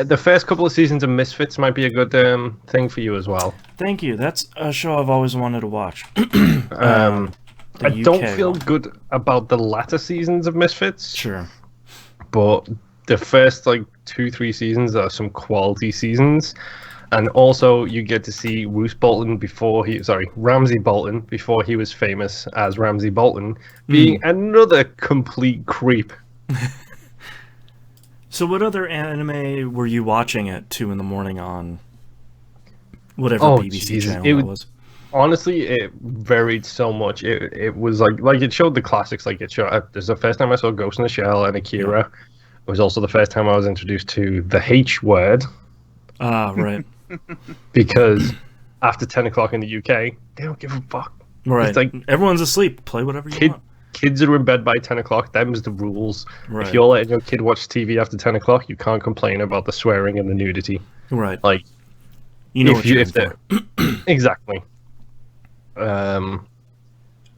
The first couple of seasons of Misfits might be a good thing for you as well. Thank you. That's a show I've always wanted to watch. Um, The I don't UK feel one. good about the latter seasons of Misfits, Sure. but the first like 2, 3 seasons are some quality seasons. And also, you get to see Ramsey Bolton before he was famous as Ramsey Bolton, being another complete creep. So what other anime were you watching at 2 in the morning on whatever Oh, BBC Jesus. channel that was? Honestly, it varied so much. It was like it showed the classics. Like it showed. There's the first time I saw Ghost in the Shell and Akira. Yeah. It was also the first time I was introduced to the H word Ah, right. because after 10 o'clock in the UK, they don't give a fuck. Right. It's like Everyone's asleep. Play whatever you want. kids are in bed by 10 o'clock. Them's the rules. Right. If you're letting your kid watch TV after 10 o'clock, you can't complain about the swearing and the nudity. Right. Like, You know if what you you're if in they're for. exactly.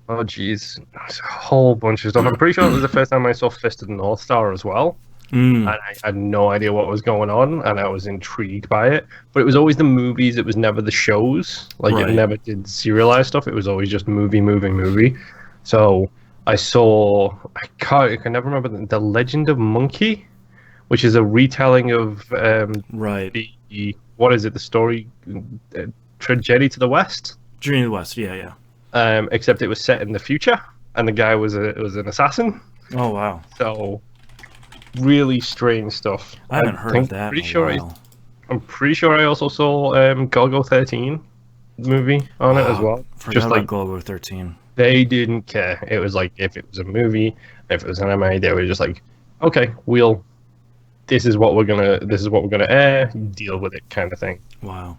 Oh geez, there's a whole bunch of stuff. I'm pretty sure it was the first time I saw Fist of the North Star as well, and I had no idea what was going on, and I was intrigued by it. But it was always the movies; it was never the shows. Like Right. it never did serialized stuff. It was always just movie. So I saw I can never remember the Legend of Monkey, which is a retelling of Right. the what is it? The story Tragedy to the West. Journey to the West. Yeah, yeah. Except it was set in the future, and the guy was an assassin. Oh, wow. So, really strange stuff. I haven't heard of that in a while. I'm pretty sure I also saw Golgo 13 movie on it as well. Forgot Just about like Golgo 13. they didn't care. It was like if it was a movie, if it was anime, they were just like, okay, this is what we're gonna air. Deal with it, kind of thing. Wow.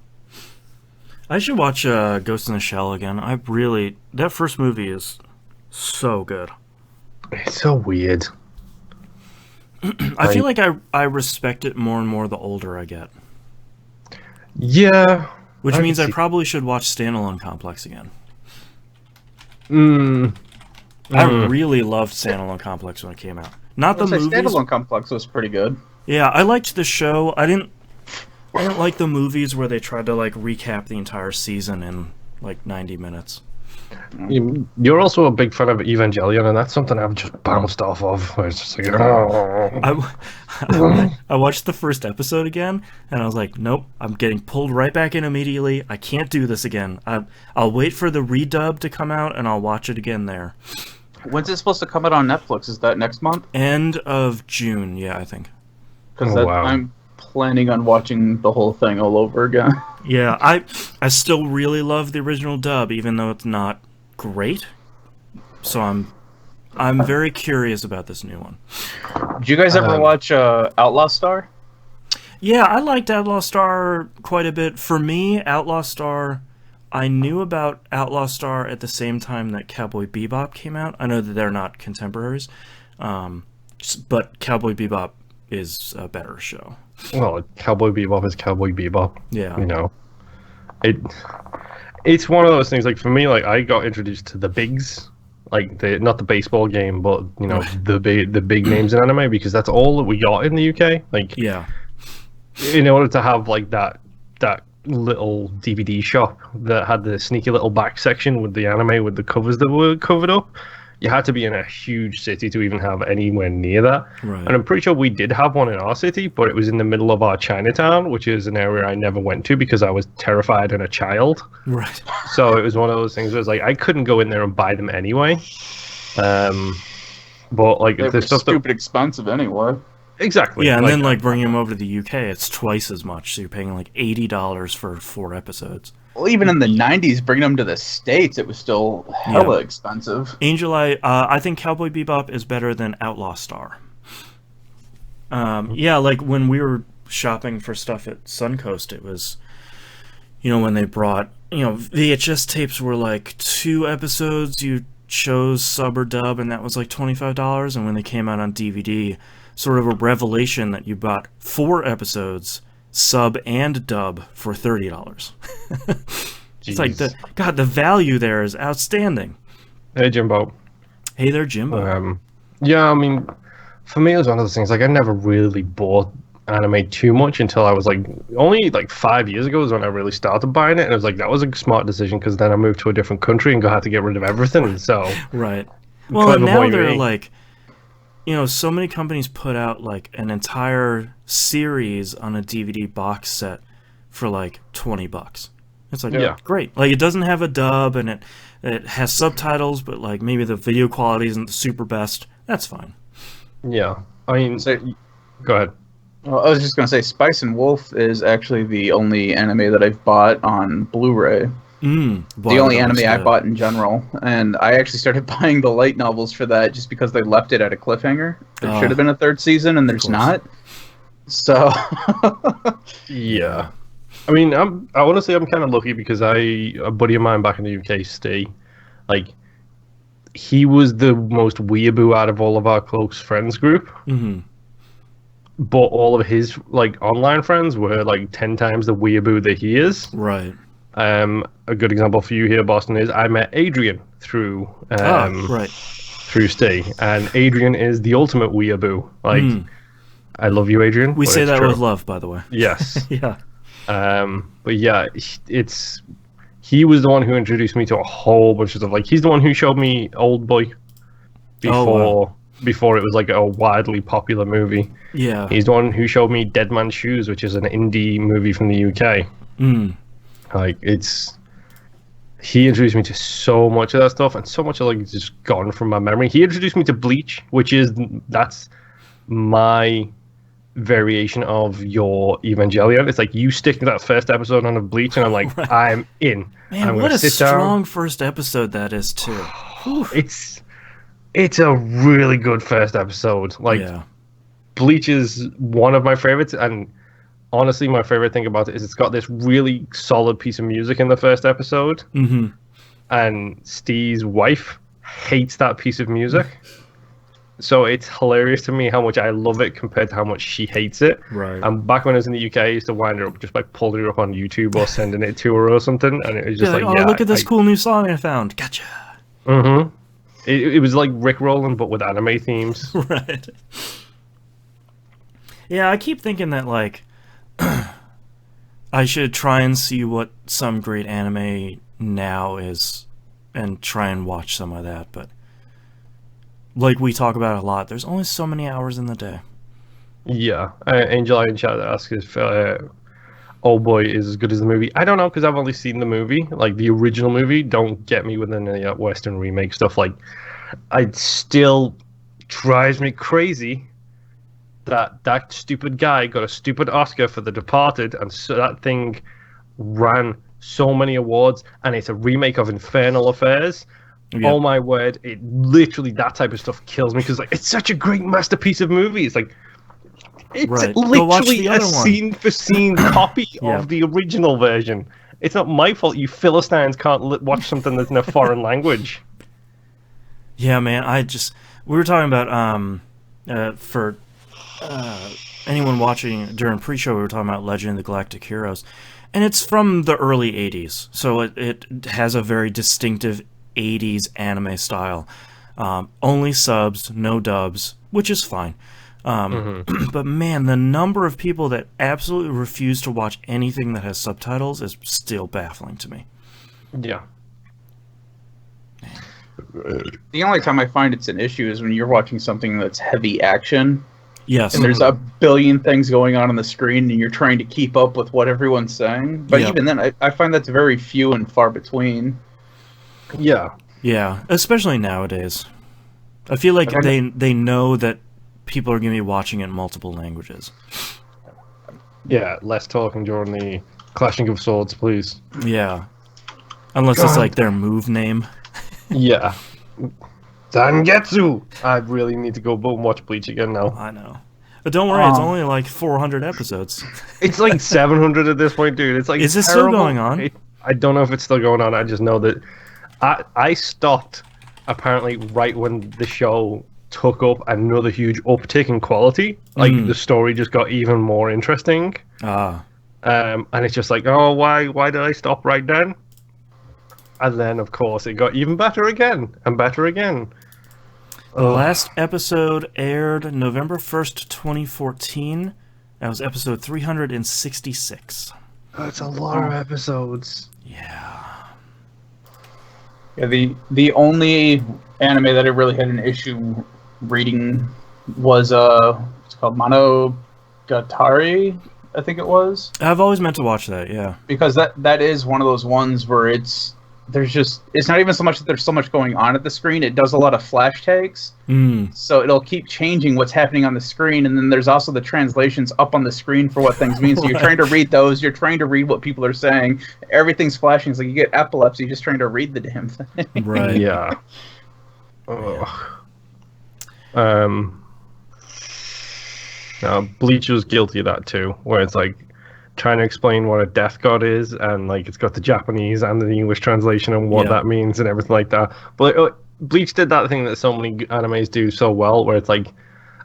I should watch Ghost in the Shell again. That first movie is so good. It's so weird. I feel like I respect it more and more the older I get. Yeah. Which means I see- probably should watch Standalone Complex again. I I really loved Standalone Complex when it came out. Not the movies. Standalone Complex was pretty good. Yeah, I liked the show. I didn't like the movies where they tried to like recap the entire season in like 90 minutes. You're also a big fan of Evangelion, and that's something I've just bounced off of. Where it's just like, oh. I watched the first episode again, and I was like, nope, I'm getting pulled right back in immediately. I can't do this again. I'll wait for the redub to come out, and I'll watch it again there. When's it supposed to come out on Netflix? Is that next month? End of June, yeah, I think. Because wow. I'm planning on watching the whole thing all over again. Yeah, I still really love the original dub, even though it's not great. So I'm very curious about this new one. Did you guys ever watch Outlaw Star? Yeah, I liked Outlaw Star quite a bit. For me, Outlaw Star, I knew about Outlaw Star at the same time that Cowboy Bebop came out. I know that they're not contemporaries, but Cowboy Bebop is a better show. Well, Cowboy Bebop is Cowboy Bebop. Yeah. You know, it's one of those things. Like for me, like I got introduced to the bigs, like not the baseball game, but you know the big names in anime because that's all that we got in the UK. Like Yeah. in order to have like that little DVD shop that had the sneaky little back section with the anime with the covers that were covered up, you had to be in a huge city to even have anywhere near that. Right. And I'm pretty sure we did have one in our city, but it was in the middle of our Chinatown, which is an area I never went to because I was terrified and a child. Right. So it was one of those things where it's like I couldn't go in there and buy them anyway. But like They the were stuff stupid expensive anyway. exactly. Yeah, and then like bringing them over to the UK, it's twice as much. So you're paying like $80 for 4 episodes. Well, even in the 90s, bringing them to the States, it was still hella expensive. Angel Eye, I think Cowboy Bebop is better than Outlaw Star. Yeah, like when we were shopping for stuff at Suncoast, it was, you know, when they brought, you know, VHS tapes were like 2 episodes, you chose sub or dub, and that was like $25. And when they came out on DVD, sort of a revelation that you bought 4 episodes, sub and dub for $30. It's like the value there is outstanding. Hey Jimbo. Hey there, Jimbo. Yeah, I mean, for me it was one of those things. Like I never really bought anime too much until I was like only like 5 years ago is when I really started buying it, and it was like that was a smart decision because then I moved to a different country and had to get rid of everything. So right. Well, and now they're like, so many companies put out like an entire series on a DVD box set for like $20. It's like great. Like it doesn't have a dub and it has subtitles, but like maybe the video quality isn't the super best. That's fine. Yeah, I mean, go ahead. Well, I was just gonna say, Spice and Wolf is actually the only anime that I've bought on Blu-ray. The only anime I bought in general, and I actually started buying the light novels for that just because they left it at a cliffhanger. There should have been a third season, and there's not. So, yeah. I mean, I want to say I'm kind of lucky because a buddy of mine back in the UK, Steve, like, he was the most weeaboo out of all of our close friends group. Mm-hmm. But all of his like online friends were like 10 times the weeaboo that he is. Right. A good example for you here, Boston, is I met Adrian through through Steve, and Adrian is the ultimate weeaboo. Like, I love you, Adrian. We say that with love, by the way. Yes. Yeah. But yeah, he was the one who introduced me to a whole bunch of stuff. Like, he's the one who showed me Old Boy before it was like a widely popular movie. Yeah. He's the one who showed me Dead Man's Shoes, which is an indie movie from the UK. Like, he introduced me to so much of that stuff, and so much of like just gone from my memory. He introduced me to Bleach, that's my variation of your Evangelion. It's like you stick to that first episode on a Bleach, and I'm like, right. I'm in. Man, what a strong first episode that is too. It's a really good first episode. Like, Bleach is one of my favorites, and honestly, my favorite thing about it is it's got this really solid piece of music in the first episode, and Steve's wife hates that piece of music. So it's hilarious to me how much I love it compared to how much she hates it. Right. And back when I was in the UK, I used to wind her up just by pulling her up on YouTube or sending it to her or something, and it was just look at this cool new song I found. Gotcha. It was like Rickrolling, but with anime themes. Right. Yeah, I keep thinking that, like, I should try and see what some great anime now is and try and watch some of that, but like we talk about a lot, there's only so many hours in the day. Yeah. Angel in chat asks if Old Boy is as good as the movie. I don't know, because I've only seen the movie. Like, the original movie, don't get me with any Western remake stuff. Like, it still drives me crazy that stupid guy got a stupid Oscar for The Departed, and so that thing ran so many awards, and it's a remake of Infernal Affairs. Yep. Oh my word! It literally, that type of stuff kills me, because like, it's such a great masterpiece of movie. It's like, it's literally a scene-for-scene copy of the original version. It's not my fault you Philistines can't watch something that's in a foreign language. Yeah, man. We were talking about for anyone watching during pre-show, we were talking about Legend of the Galactic Heroes, and it's from the early '80s, so it has a very distinctive '80s anime style. Only subs, no dubs, which is fine. But man, the number of people that absolutely refuse to watch anything that has subtitles is still baffling to me. Yeah. The only time I find it's an issue is when you're watching something that's heavy action. Yes. And there's a billion things going on the screen, and you're trying to keep up with what everyone's saying. But even then, I find that's very few and far between. Yeah. Yeah, especially nowadays. I feel like they know that people are going to be watching it in multiple languages. Yeah, less talking during the clashing of swords, please. Yeah. Unless it's like their move name. Yeah. Zangetsu! I really need to go and watch Bleach again now. I know. But don't worry, it's only like 400 episodes. It's like 700 at this point, dude. It's like, is it still going on? I don't know if it's still going on. I just know that I stopped apparently right when the show took up another huge uptick in quality. Like, the story just got even more interesting. And it's just like, oh, why did I stop right then? And then, of course, it got even better again and better again. The last episode aired November 1st, 2014. That was episode 366. That's a lot of episodes. Yeah. Yeah, the only anime that I really had an issue reading was it's called Monogatari, I think it was. I've always meant to watch that, yeah. Because that is one of those ones where it's not even so much that there's so much going on at the screen, it does a lot of flash tags. So it'll keep changing what's happening on the screen, and then there's also the translations up on the screen for what things mean. So you're trying to read those, you're trying to read what people are saying, everything's flashing. It's like you get epilepsy just trying to read the damn thing. Right. Yeah. Bleach was guilty of that too, where it's like trying to explain what a death god is, and like it's got the Japanese and the English translation and what that means and everything like that. But Bleach did that thing that so many animes do so well, where it's like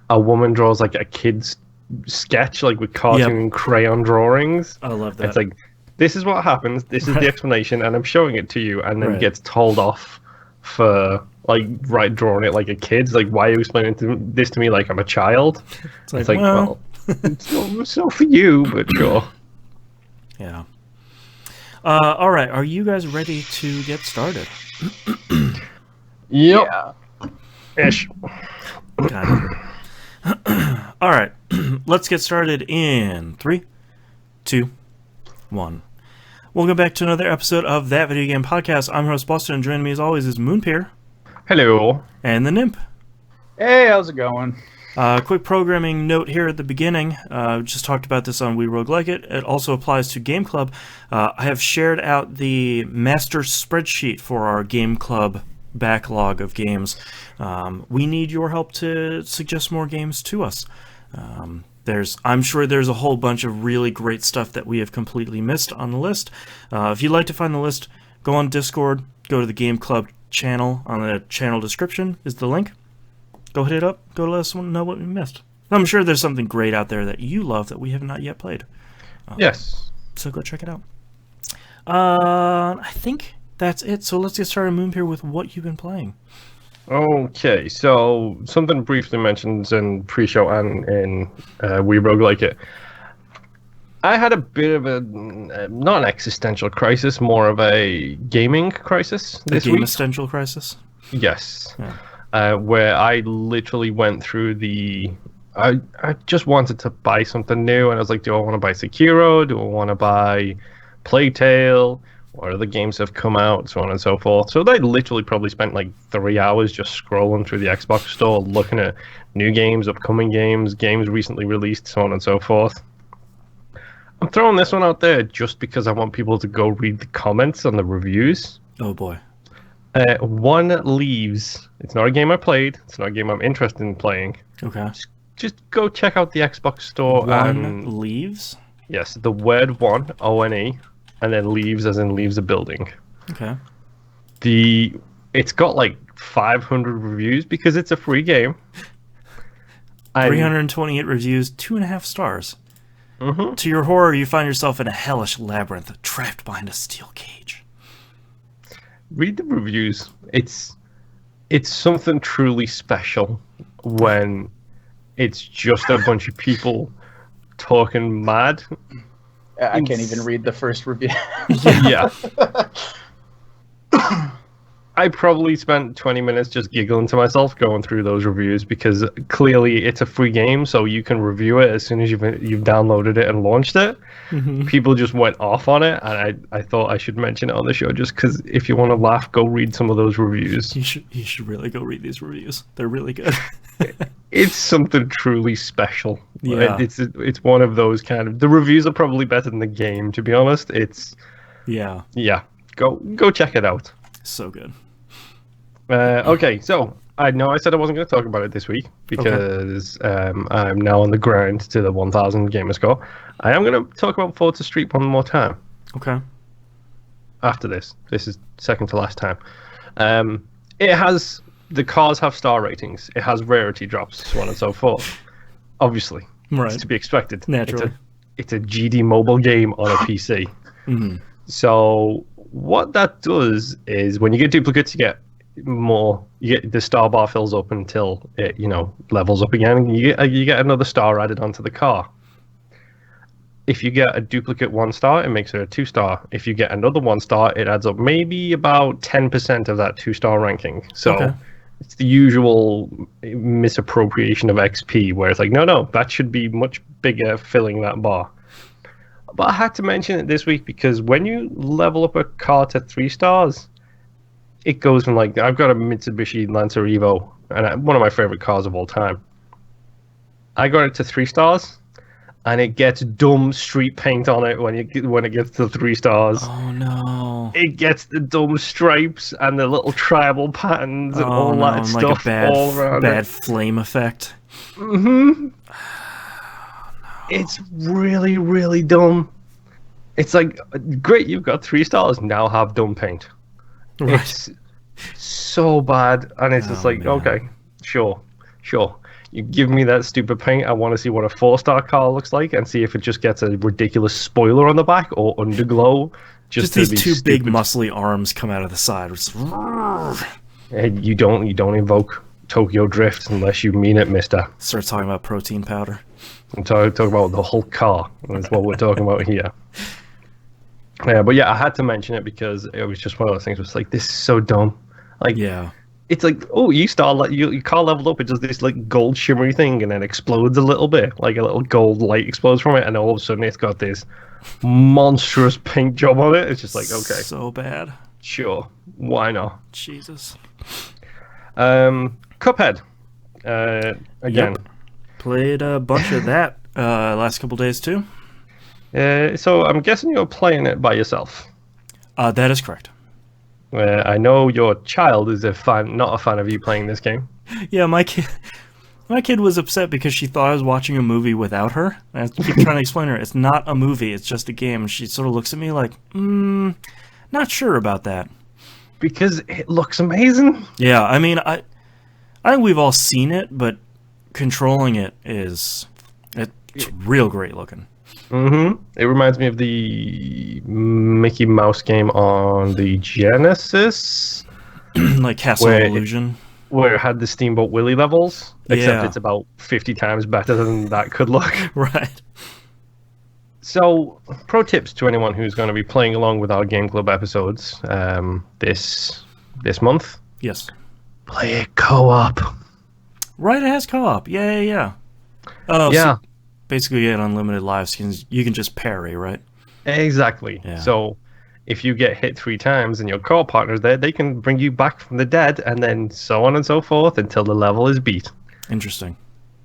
a woman draws like a kid's sketch, like with cartoon crayon drawings. I love that. It's like, this is what happens, this is the explanation, and I'm showing it to you, and then gets told off for like drawing it like a kid. It's like, why are you explaining this to me like I'm a child? It's like well it's not for you, but sure. Yeah. All right. Are you guys ready to get started? Yep. Yeah. Ish. Got it. All right. Let's get started in 3, 2, 1. Welcome back to another episode of That Video Game Podcast. I'm your host, Boston, and joining me as always is Moonpeer. Hello. And the Nymph. Hey, how's it going? Quick programming note here at the beginning. Just talked about this on We Rogue Like It. It also applies to Game Club. I have shared out the master spreadsheet for our Game Club backlog of games. We need your help to suggest more games to us. I'm sure there's a whole bunch of really great stuff that we have completely missed on the list. If you'd like to find the list, go on Discord, go to the Game Club channel. On the channel description is the link. Go hit it up. Go let us know what we missed. I'm sure there's something great out there that you love that we have not yet played. Yes. So go check it out. I think that's it. So let's get started, Moonpeer, with what you've been playing. Okay, so something briefly mentioned in pre-show and in We Rogue Like It. I had a bit of a, not an existential crisis, more of a gaming crisis this week. A game-essential crisis? Yes. Yeah. Where I literally went through I just wanted to buy something new, and I was like, do I want to buy Sekiro? Do I want to buy Plague Tale? What other games have come out? So on and so forth. So I literally probably spent like 3 hours just scrolling through the Xbox store, looking at new games, upcoming games, games recently released, so on and so forth. I'm throwing this one out there just because I want people to go read the comments on the reviews. Oh boy. One Leaves. It's not a game I played. It's not a game I'm interested in playing. Okay. Just go check out the Xbox store. One Leaves? Yes, the word one, O-N-E, and then Leaves as in leaves a building. Okay. It's got like 500 reviews because it's a free game. 328 reviews, 2.5 stars. Mm-hmm. To your horror, you find yourself in a hellish labyrinth, trapped behind a steel cage. Read the reviews. It's something truly special when it's just a bunch of people talking mad. I can't even read the first review. Yeah. I probably spent 20 minutes just giggling to myself going through those reviews because clearly it's a free game, so you can review it as soon as you've downloaded it and launched it. Mm-hmm. People just went off on it, and I thought I should mention it on the show just because if you want to laugh, go read some of those reviews. You should really go read these reviews. They're really good. It's something truly special. Yeah. It's one of those kind of... The reviews are probably better than the game, to be honest. Yeah. Go check it out. So good. Okay, so I know I said I wasn't going to talk about it this week because I'm now on the grind to the 1000 gamer score. I am going to talk about Forza Street one more time. Okay. After this is second to last time. The cars have star ratings. It has rarity drops, so on and so forth. Obviously, right. It's to be expected. Naturally, it's a GD mobile game on a PC. Mm-hmm. So what that does is when you get duplicates, you get more. You get the star bar fills up until it levels up again. And you get another star added onto the car. If you get a duplicate 1-star, it makes it a 2-star. If you get another 1-star, it adds up maybe about 10% of that 2-star ranking. So it's the usual misappropriation of XP, where it's like, no, that should be much bigger, filling that bar. But I had to mention it this week because when you level up a car to 3 stars, it goes from like, I've got a Mitsubishi Lancer Evo, and one of my favorite cars of all time. I got it to 3 stars, and it gets dumb street paint on it when it gets to 3 stars. Oh no! It gets the dumb stripes and the little tribal patterns and all that stuff, like a bad, all around bad flame effect. Mm-hmm. It's really, really dumb. It's like, great, you've got 3 stars, now have dumb paint. Right. It's so bad, and it's just like, man. Okay, sure. You give me that stupid paint, I want to see what a 4-star car looks like, and see if it just gets a ridiculous spoiler on the back, or underglow. Just these two big muscly arms come out of the side. And you don't invoke Tokyo Drift unless you mean it, mister. Start talking about protein powder. I'm talking about the whole car. That's what we're talking about here. Yeah, but yeah, I had to mention it because it was just one of those things. It was like, this is so dumb. Like, yeah, it's like, oh, your car leveled up. It does this like gold shimmery thing, and then explodes a little bit, like a little gold light explodes from it, and all of a sudden it's got this monstrous paint job on it. It's just like, okay, so bad. Sure, why not? Jesus. Cuphead. Again. Yep. Played a bunch of that last couple days too. So I'm guessing you're playing it by yourself. That is correct. I know your child is not a fan of you playing this game. Yeah, my kid was upset because she thought I was watching a movie without her. I keep trying to explain to her, it's not a movie, it's just a game. And she sort of looks at me like, not sure about that. Because it looks amazing. Yeah, I mean, I think we've all seen it, but controlling it's real great looking. Mm-hmm. It reminds me of the Mickey Mouse game on the Genesis. Like Castle of Illusion. Where it had the Steamboat Willie levels, except it's about 50 times better than that could look. Right. So, pro tips to anyone who's going to be playing along with our Game Club episodes this month. Yes. Play it co-op. Right, it has co-op. Yeah. Oh, yeah. So basically, you get unlimited live skins. You can just parry, right? Exactly. Yeah. So, if you get hit 3 times and your co-op partner's there, they can bring you back from the dead, and then so on and so forth until the level is beat. Interesting.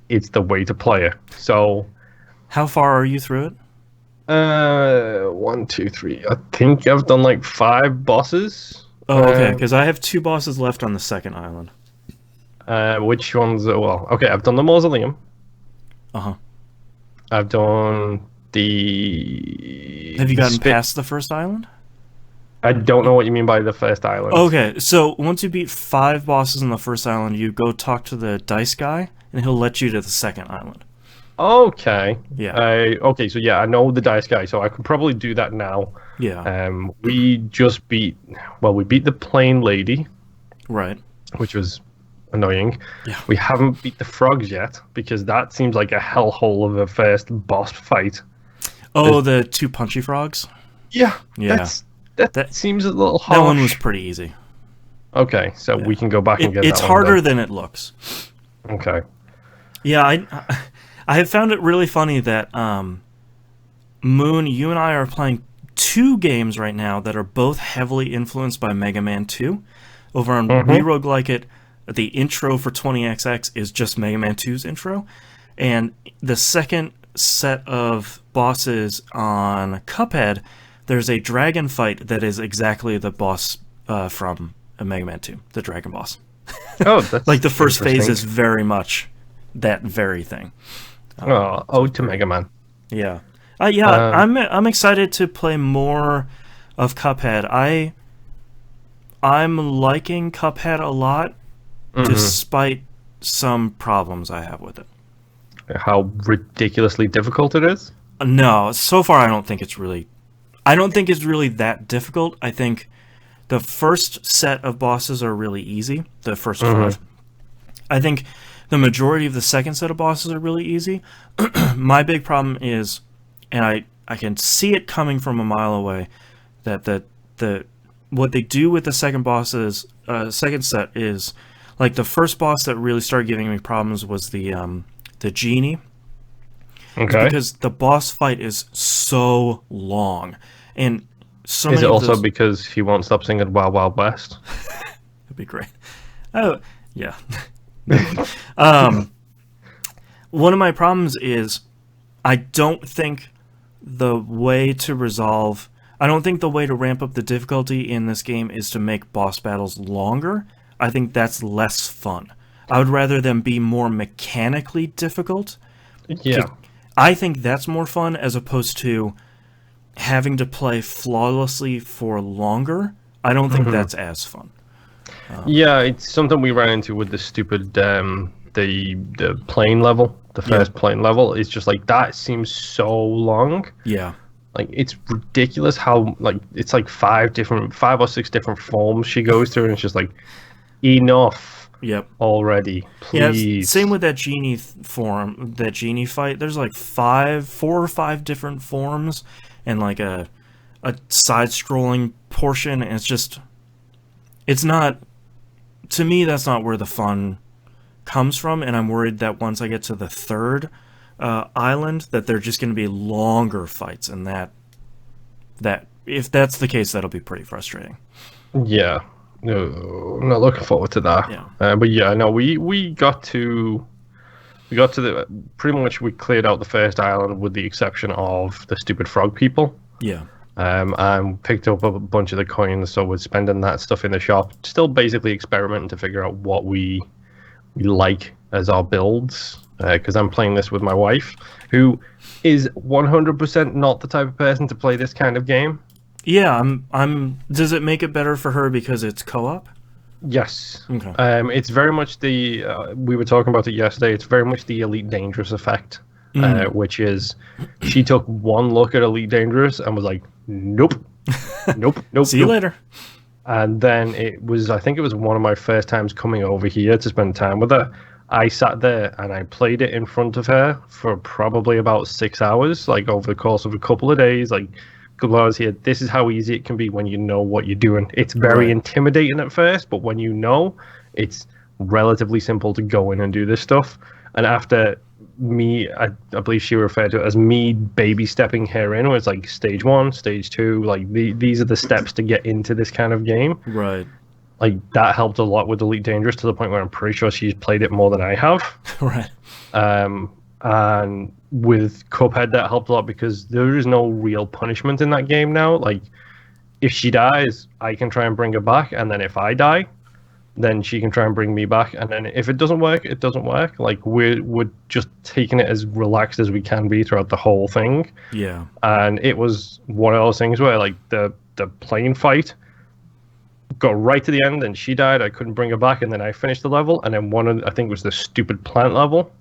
It's the way to play it. So, how far are you through it? 1, 2, 3. I think I've done like 5 bosses. Oh, okay. Because I have 2 bosses left on the second island. Which ones? Well, okay. I've done the Mausoleum. I've done the. Have you gotten past the first island? I don't know what you mean by the first island. Okay, so once you beat 5 bosses on the first island, you go talk to the dice guy, and he'll let you to the second island. Okay. Yeah. Okay, so yeah, I know the dice guy, so I could probably do that now. Yeah. We just beat the Plain Lady. Right. Which was annoying. Yeah. We haven't beat the frogs yet, because that seems like a hellhole of a first boss fight. Oh, the 2 punchy frogs? Yeah. Yeah. That seems a little harsh. That one was pretty easy. Okay, so we can go back and get that one. It's harder than it looks. Okay. Yeah, I have found it really funny that Moon, you and I are playing 2 games right now that are both heavily influenced by Mega Man 2. Over on We Roguelike It, the intro for 20XX is just Mega Man 2's intro. And the second set of bosses on Cuphead, there's a dragon fight that is exactly the boss from Mega Man 2, the dragon boss. Oh, that's like the first phase is very much that very thing. Ode to Mega Man. Yeah. I'm excited to play more of Cuphead. I'm liking Cuphead a lot, despite some problems I have with it. How ridiculously difficult it is? No, so far I don't think it's really that difficult. I think the first set of bosses are really easy, the first 5. I think the majority of the second set of bosses are really easy. My big problem is, and can see it coming from a mile away. That the what they do with the second set is, like, the first boss that really started giving me problems was the genie. Okay. Because the boss fight is so long, and so is many it also those... because he won't stop singing Wild Wild West? That'd be great. Oh yeah. One of my problems is I don't think the way to ramp up the difficulty in this game is to make boss battles longer. I think that's less fun. I would rather them be more mechanically difficult. Yeah. I think that's more fun as opposed to having to play flawlessly for longer. I don't think that's as fun. Yeah, it's something we ran into with the stupid the plane level, the first plane level. It's just like, that seems so long. Yeah. Like, it's ridiculous how, like, it's like 5 or 6 different forms she goes through, and it's just like, enough. Yep. Already, please. Yeah, same with that genie that genie fight. There's like 4 or 5 different forms, and like a side-scrolling portion, and it's not. To me, that's not where the fun comes from, and I'm worried that once I get to the third island, that they're just going to be longer fights, and that if that's the case, that'll be pretty frustrating. Yeah, no, I'm not looking forward to that. Yeah. But yeah, no, we got to the pretty much, we cleared out the first island with the exception of the stupid frog people. Yeah. And picked up a bunch of the coins, so we're spending that stuff in the shop. Still basically experimenting to figure out what we like as our builds. Because I'm playing this with my wife, who is 100% not the type of person to play this kind of game. Yeah, Does it make it better for her because it's co-op? Yes. Okay. It's very much we were talking about it yesterday. It's very much the Elite Dangerous effect, which is, she took one look at Elite Dangerous and was like, nope. See you later. And then I think it was one of my first times coming over here to spend time with her. I sat there and I played it in front of her for probably about 6 hours, like over the course of a couple of days, like a couple of hours here. This is how easy it can be when you know what you're doing. It's very intimidating at first, but when you know, it's relatively simple to go in and do this stuff. And after me, I believe she referred to it as me baby stepping her in, where it's like stage 1, stage 2, like these are the steps to get into this kind of game. Right. Like, that helped a lot with Elite Dangerous, to the point where I'm pretty sure she's played it more than I have. Right. And with Cuphead, that helped a lot because there is no real punishment in that game now. Like, if she dies, I can try and bring her back, and then if I die, then she can try and bring me back. And then if it doesn't work, it doesn't work. Like, we're just taking it as relaxed as we can be throughout the whole thing. Yeah. And it was one of those things where, like, the plane fight got right to the end and she died. I couldn't bring her back, and then I finished the level, and then I think it was the stupid plant level.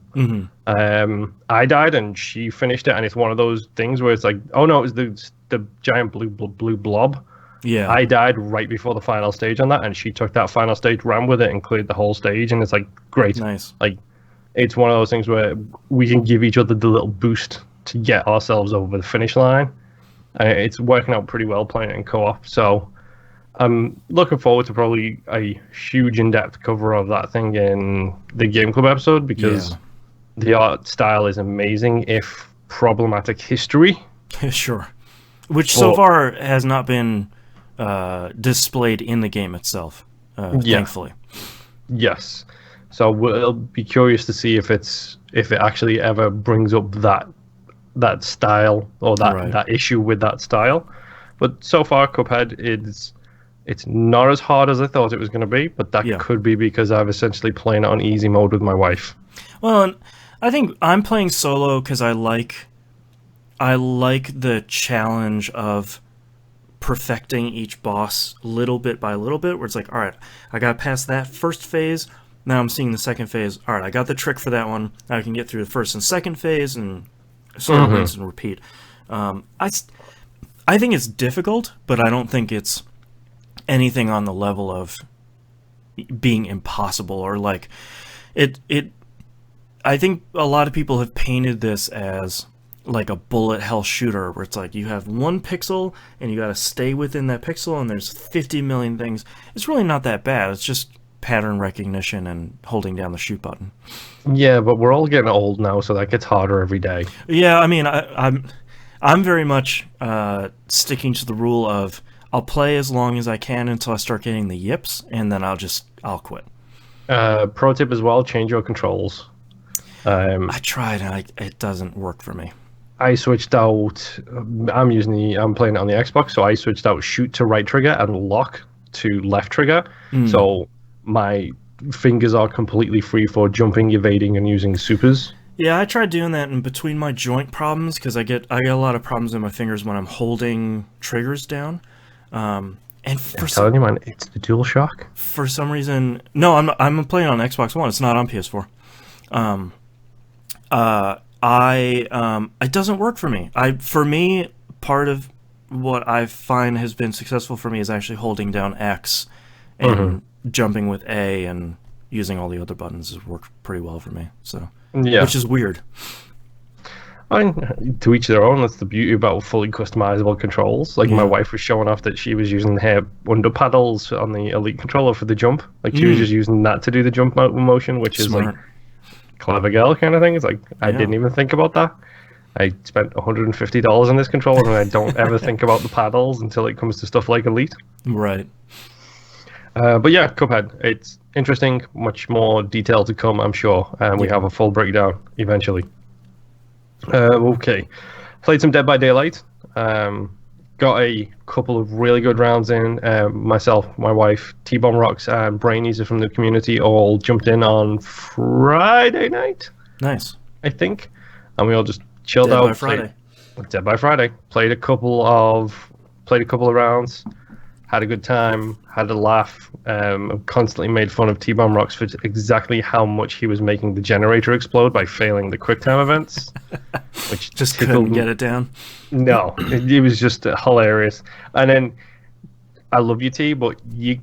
I died and she finished it, and it's one of those things where it's like, oh no, it was the giant blue blob. Yeah. I died right before the final stage on that, and she took that final stage, ran with it, and cleared the whole stage, and it's like, great. Nice. Like, it's one of those things where we can give each other the little boost to get ourselves over the finish line. It's working out pretty well playing it in co-op, so I'm looking forward to probably a huge in-depth cover of that thing in the Game Club episode, because the art style is amazing, if problematic history. Sure. Which so far has not been displayed in the game itself, thankfully. Yes. So we'll be curious to see if it actually ever brings up that style, or that issue with that style. But so far, Cuphead it's not as hard as I thought it was going to be, but that could be because I've essentially playing it on easy mode with my wife. Well, and I think I'm playing solo because I like the challenge of perfecting each boss little bit by little bit, where it's like, all right, I got past that first phase, now I'm seeing the second phase. All right, I got the trick for that one. Now I can get through the first and second phase and sort of rinse and repeat. I think it's difficult, but I don't think it's anything on the level of being impossible, or like it I think a lot of people have painted this as like a bullet hell shooter where it's like you have one pixel and you got to stay within that pixel and there's 50 million things. It's really not that bad. It's just pattern recognition and holding down the shoot button. Yeah, but we're all getting old now, so that gets harder every day. Yeah, I mean, I'm very much sticking to the rule of I'll play as long as I can until I start getting the yips, and then I'll quit. Pro tip as well: change your controls. I tried, and it doesn't work for me. I switched out. I'm playing it on the Xbox, so I switched out shoot to right trigger and lock to left trigger. So my fingers are completely free for jumping, evading, and using supers. Yeah, I tried doing that in between my joint problems because I get a lot of problems in my fingers when I'm holding triggers down. And I'm telling you, man, it's the DualShock. For some reason, no, I'm playing on Xbox One. It's not on PS4. It doesn't work for me. For me, part of what I find has been successful for me is actually holding down X and jumping with A and using all the other buttons has worked pretty well for me. So, yeah, which is weird. I mean, to each their own. That's the beauty about fully customizable controls. Like my wife was showing off that she was using her under paddles on the Elite controller for the jump. Like she was just using that to do the jump motion, which is like clever girl kind of thing. It's like I didn't even think about that. I spent $150 on this controller, and I don't ever think about the paddles until it comes to stuff like Elite. Right. But yeah, Cuphead. It's interesting. Much more detail to come, I'm sure. And we have a full breakdown eventually. Okay. Played some Dead by Daylight. Got a couple of really good rounds in. Myself, my wife, T-Bomb Rocks, and Brainies from the community all jumped in on Friday night. Nice. I think. And we all just chilled out. Dead by Friday. Played a couple of rounds. Had a good time, had a laugh, constantly made fun of T-Bomb Rocks for exactly how much he was making the generator explode by failing the QuickTime events. Which just couldn't get it down. No, it was just hilarious. And then, I love you, T, but you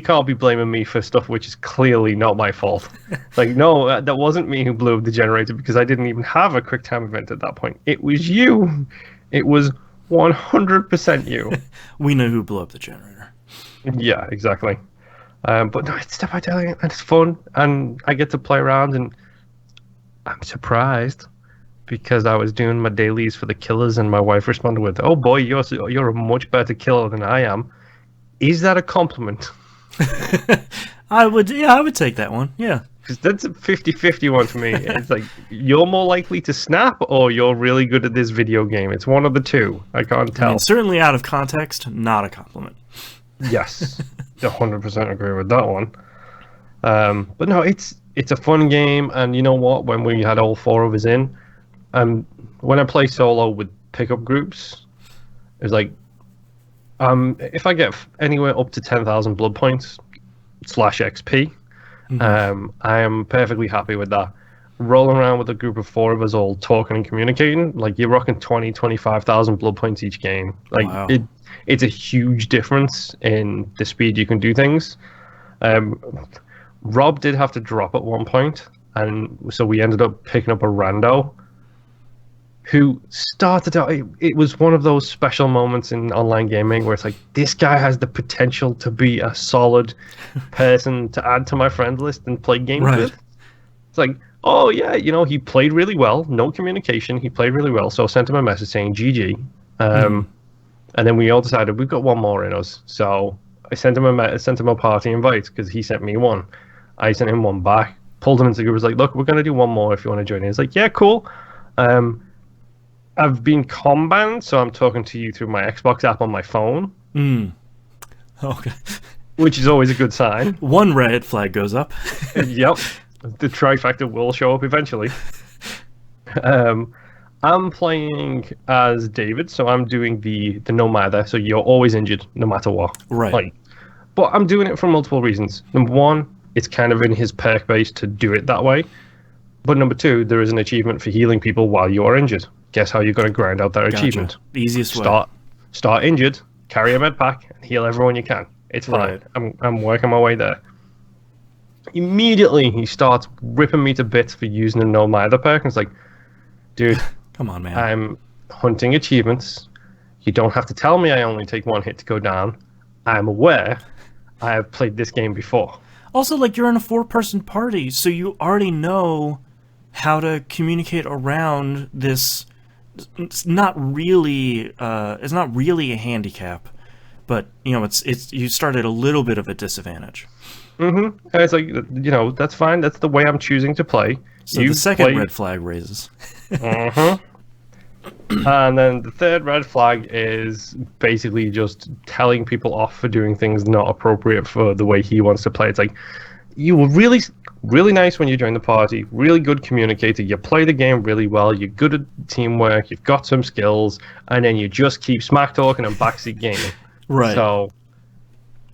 can't be blaming me for stuff which is clearly not my fault. Like, no, that wasn't me who blew up the generator because I didn't even have a QuickTime event at that point. It was you. It was 100% you. We know who blew up the generator. Yeah, exactly. But no, it's Dead by Daylight and it's fun, and I get to play around, and I'm surprised because I was doing my dailies for the killers, and my wife responded with, "Oh boy, you're a much better killer than I am." Is that a compliment? I would take that one. Yeah. Because that's a 50-50 one for me. It's like, you're more likely to snap or you're really good at this video game. It's one of the two. I can't tell. I mean, certainly out of context, not a compliment. Yes. 100% agree with that one. But no, it's a fun game. And you know what? When we had all four of us in, when I play solo with pickup groups, it's like, if I get anywhere up to 10,000 blood points / XP, I am perfectly happy with that. Rolling around with a group of four of us all talking and communicating, like you're rocking 25,000 blood points each game. Like wow. It's a huge difference in the speed you can do things. Rob did have to drop at one point, and so we ended up picking up a rando who started out. It was one of those special moments in online gaming where it's like, this guy has the potential to be a solid person to add to my friend list and play games with. It's like, oh yeah, he played really well. No communication. He played really well. So I sent him a message saying GG. And then we all decided we've got one more in us. So I sent him a party invite because he sent me one. I sent him one back. Pulled him into the group. Was like, look, we're gonna do one more if you want to join in. He's like, yeah, cool. I've been banned, so I'm talking to you through my Xbox app on my phone. Okay. Which is always a good sign. One red flag goes up. Yep. The trifecta will show up eventually. I'm playing as David, so I'm doing the no matter, so you're always injured no matter what. Right. But I'm doing it for multiple reasons. Number one, it's kind of in his perk base to do it that way. But number two, there is an achievement for healing people while you are injured. Guess how you're going to grind out that achievement? The easiest way. Start injured, carry a med pack, and heal everyone you can. It's fine. Right. I'm working my way there. Immediately, he starts ripping me to bits for using a no mither perk. And it's like, dude, Come on, man. I'm hunting achievements. You don't have to tell me I only take one hit to go down. I'm aware. I have played this game before. Also, like, you're in a 4-person party, so you already know how to communicate around this. It's not really a handicap, but it's you start at a little bit of a disadvantage. And it's like, that's fine. That's the way I'm choosing to play. So the second red flag raises. And then the third red flag is basically just telling people off for doing things not appropriate for the way he wants to play. It's like, you were really, really nice when you joined the party, really good communicator, you play the game really well, you're good at teamwork, you've got some skills, and then you just keep smack talking and backseat gaming. Right. So,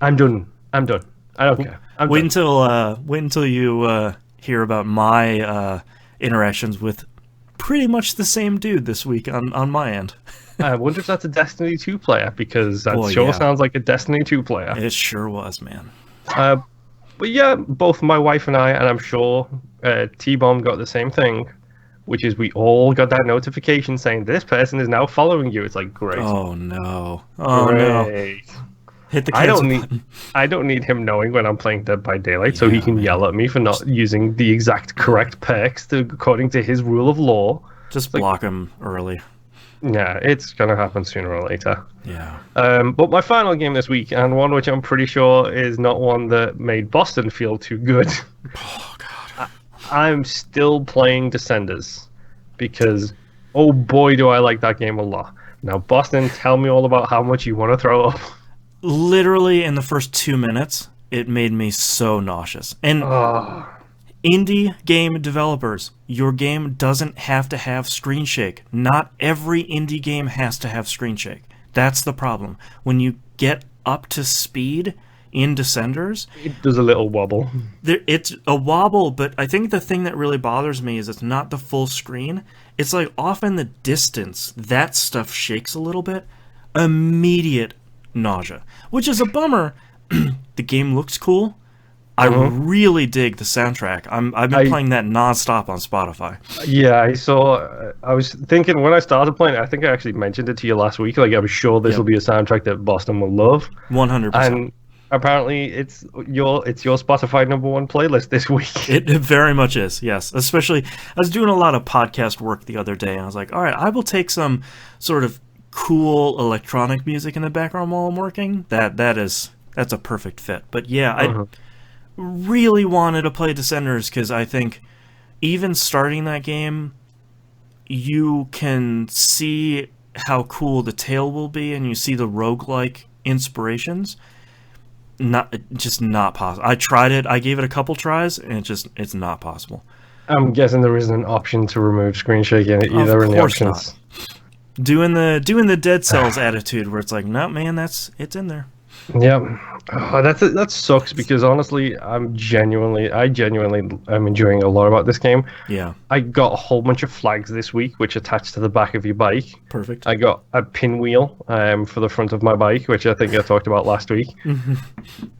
I'm done. I don't care. Wait until you hear about my interactions with pretty much the same dude this week on my end. I wonder if that's a Destiny 2 player, because that sounds like a Destiny 2 player. It sure was, man. But yeah, both my wife and I, and I'm sure T-Bomb got the same thing, which is we all got that notification saying this person is now following you. It's like, great. Oh no. Oh no. Hit the cancel button. I don't need him knowing when I'm playing Dead by Daylight, so he can yell at me for not using the exact correct perks according to his rule of law. Just block him early. Yeah, it's gonna happen sooner or later. Yeah. But my final game this week, and one which I'm pretty sure is not one that made Boston feel too good. Oh god. I'm still playing Descenders because, oh boy, do I like that game a lot. Now, Boston, tell me all about how much you want to throw up. Literally in the first 2 minutes, it made me so nauseous. And indie game developers, your game doesn't have to have screen shake. Not every indie game has to have screen shake. That's the problem. When you get up to speed in Descenders, it does a little wobble. It's a wobble, but I think the thing that really bothers me is it's not the full screen. It's like off in the distance, that stuff shakes a little bit. Immediate nausea, which is a bummer. The game looks cool. I really dig the soundtrack. I've been playing that non-stop on Spotify. Yeah, I was thinking when I started playing it, I think I actually mentioned it to you last week. Like, I was sure this will be a soundtrack that Boston will love. 100%. And apparently it's your Spotify #1 playlist this week. It very much is, yes. Especially, I was doing a lot of podcast work the other day, and I was like, all right, I will take some sort of cool electronic music in the background while I'm working. That's a perfect fit. But yeah, I really wanted to play Descenders because I think even starting that game, you can see how cool the tale will be, and you see the roguelike inspirations. Not possible. I tried it. I gave it a couple tries, and it's not possible. I'm guessing there isn't an option to remove screen shaking either in the options. Not. Doing the Dead Cells attitude where it's like, no, man, it's in there. Yeah, that sucks because honestly, I genuinely am enjoying a lot about this game. Yeah, I got a whole bunch of flags this week which attach to the back of your bike. Perfect. I got a pinwheel for the front of my bike, which I think I talked about last week.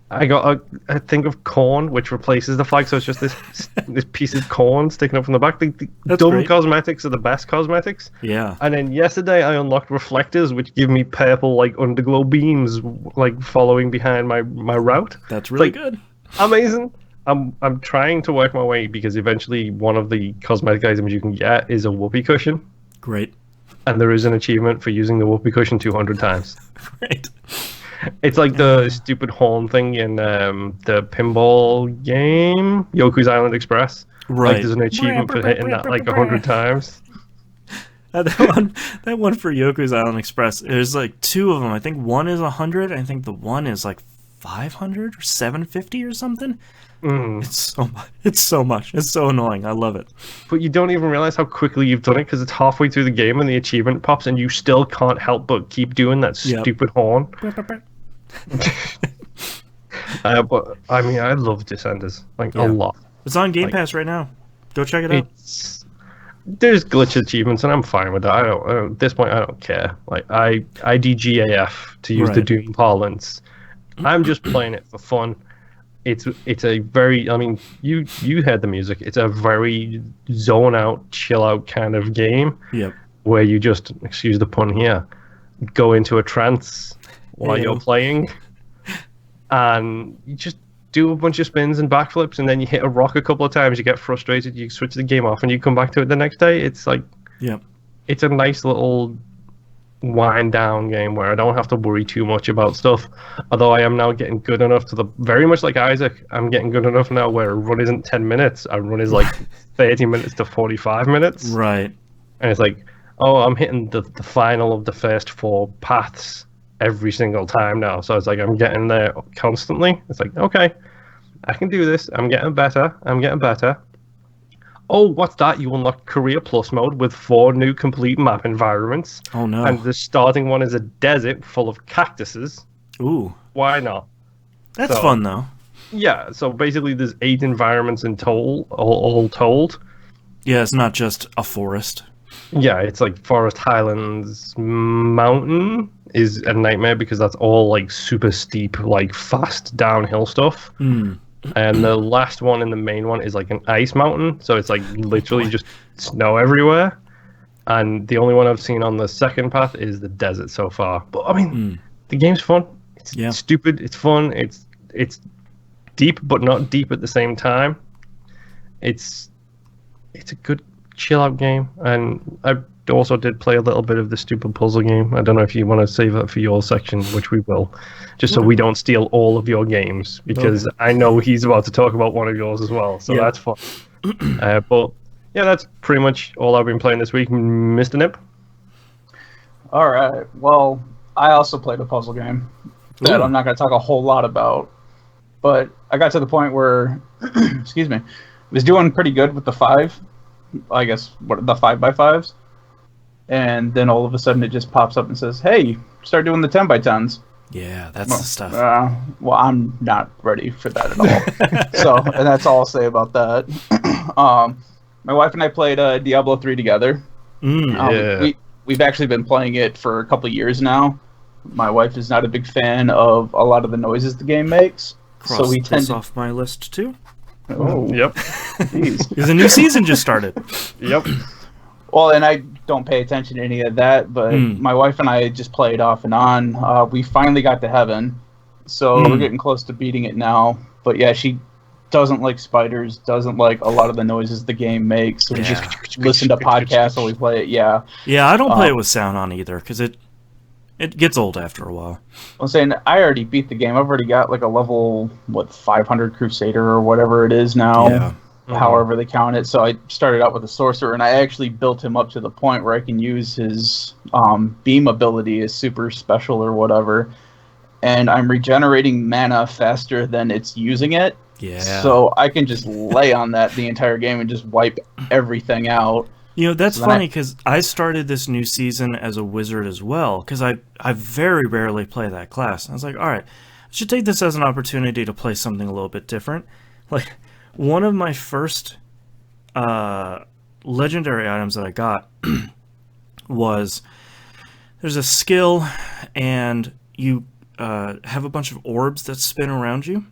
I got a thing of corn which replaces the flag, so it's just this piece of corn sticking up from the back. The dumb great. Cosmetics are the best cosmetics. Yeah. And then yesterday I unlocked reflectors which give me purple like underglow beams like following behind my route. That's really good. Amazing. I'm trying to work my way because eventually one of the cosmetic items you can get is a whoopee cushion. Great. And there is an achievement for using the whoopee cushion 200 times. Great. It's like the stupid horn thing in the pinball game, Yoku's Island Express. Right. Like there's an achievement for hitting that like 100 times. That one for Yoku's Island Express, there's like two of them. I think one is 100, I think the one is like 500 or 750 or something. It's so much. It's so annoying. I love it. But you don't even realize how quickly you've done it because it's halfway through the game and the achievement pops and you still can't help but keep doing that stupid horn. But I mean, I love Descenders a lot. It's on Game Pass right now. Go check it out. There's glitch achievements and I'm fine with that. At this point, I don't care. Like I DGAF to use the Doom parlance. I'm just playing it for fun. It's a very, I mean, you heard the music. It's a very zone out, chill out kind of game. Yep. where you just, excuse the pun here, go into a trance while you're playing, and you just do a bunch of spins and backflips, and then you hit a rock a couple of times, you get frustrated, you switch the game off, and you come back to it the next day. It's like, it's a nice little wind down game where I don't have to worry too much about stuff. Although I am now getting good enough to the, very much like Isaac, I'm getting good enough now where a run isn't 10 minutes, a run is like 30 minutes to 45 minutes. Right. And it's like, oh, I'm hitting the final of the first 4 paths every single time now. So it's like I'm getting there constantly. It's like, okay, I can do this. I'm getting better. Oh, what's that? You unlock Career Plus mode with 4 new complete map environments. Oh, no. And the starting one is a desert full of cactuses. Ooh. Why not? That's fun, though. Yeah, so basically there's 8 environments in total, all told. Yeah, it's not just a forest. Yeah, it's like Forest, Highlands, Mountain is a nightmare because that's all like super steep, like fast downhill stuff. And the last one in the main one is like an ice mountain, so it's like literally just snow everywhere. And the only one I've seen on the second path is the desert so far. But I mean, the game's fun. It's stupid. It's fun. It's deep, but not deep at the same time. It's a good chill out game, and I also did play a little bit of the stupid puzzle game. I don't know if you want to save that for your section, which we will, just so we don't steal all of your games, because I know he's about to talk about one of yours as well, so that's fun. But yeah, that's pretty much all I've been playing this week. Mr. Nip? Alright, well, I also played a puzzle game that I'm not going to talk a whole lot about, but I got to the point where, excuse me, I was doing pretty good with the 5, I guess, what, the 5x5s, and then all of a sudden it just pops up and says, hey, start doing the 10x10s. Yeah, that's the stuff. Well, I'm not ready for that at all. And that's all I'll say about that. My wife and I played Diablo 3 together. We've actually been playing it for a couple of years now. My wife is not a big fan of a lot of the noises the game makes. So we tend off my list too. Oh, yep. Jeez. Because a new season just started. Yep. Well, and I don't pay attention to any of that, but my wife and I just played off and on. We finally got to heaven, so we're getting close to beating it now. But yeah, she doesn't like spiders, doesn't like a lot of the noises the game makes. So we just listen to podcasts while we play it. Yeah. Yeah, I don't play it with sound on either, because it gets old after a while. I'm saying I already beat the game. I've already got like a level, 500 Crusader or whatever it is now. Yeah. However they count it. So I started out with a sorcerer, and I actually built him up to the point where I can use his beam ability as super special or whatever. And I'm regenerating mana faster than it's using it. Yeah. So I can just lay on that the entire game and just wipe everything out. You know, that's funny, because I started this new season as a wizard as well, because I very rarely play that class. And I was like, all right, I should take this as an opportunity to play something a little bit different. Like, one of my first legendary items that I got was, there's a skill, and you have a bunch of orbs that spin around you.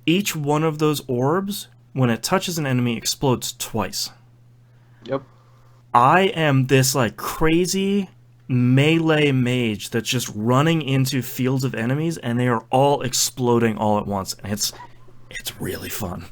Each one of those orbs, when it touches an enemy, explodes twice. Yep. I am this like crazy melee mage that's just running into fields of enemies, and they are all exploding all at once, and it's really fun.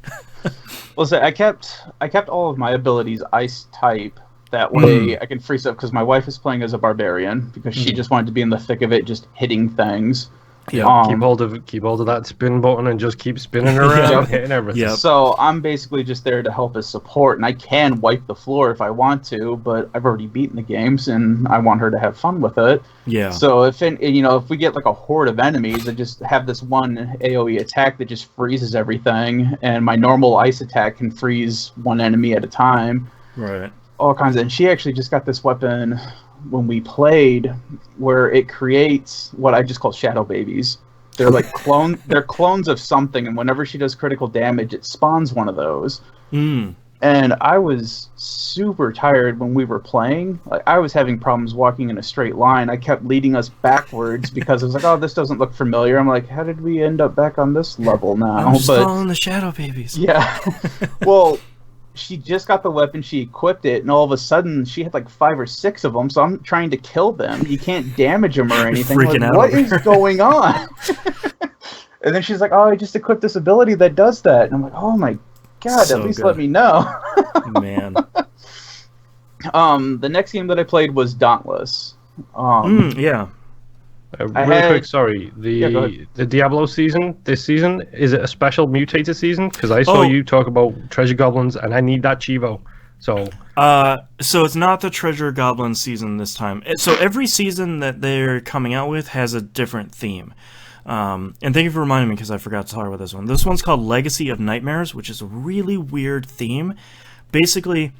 Well, so I kept all of my abilities ice type. That way I can freeze up, because my wife is playing as a barbarian because she just wanted to be in the thick of it, just hitting things. Yeah, keep hold of that spin button and just keep spinning around, hitting everything. Yep. So I'm basically just there to help as support, and I can wipe the floor if I want to, but I've already beaten the games, and I want her to have fun with it. Yeah. So if we get like a horde of enemies, I just have this one AOE attack that just freezes everything, and my normal ice attack can freeze one enemy at a time. Right. All kinds of, and she actually just got this weapon when we played, where it creates what I just call shadow babies. They're like they're clones of something, and whenever she does critical damage, it spawns one of those. And I was super tired when we were playing. Like, I was having problems walking in a straight line. I kept leading us backwards because I was like, oh, this doesn't look familiar. I'm like, how did we end up back on this level now? I'm just following the shadow babies. Yeah. Well, she just got the weapon, she equipped it, and all of a sudden she had like 5 or 6 of them. So I'm trying to kill them. You can't damage them or anything. Freaking out what over is going on? And then she's like, "Oh, I just equipped this ability that does that." And I'm like, "Oh my god! So at least good. let me know." Man. The next game that I played was Dauntless. Yeah. Really quick, sorry. go ahead. The Diablo season, this season, is it a special mutated season? Because I saw you talk about treasure goblins, and I need that Chivo. So it's not the treasure goblin season this time. So every season that they're coming out with has a different theme. And thank you for reminding me because I forgot to talk about this one. This one's called Legacy of Nightmares, which is a really weird theme. Basically,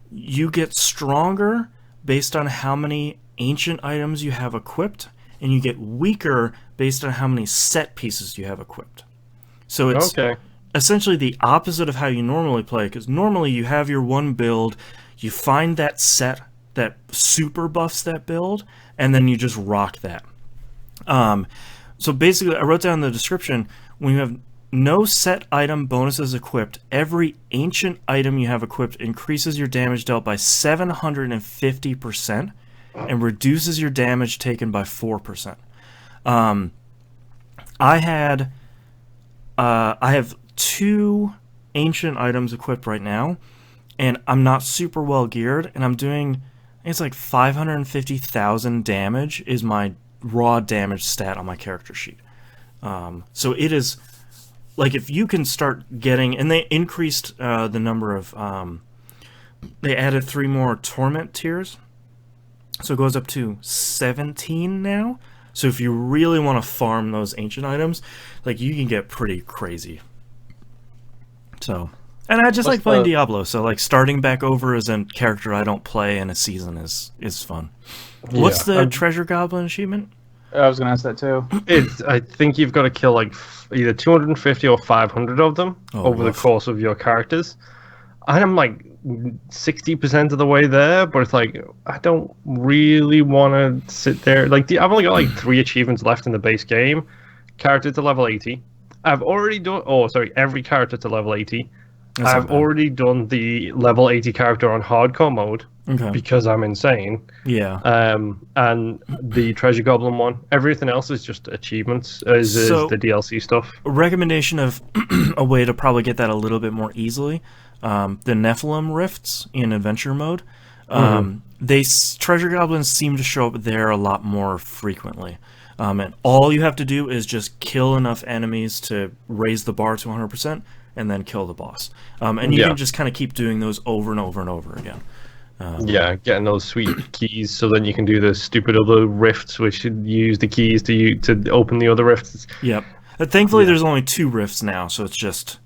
you get stronger based on how many ancient items you have equipped, and you get weaker based on how many set pieces you have equipped. So it's essentially the opposite of how you normally play, because normally you have your one build, you find that set that super buffs that build, and then you just rock that. So basically, I wrote down in the description, when you have no set item bonuses equipped, every ancient item you have equipped increases your damage dealt by 750% and reduces your damage taken by 4%. I have 2 ancient items equipped right now, and I'm not super well geared, and I'm doing, I think it's like 550,000 damage is my raw damage stat on my character sheet. So it is, like, if you can start getting, and they increased the number of, they added 3 more torment tiers, so it goes up to 17 now. So if you really want to farm those ancient items, like, you can get pretty crazy. So, and I just like playing Diablo, so like starting back over as a character I don't play in a season is fun. Yeah. What's the treasure goblin achievement? I was gonna ask that too. I think you've got to kill like either 250 or 500 of them over the course of your characters. I'm like 60% of the way there, but it's like I don't really want to sit there. Like I've only got like 3 achievements left in the base game. Character to level 80. I've already done. Oh, sorry, every character to level 80. I've already done the level 80 character on hardcore mode because I'm insane. Yeah. And the treasure goblin one. Everything else is just achievements. Is the DLC stuff. A recommendation of a way to probably get that a little bit more easily. The Nephilim rifts in adventure mode. Treasure goblins seem to show up there a lot more frequently. And all you have to do is just kill enough enemies to raise the bar to 100%, and then kill the boss. And you can just kind of keep doing those over and over and over again. Getting those sweet keys, so then you can do the stupid other rifts, which you use the keys to open the other rifts. Yep. Thankfully, there's only 2 rifts now, so it's just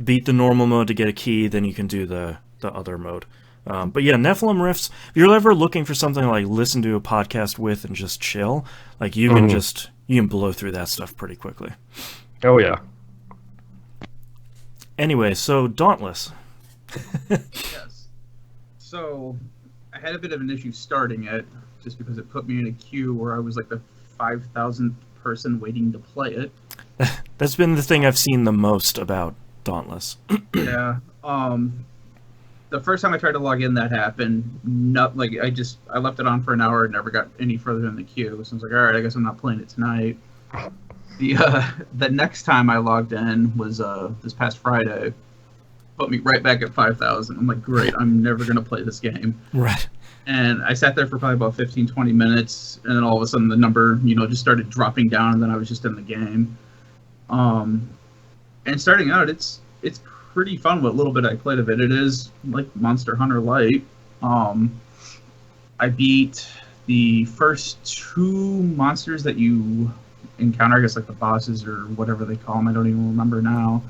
beat the normal mode to get a key, then you can do the other mode. But yeah, Nephilim rifts, if you're ever looking for something to, like, listen to a podcast with and just chill, like, you can you can blow through that stuff pretty quickly. Oh yeah. Anyway, so Dauntless. Yes. So I had a bit of an issue starting it, just because it put me in a queue where I was like the 5,000th person waiting to play it. That's been the thing I've seen the most about Dauntless. Yeah. The first time I tried to log in, that happened. I left it on for an hour and never got any further in the queue. So I was like, all right, I guess I'm not playing it tonight. The next time I logged in was this past Friday. Put me right back at 5,000. I'm like, great, I'm never going to play this game. Right. And I sat there for probably about 15, 20 minutes, and then all of a sudden the number, just started dropping down, and then I was just in the game. And starting out, it's pretty fun what little bit I played of it. It is like Monster Hunter Light. I beat the first 2 monsters that you encounter, I guess, like the bosses or whatever they call them. I don't even remember now.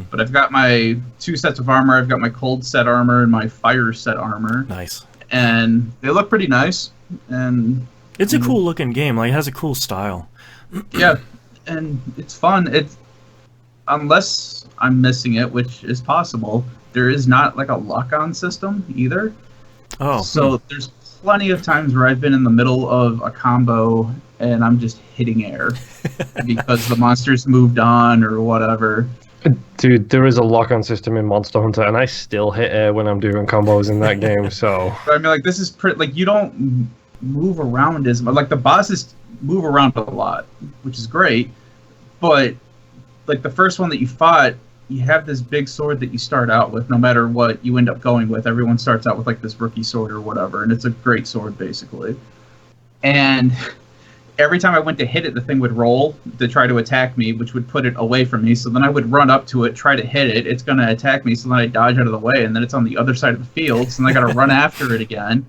But I've got my 2 sets of armor. I've got my cold set armor and my fire set armor. Nice. And they look pretty nice. And it's a cool looking game. Like, it has a cool style. Yeah, and it's fun. Unless I'm missing it, which is possible, there is not like a lock-on system either. Oh. So there's plenty of times where I've been in the middle of a combo and I'm just hitting air because the monsters moved on or whatever. Dude, there is a lock-on system in Monster Hunter, and I still hit air when I'm doing combos in that game. So I mean, like, this is like, you don't move around as much. Like, the bosses move around a lot, which is great. But like the first one that you fought, you have this big sword that you start out with. No matter what you end up going with, everyone starts out with like this rookie sword or whatever, and it's a great sword basically. And every time I went to hit it, the thing would roll to try to attack me, which would put it away from me. So then I would run up to it, try to hit it. It's going to attack me, so then I dodge out of the way, and then it's on the other side of the field, so then I got to run after it again.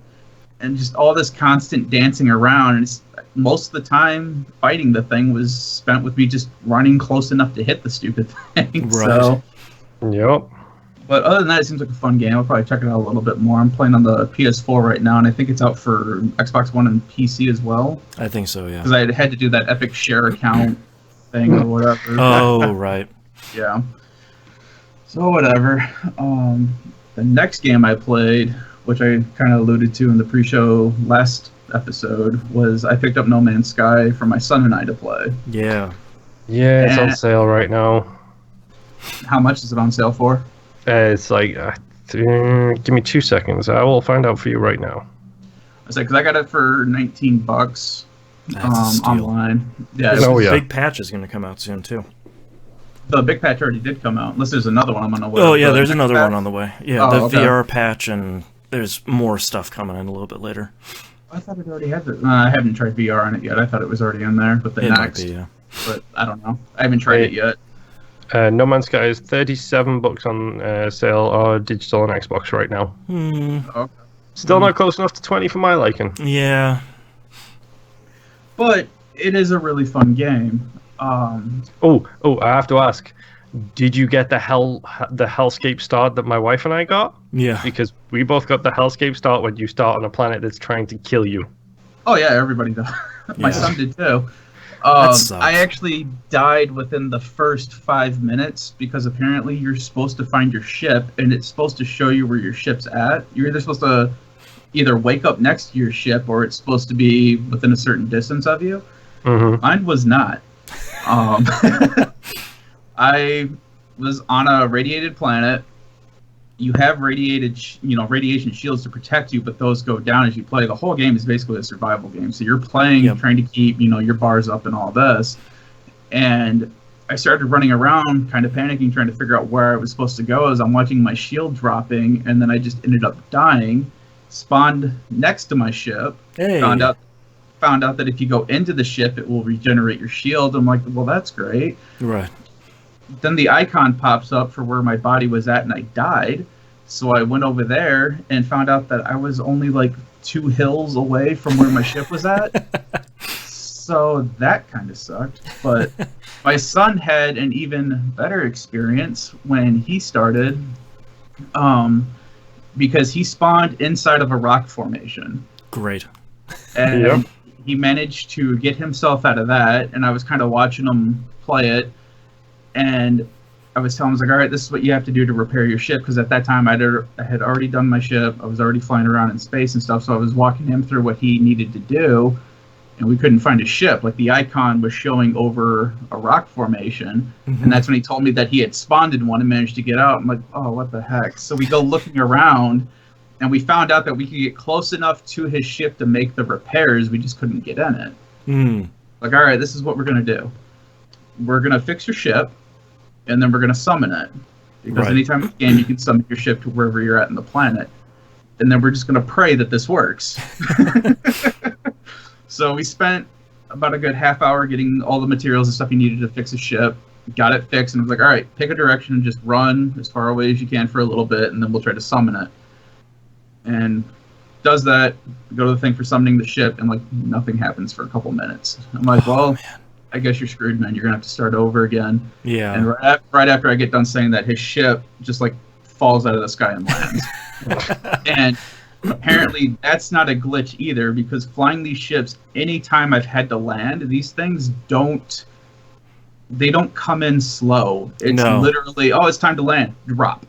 And just all this constant dancing around. And most of the time, fighting the thing was spent with me just running close enough to hit the stupid thing. Right. So, yep. but other than that, it seems like a fun game. I'll probably check it out a little bit more. I'm playing on the PS4 right now, and I think it's out for Xbox One and PC as well. I think so, yeah. Because I had to do that Epic Share account thing or whatever. Oh, right. Yeah. So whatever. The next game I played, which I kind of alluded to in the pre-show last episode, was I picked up No Man's Sky for my son and I to play. Yeah. Yeah, it's on sale right now. How much is it on sale for? It's like, give me 2 seconds. I will find out for you right now. I said, because I got it for $19 That's a steal. online. Yeah, The big patch is going to come out soon, too. The big patch already did come out. Unless there's another one I'm on the way. Oh, yeah, there's another one on the way. Yeah, the okay. VR patch, and there's more stuff coming in a little bit later. I thought it already had it. I haven't tried VR on it yet. I thought it was already in there, but It might be, yeah. But I don't know. I haven't tried it yet. No Man's Sky is $37 on sale or digital on Xbox right now. Okay. Still not close enough to 20 for my liking. Yeah. But it is a really fun game. I have to ask. Did you get the Hellscape start that my wife and I got? Yeah. Because we both got the Hellscape start when you start on a planet that's trying to kill you. Oh yeah, everybody does. My son did too. That sucks. I actually died within the first 5 minutes because apparently you're supposed to find your ship and it's supposed to show you where your ship's at. You're either supposed to either wake up next to your ship or it's supposed to be within a certain distance of you. Mm-hmm. Mine was not. I was on a radiated planet. You have radiation shields to protect you, but those go down as you play. The whole game is basically a survival game. So you're playing, trying to keep, your bars up and all this. And I started running around, kind of panicking, trying to figure out where I was supposed to go as I'm watching my shield dropping, and then I just ended up dying. Spawned next to my ship. Hey. Found out that if you go into the ship, it will regenerate your shield. I'm like, well, that's great. Right. Then the icon pops up for where my body was at, and I died. So I went over there and found out that I was only like 2 hills away from where my ship was at. So that kind of sucked. But my son had an even better experience when he started, because he spawned inside of a rock formation. Great. And he managed to get himself out of that, and I was kind of watching him play it. And I was telling him, I was like, all right, this is what you have to do to repair your ship. Because at that time, I had already done my ship. I was already flying around in space and stuff. So I was walking him through what he needed to do. And we couldn't find his ship. Like, the icon was showing over a rock formation. Mm-hmm. And that's when he told me that he had spawned in one and managed to get out. I'm like, oh, what the heck? So we go looking around. And we found out that we could get close enough to his ship to make the repairs. We just couldn't get in it. Like, all right, this is what we're going to do. We're going to fix your ship. And then we're going to summon it. Because anytime in the game, you can summon your ship to wherever you're at in the planet. And then we're just going to pray that this works. So we spent about a good half hour getting all the materials and stuff you needed to fix a ship. Got it fixed, and I was like, all right, pick a direction and just run as far away as you can for a little bit, and then we'll try to summon it. And does that, go to the thing for summoning the ship, and like nothing happens for a couple minutes. I'm like, well... I guess you're screwed, man. You're going to have to start over again. Yeah. And right after I get done saying that, his ship just, like, falls out of the sky and lands. And apparently that's not a glitch either, because flying these ships, anytime I've had to land, these things don't come in slow. It's literally, oh, it's time to land. Drop.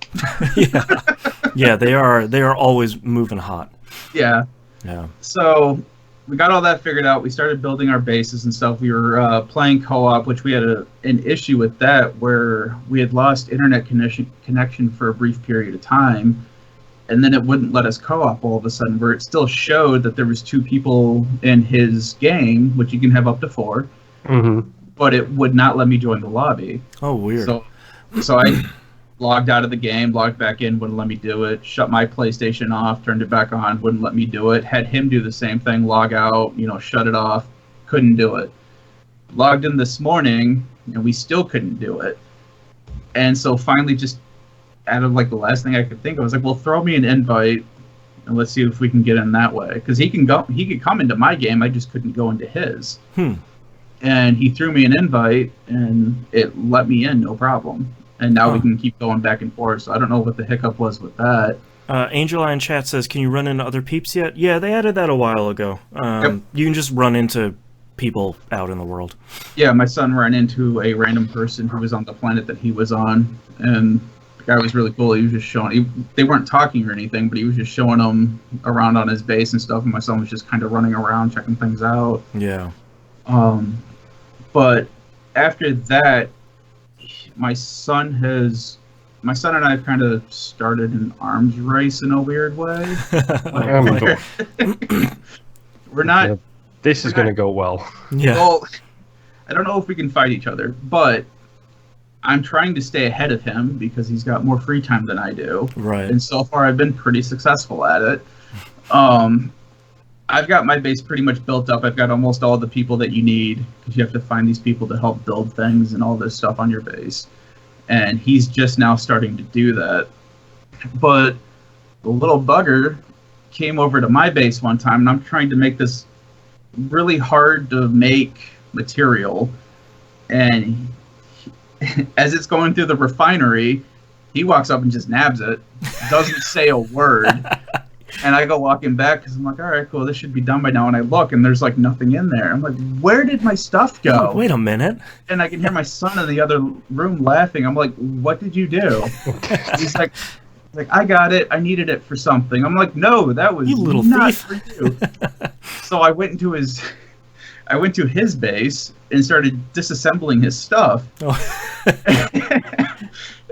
Yeah, they are always moving hot. Yeah. Yeah. So... we got all that figured out. We started building our bases and stuff. We were playing co-op, which we had an issue with that where we had lost internet connection for a brief period of time, and then it wouldn't let us co-op all of a sudden, where it still showed that there was 2 people in his game, which you can have up to 4, but it would not let me join the lobby. Oh, weird. So I logged out of the game, logged back in, wouldn't let me do it, shut my PlayStation off, turned it back on, wouldn't let me do it, had him do the same thing, log out, shut it off, couldn't do it. Logged in this morning, and we still couldn't do it. And so finally, just out of the last thing I could think of, I was like, well, throw me an invite, and let's see if we can get in that way. Because he could come into my game, I just couldn't go into his. And he threw me an invite, and it let me in, no problem. And now we can keep going back and forth. So I don't know what the hiccup was with that. Angel Eye in chat says, can you run into other peeps yet? Yeah, they added that a while ago. Yep. You can just run into people out in the world. Yeah, my son ran into a random person who was on the planet that he was on. And the guy was really cool. He was just showing... they weren't talking or anything, but he was just showing them around on his base and stuff. And my son was just kind of running around, checking things out. Yeah. But after that... My son and I have kind of started an arms race in a weird way. We're not... Yeah, this is going to go well. Yeah. Well, I don't know if we can fight each other, but I'm trying to stay ahead of him because he's got more free time than I do. Right. And so far I've been pretty successful at it. I've got my base pretty much built up. I've got almost all the people that you need, because you have to find these people to help build things and all this stuff on your base. And he's just now starting to do that. But the little bugger came over to my base one time, and I'm trying to make this really hard to make material. And as it's going through the refinery, he walks up and just nabs it, doesn't say a word. And I go walking back because I'm like, all right, cool, this should be done by now. And I look, and there's nothing in there. I'm like, where did my stuff go? Wait a minute. And I can hear my son in the other room laughing. I'm like, what did you do? He's like, I got it. I needed it for something. I'm like, no, that was not for you. So I went into his base and started disassembling his stuff. Oh.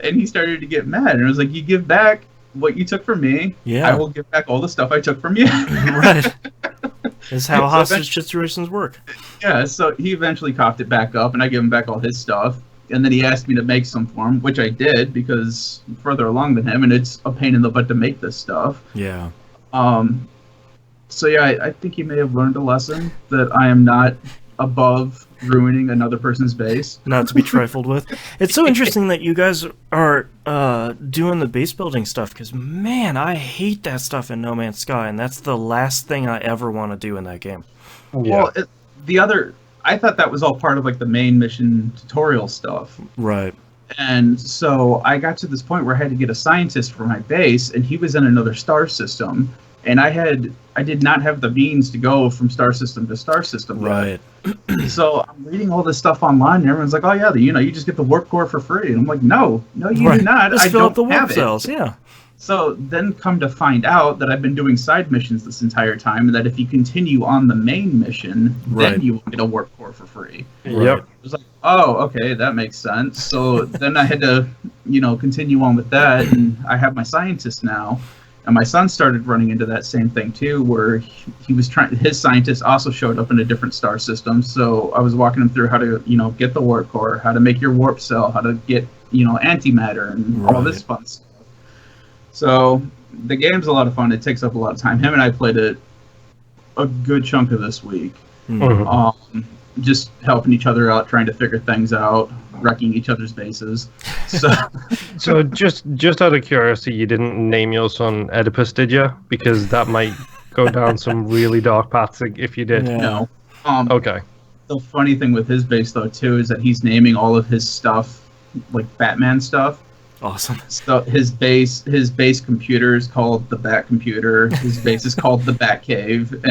And he started to get mad. And I was like, you give back what you took from me, I will give back all the stuff I took from you. Right. That's how hostage situations work. Yeah, so he eventually coughed it back up, and I gave him back all his stuff. And then he asked me to make some for him, which I did, because I'm further along than him, and it's a pain in the butt to make this stuff. Yeah. So yeah, I think he may have learned a lesson that I am not above ruining another person's base. Not to be trifled with. It's so interesting that you guys are doing the base building stuff, because, man, I hate that stuff in No Man's Sky, and that's the last thing I ever want to do in that game. Yeah. Well, I thought that was all part of the main mission tutorial stuff. Right. And so I got to this point where I had to get a scientist for my base, and he was in another star system. And I did not have the means to go from star system to star system. Right. So I'm reading all this stuff online, and everyone's like, "Oh yeah, you just get the warp core for free." And I'm like, "No, you do not. Just I fill don't up the warp have cells." it. Yeah. So then come to find out that I've been doing side missions this entire time, and that if you continue on the main mission, then you will get a warp core for free. Yep. It was like, oh, okay, that makes sense. So then I had to, continue on with that, and I have my scientist now. And my son started running into that same thing too, where he was his scientist also showed up in a different star system. So I was walking him through how to, get the warp core, how to make your warp cell, how to get, antimatter and all this fun stuff. So the game's a lot of fun. It takes up a lot of time. Him and I played it a good chunk of this week. Mm-hmm. Just helping each other out, trying to figure things out, wrecking each other's bases. So just out of curiosity, you didn't name your son Oedipus, did you? Because that might go down some really dark paths if you did. Yeah. No. Okay. The funny thing with his base, though, too, is that he's naming all of his stuff, like Batman stuff. Awesome. So his base computer is called the Bat Computer. His base is called the Bat Cave.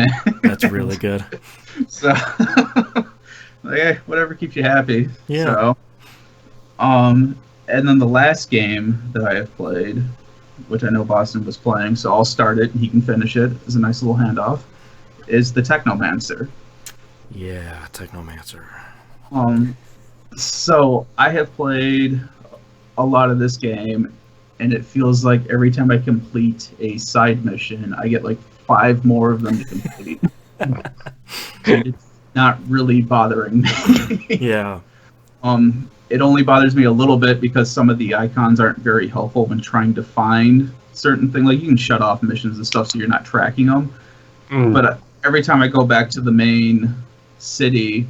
That's really good. So, whatever keeps you happy. Yeah. So, and then the last game that I have played, which I know Boston was playing, so I'll start it and he can finish it. It's a nice little handoff. is the Technomancer. Yeah, Technomancer. So I have played a lot of this game, and it feels like every time I complete a side mission, I get like 5 more of them to complete. And it's not really bothering me. Yeah. It only bothers me a little bit because some of the icons aren't very helpful when trying to find certain things. Like, you can shut off missions and stuff so you're not tracking them. But every time I go back to the main city,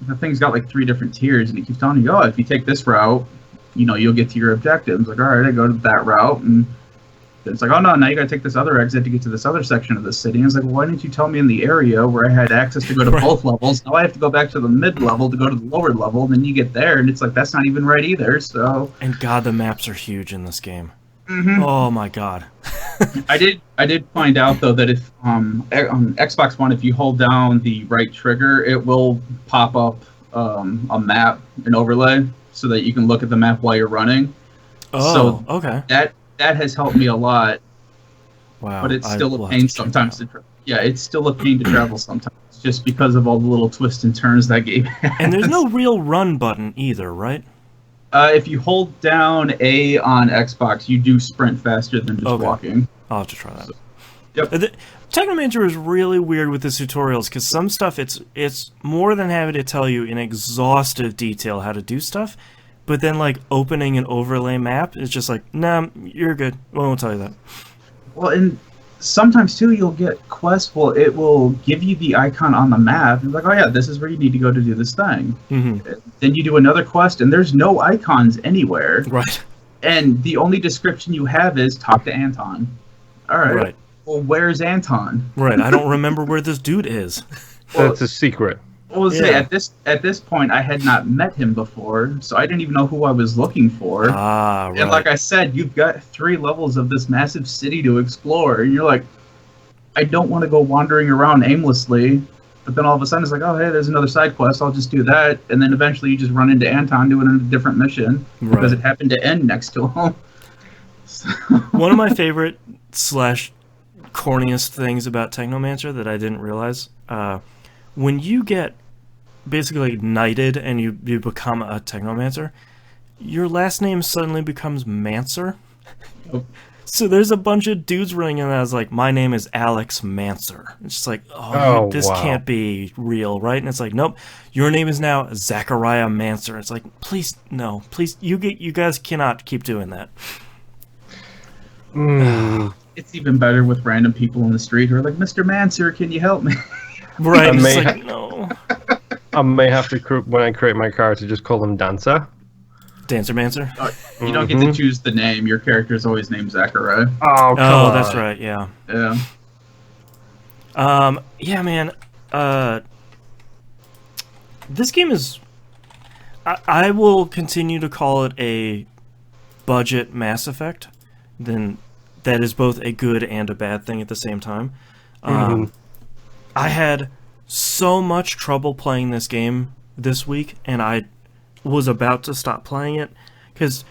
the thing's got like 3 different tiers, and it keeps telling you, oh, if you take this route, you'll get to your objectives. Like, all right, I go to that route, and it's like, oh no, now you gotta take this other exit to get to this other section of the city. And it's like, well, why didn't you tell me in the area where I had access to go to both levels? Now I have to go back to the mid-level to go to the lower level, and then you get there, and it's like, that's not even right either, so... And God, the maps are huge in this game. Mm-hmm. Oh my God. I did find out, though, that if on Xbox One, if you hold down the right trigger, it will pop up a map, an overlay, so that you can look at the map while you're running. Oh, so okay. That has helped me a lot. Wow. But it's still a pain sometimes to it's still a pain to travel sometimes, just because of all the little twists and turns that game has. And there's no real run button either, right? If you hold down A on Xbox, you do sprint faster than just walking. I'll have to try that. So, yep. Technomancer is really weird with the tutorials, because some stuff it's more than happy to tell you in exhaustive detail how to do stuff, but then like opening an overlay map, it's just like, nah, you're good. We won't tell you that. Well, and sometimes too, you'll get quests. Well, it will give you the icon on the map. It's like, oh yeah, this is where you need to go to do this thing. Mm-hmm. Then you do another quest, and there's no icons anywhere. Right. And the only description you have is talk to Anton. All right. Right. Well, where's Anton? Right. I don't remember where this dude is. That's a secret. Well, at this point, I had not met him before, so I didn't even know who I was looking for. Ah, right. And like I said, you've got 3 levels of this massive city to explore, and you're like, I don't want to go wandering around aimlessly. But then all of a sudden, it's like, oh, hey, there's another side quest. I'll just do that. And then eventually, you just run into Anton doing a different mission because it happened to end next to him. One of my favorite / corniest things about Technomancer that I didn't realize, when you get basically knighted and you become a Technomancer, your last name suddenly becomes Mancer. Yep. So there's a bunch of dudes running in that was like, my name is Alex Mancer. It's just like, this can't be real, right? And it's like, nope, your name is now Zachariah Mancer. It's like, please, no, please, you guys cannot keep doing that. It's even better with random people in the street who are like, Mr. Mancer, can you help me? Right, it's like, no. I may have to, when I create my character, just call them Dancer. Dancer Mancer? You don't get to choose the name. Your character's always named Zachariah. Oh, come on. That's right, yeah. Yeah. Yeah, man. This game is... I will continue to call it a budget Mass Effect. Then that is both a good and a bad thing at the same time. I had so much trouble playing this game this week, and I was about to stop playing it, because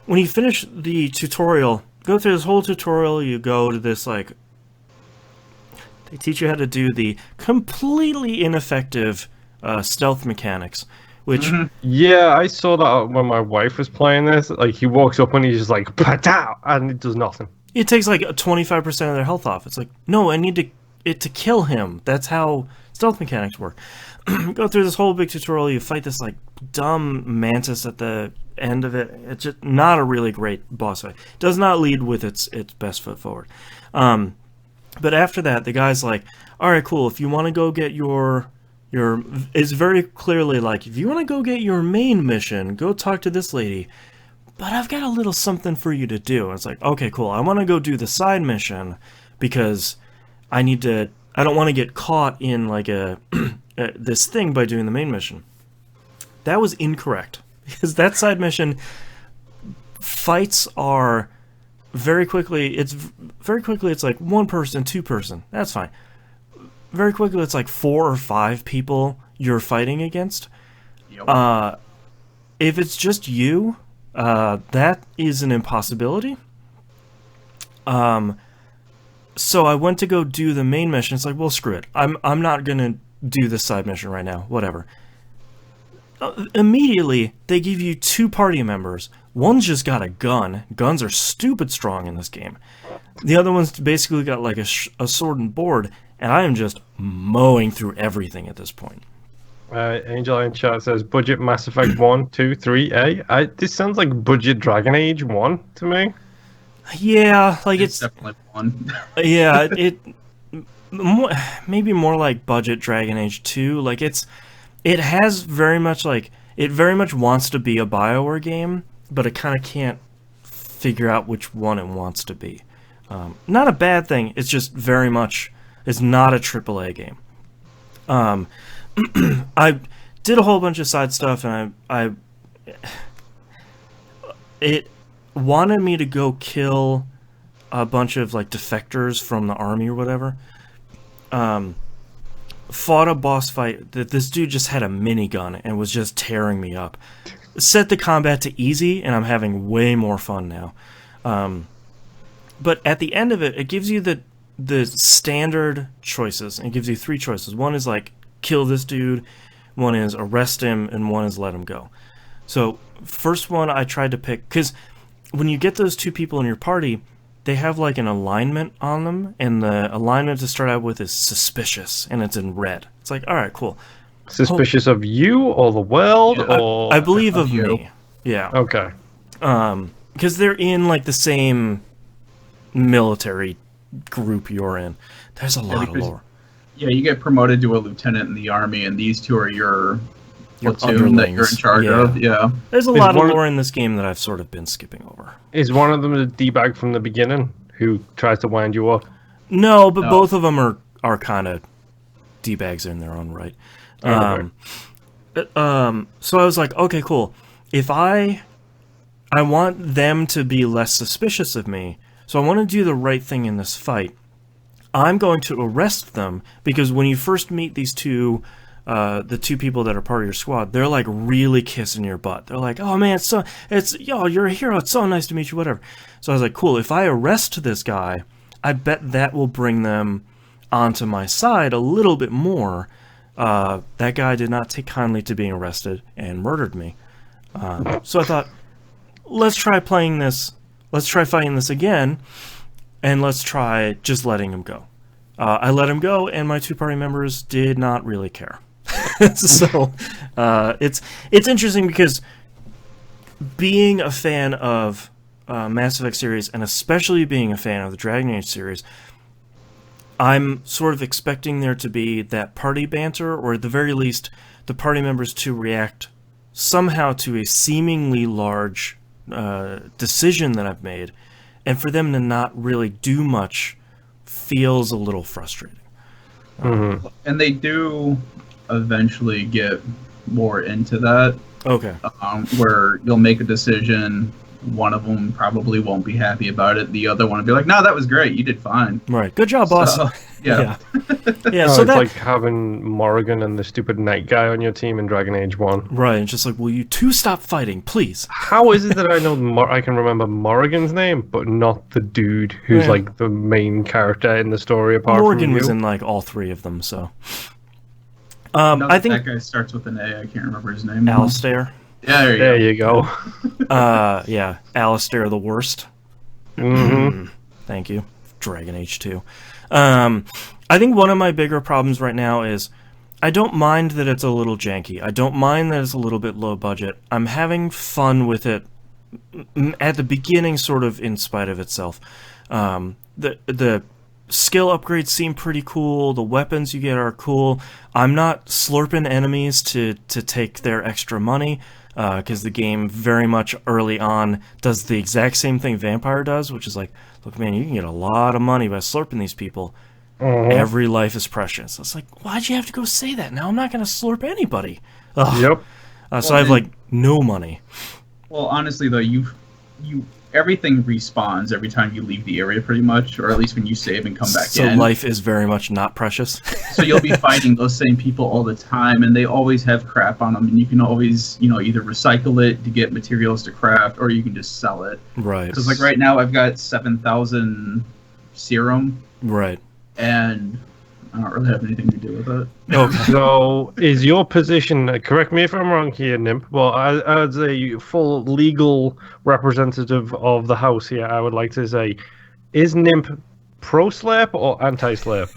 when you finish the tutorial, go through this whole tutorial, you go to this, like, they teach you how to do the completely ineffective stealth mechanics, which... Yeah, I saw that when my wife was playing this. Like, he walks up and he's just like, "Patow!" and it does nothing. It takes like 25% of their health off. It's like, no, I need it to kill him. That's how stealth mechanics work. Go through this whole big tutorial, you fight this like dumb mantis at the end of it. It's just not a really great boss fight. Does not lead with its best foot forward. But after that, the guy's like, all right, cool, if you want to go get your it's very clearly like, if you want to go get your main mission, go talk to this lady. But I've got a little something for you to do. And it's like, okay, cool, I want to go do the side mission because I don't want to get caught in like this thing by doing the main mission. That was incorrect, because that side mission fights are very quickly. It's like 1 person, 2 person. That's fine. Very quickly, it's like 4 or 5 people you're fighting against. Yep. If it's just you, that is an impossibility. So I went to go do the main mission. It's like, well, screw it. I'm not gonna do this side mission right now. Whatever. Immediately, they give you 2 party members. One's just got a gun. Guns are stupid strong in this game. The other one's basically got like a sword and board, and I am just mowing through everything at this point. Angel in chat says budget Mass Effect 1, 2, 3A. This sounds like budget Dragon Age 1 to me. Yeah, like it's definitely 1. Yeah, maybe more like budget Dragon Age 2. Like it has very much like it very much wants to be a BioWare game, but it kind of can't figure out which one it wants to be. Not a bad thing. It's just very much it's not a AAA game. I did a whole bunch of side stuff, and it wanted me to go kill a bunch of like defectors from the army or whatever. Fought a boss fight that this dude just had a minigun and was just tearing me up. Set the combat to easy, and I'm having way more fun now. But at the end of it, it gives you the standard choices. It gives you 3 choices. One is like kill this dude, one is arrest him, and one is let him go. So first one I tried to pick, because when you get those 2 people in your party, they have like an alignment on them, and the alignment to start out with is suspicious, and it's in red. It's like, all right, cool. Suspicious of you or the world, yeah, or I believe of me. Yeah. Okay. Because they're in like the same military group you're in. There's a lot of lore. Yeah, you get promoted to a lieutenant in the army, and these 2 are your platoon underlings that you're in charge of. Yeah. There's a lot of lore in this game that I've sort of been skipping over. Is one of them the D-bag from the beginning who tries to wind you up? No, but both of them are kind of D-bags in their own right. So I was like, okay, cool. If I want them to be less suspicious of me, so I want to do the right thing in this fight. I'm going to arrest them, because when you first meet these 2, the 2 people that are part of your squad, they're like really kissing your butt. They're like, oh man, you're a hero. It's so nice to meet you, whatever. So I was like, cool. If I arrest this guy, I bet that will bring them onto my side a little bit more. That guy did not take kindly to being arrested and murdered me. So I thought, let's try playing this. Let's try fighting this again, and let's try just letting him go. I let him go, and my 2 party members did not really care. So it's interesting, because being a fan of Mass Effect series, and especially being a fan of the Dragon Age series, I'm sort of expecting there to be that party banter, or at the very least, the party members to react somehow to a seemingly large decision that I've made, and for them to not really do much feels a little frustrating. Mm-hmm. And they do eventually get more into that. Okay. Where you'll make a decision, one of them probably won't be happy about it, the other one will be like, no, that was great, you did fine. Right. Good job, boss. So, yeah. Yeah, so so it's that, like having Morrigan and the stupid night guy on your team in Dragon Age 1. right, it's just like, will you 2 stop fighting, please? How is it that I know I can remember Morrigan's name, but not the dude who's like the main character in the story apart Morgan from you? was in like all 3 of them, so. No, I think that guy starts with an A. I can't remember his name. Alistair. Yeah, there you go. Yeah, Alistair the worst. Mm-hmm. Thank you. Dragon Age 2. I think one of my bigger problems right now is I don't mind that it's a little janky. I don't mind that it's a little bit low budget. I'm having fun with it at the beginning, sort of in spite of itself. The skill upgrades seem pretty cool. The weapons you get are cool. I'm not slurping enemies to take their extra money, because the game very much early on does the exact same thing Vampire does, which is like, look, man, you can get a lot of money by slurping these people. Mm-hmm. Every life is precious. It's like, why'd you have to go say that? Now I'm not going to slurp anybody. Ugh. Yep. So I have like no money. Well, honestly, though, you everything respawns every time you leave the area, pretty much, or at least when you save and come back in. So life is very much not precious. So you'll be fighting those same people all the time, and they always have crap on them, and you can always, either recycle it to get materials to craft, or you can just sell it. Right. Because like right now, I've got 7,000 serum Right. And I don't really have anything to do with it. Okay. So, is your position, correct me if I'm wrong here, Nimp, but as a full legal representative of the house here, I would like to say, is Nimp pro-slurp or anti-slurp?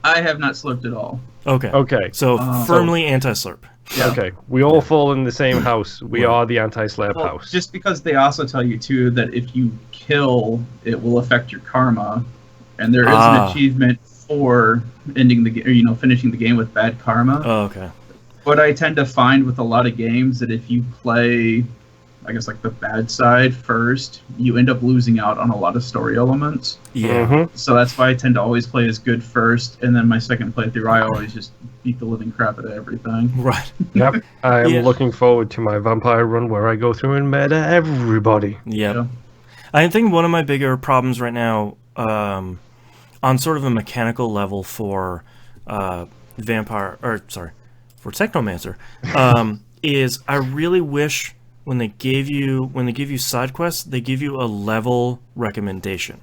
I have not slurped at all. Okay. Okay. So firmly anti-slurp. Yeah. Okay. We all fall in the same house. We Right. are the anti-slurp Well, house. just because they also tell you too that if you kill, it will affect your karma, and there is an achievement for ending the game, finishing the game with bad karma. Oh, okay. What I tend to find with a lot of games that if you play, I guess like the bad side first, you end up losing out on a lot of story elements. Yeah. Mm-hmm. So that's why I tend to always play as good first, and then my second playthrough, I always just beat the living crap out of everything. Right. Yep. I am Yeah. looking forward to my vampire run where I go through and murder everybody. Yep. Yeah. I think one of my bigger problems right now, on sort of a mechanical level for for Technomancer, is I really wish when they give you side quests, they give you a level recommendation,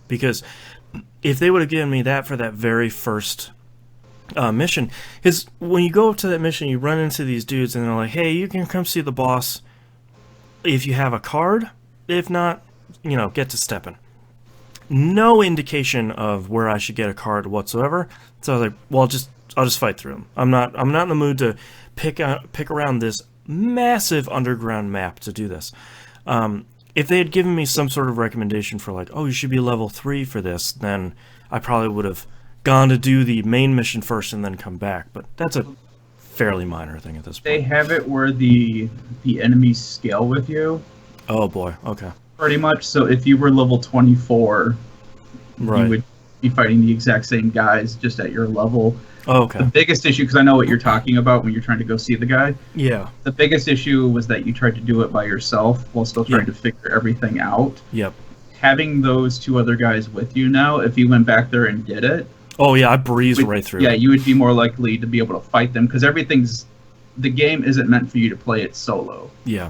because if they would have given me that for that very first mission, because when you go up to that mission, you run into these dudes and they're like, "Hey, you can come see the boss if you have a card. If not, get to stepping." No indication of where I should get a card whatsoever. So I was like, "Well, I'll just fight through them. I'm not in the mood to pick around this massive underground map to do this." If they had given me some sort of recommendation for like, "Oh, you should be level 3 for this," then I probably would have gone to do the main mission first and then come back. But that's a fairly minor thing at this point. They have it where the enemies scale with you. Oh boy. Okay. Pretty much. So if you were level 24, Right. you would be fighting the exact same guys just at your level. Oh, The okay. biggest issue, because I know what you're talking about when you're trying to go see the guy, Yeah. the biggest issue was that you tried to do it by yourself while still trying Yeah. to figure everything out. Yep. Having those two other guys with you now, if you went back there and did it, Oh yeah, I breezed right through. yeah, it. you would be more likely to be able to fight them because the game isn't meant for you to play it solo. Yeah.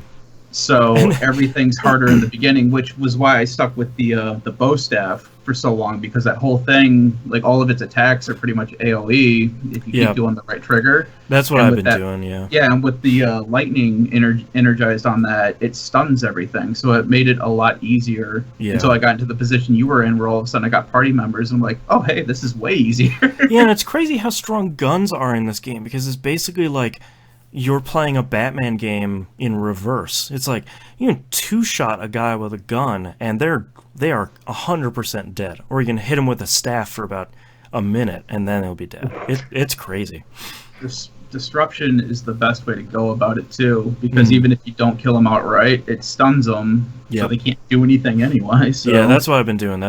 So everything's harder in the beginning, which was why I stuck with the bow staff for so long, because that whole thing, like all of its attacks are pretty much AoE if you keep doing the right trigger. That's what And I've with been doing. Yeah. Yeah, and with the lightning energized on that, it stuns everything, so it made it a lot easier. Yeah. Until I got into the position you were in, where all of a sudden I got party members, and I'm like, oh hey, this is way easier. Yeah, and it's crazy how strong guns are in this game, because it's basically like you're playing a Batman game in reverse. It's like you can two-shot a guy with a gun, and they are 100% dead. Or you can hit him with a staff for about a minute, and then they'll be dead. It's crazy. Disruption is the best way to go about it too, because even if you don't kill them outright, it stuns them, so they can't do anything anyway. So. Yeah, that's what I've been doing.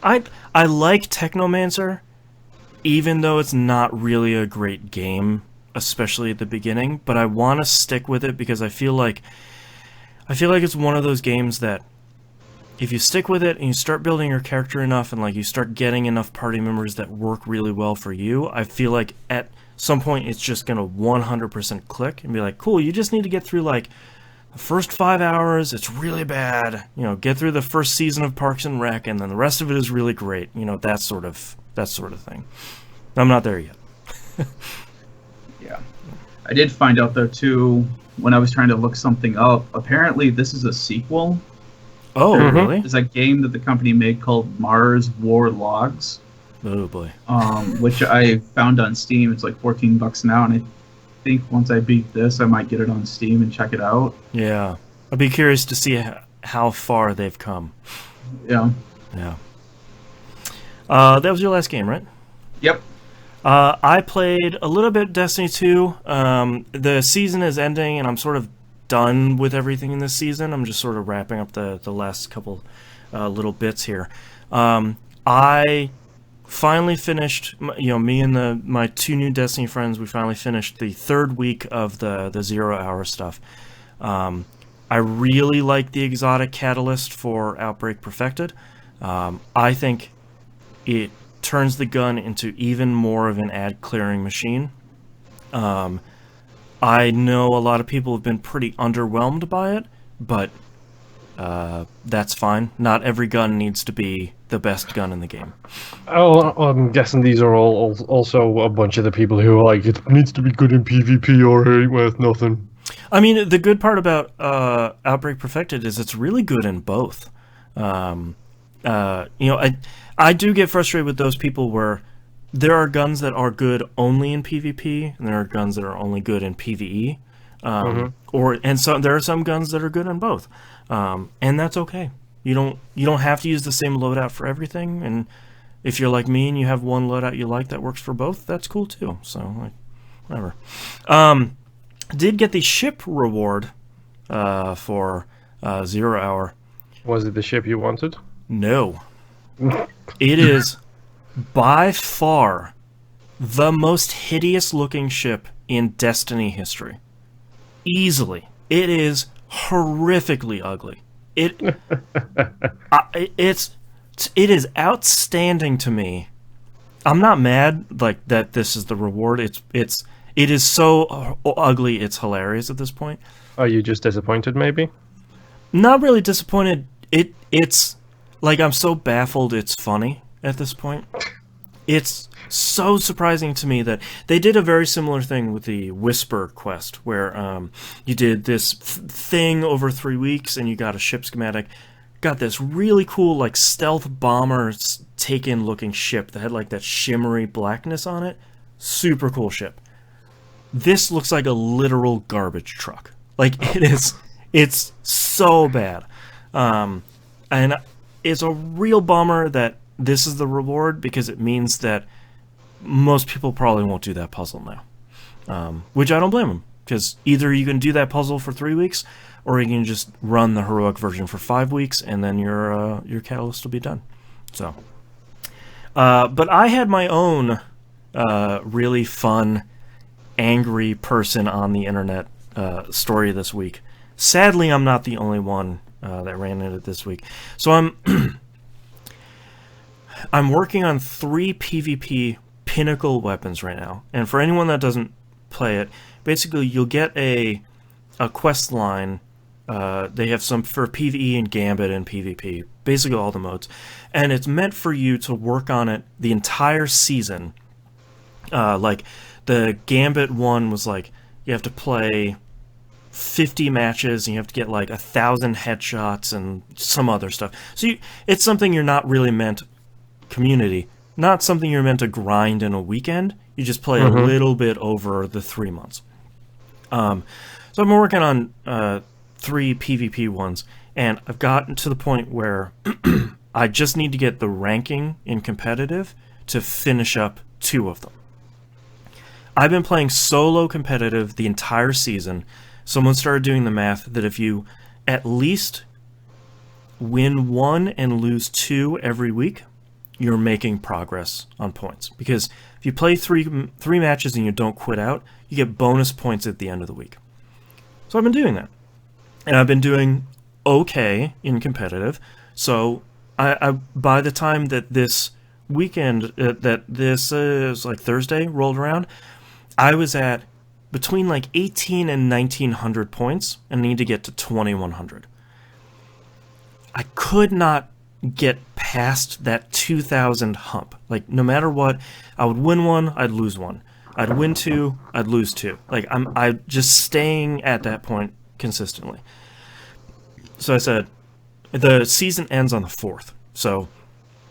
I like Technomancer, even though it's not really a great game, especially at the beginning. But I want to stick with it because I feel like it's one of those games that if you stick with it and you start building your character enough, and like you start getting enough party members that work really well for you, I feel like at some point it's just gonna 100% click and be like, cool, you just need to get through like the first 5 hours, it's really bad, get through the first season of Parks and Rec, and then the rest of it is really great, that sort of thing. I'm not there yet. Yeah, I did find out though too, when I was trying to look something up, apparently this is a sequel. Oh, really? There's a game that the company made called Mars War Logs. Oh boy. Which I found on Steam. It's like $14 now, and I think once I beat this, I might get it on Steam and check it out. Yeah, I'd be curious to see how far they've come. Yeah. Yeah. That was your last game, right? Yep. I played a little bit Destiny 2. The season is ending, and I'm sort of done with everything in this season. I'm just sort of wrapping up the last couple little bits here. I finally finished, me and my two new Destiny friends, we finally finished the third week of the 0 hour stuff. I really like the exotic catalyst for Outbreak Perfected. I think it turns the gun into even more of an ad clearing machine. I know a lot of people have been pretty underwhelmed by it, but that's fine. Not every gun needs to be the best gun in the game. Oh, I'm guessing these are all also a bunch of the people who are like, it needs to be good in PvP or it ain't worth nothing. I mean, the good part about Outbreak Perfected is it's really good in both. I do get frustrated with those people where there are guns that are good only in PvP, and there are guns that are only good in PvE. There are some guns that are good in both, and that's okay. You don't have to use the same loadout for everything, and if you're like me and you have one loadout you like that works for both, that's cool too. So, whatever. Did get the ship reward for 0 Hour. Was it the ship you wanted? No. It is by far the most hideous looking ship in Destiny history. Easily. It is horrifically ugly. It is outstanding to me. I'm not mad like that this is the reward. It is so ugly it's hilarious at this point. Are you just disappointed maybe? Not really disappointed. It's like I'm so baffled it's funny at this point. It's so surprising to me that they did a very similar thing with the Whisper quest, where you did this thing over 3 weeks and you got a ship schematic. Got this really cool like stealth bomber take-in looking ship that had like that shimmery blackness on it. Super cool ship. This looks like a literal garbage truck. Like it's so bad. And it's a real bummer that this is the reward, because it means that most people probably won't do that puzzle now. Which I don't blame them, because either you can do that puzzle for 3 weeks, or you can just run the heroic version for 5 weeks, and then your catalyst will be done. So, but I had my own really fun, angry person on the internet story this week. Sadly, I'm not the only one that ran into it this week. So I'm working on 3 PvP pinnacle weapons right now. And for anyone that doesn't play it, basically you'll get a quest line. They have some for PvE and Gambit and PvP, basically all the modes. And it's meant for you to work on it the entire season. Like the Gambit one was like, you have to play 50 matches and you have to get like 1,000 headshots and some other stuff. So it's something you're not really meant, community, not something you're meant to grind in a weekend. You just play a little bit over the 3 months. So I'm working on 3 PvP ones, and I've gotten to the point where I just need to get the ranking in competitive to finish up 2 of them. I've been playing solo competitive the entire season. Someone started doing the math that if you at least win 1 and lose 2 every week, you're making progress on points. Because if you play three matches and you don't quit out, you get bonus points at the end of the week. So I've been doing that. And I've been doing okay in competitive. So I by the time that this weekend, is like Thursday rolled around, I was at between like 18 and 1,900 points and need to get to 2,100. I could not get past that 2,000 hump. Like, no matter what, I would win 1, I'd lose 1. I'd win 2, I'd lose 2. Like, I'm just staying at that point consistently. So I said, the season ends on the 4th. So,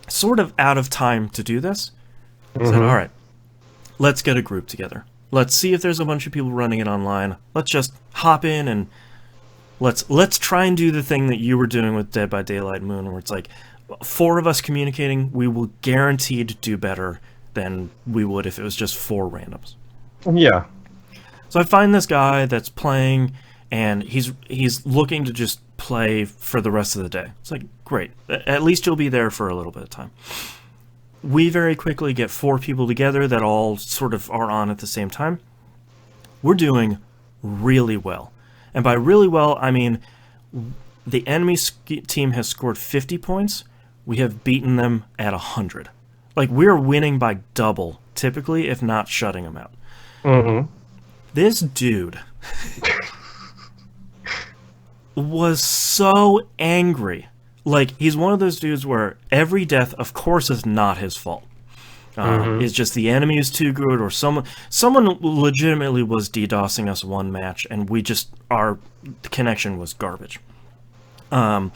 sort of out of time to do this. I said, all right, let's get a group together. Let's see if there's a bunch of people running it online. Let's just hop in and let's try and do the thing that you were doing with Dead by Daylight Moon, where it's like 4 of us communicating, we will guaranteed do better than we would if it was just 4 randoms. Yeah. So I find this guy that's playing, and he's looking to just play for the rest of the day. It's like, great. At least you'll be there for a little bit of time. We very quickly get 4 people together that all sort of are on at the same time. We're doing really well. And by really well, I mean the enemy team has scored 50 points. We have beaten them at 100. Like, we're winning by double, typically, if not shutting them out. This dude was so angry. Like, he's one of those dudes where every death, of course, is not his fault. It's just the enemy is too good, or someone legitimately was DDoSing us one match, and our connection was garbage. And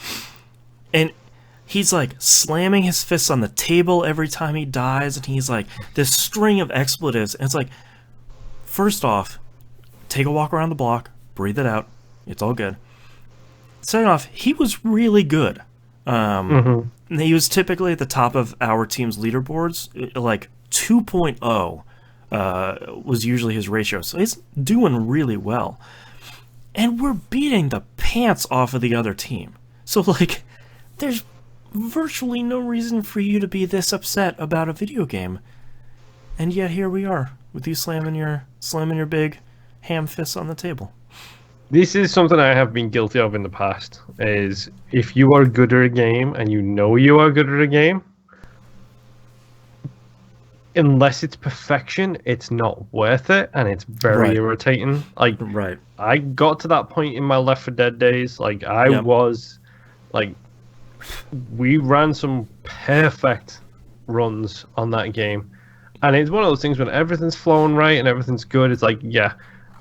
he's like slamming his fists on the table every time he dies, and he's like this string of expletives. And it's like, first off, take a walk around the block, breathe it out, it's all good. Second off, he was really good. He was typically at the top of our team's leaderboards. Like 2.0 was usually his ratio, so he's doing really well. And we're beating the pants off of the other team. So, like, there's virtually no reason for you to be this upset about a video game. And yet here we are, with you slamming your big ham fists on the table. This is something I have been guilty of in the past, is if you are good at a game and you know you are good at a game, unless it's perfection, it's not worth it, and it's very irritating. Like, I got to that point in my Left 4 Dead days. Like, was, like, we ran some perfect runs on that game, and it's one of those things when everything's flowing right and everything's good, it's like, yeah,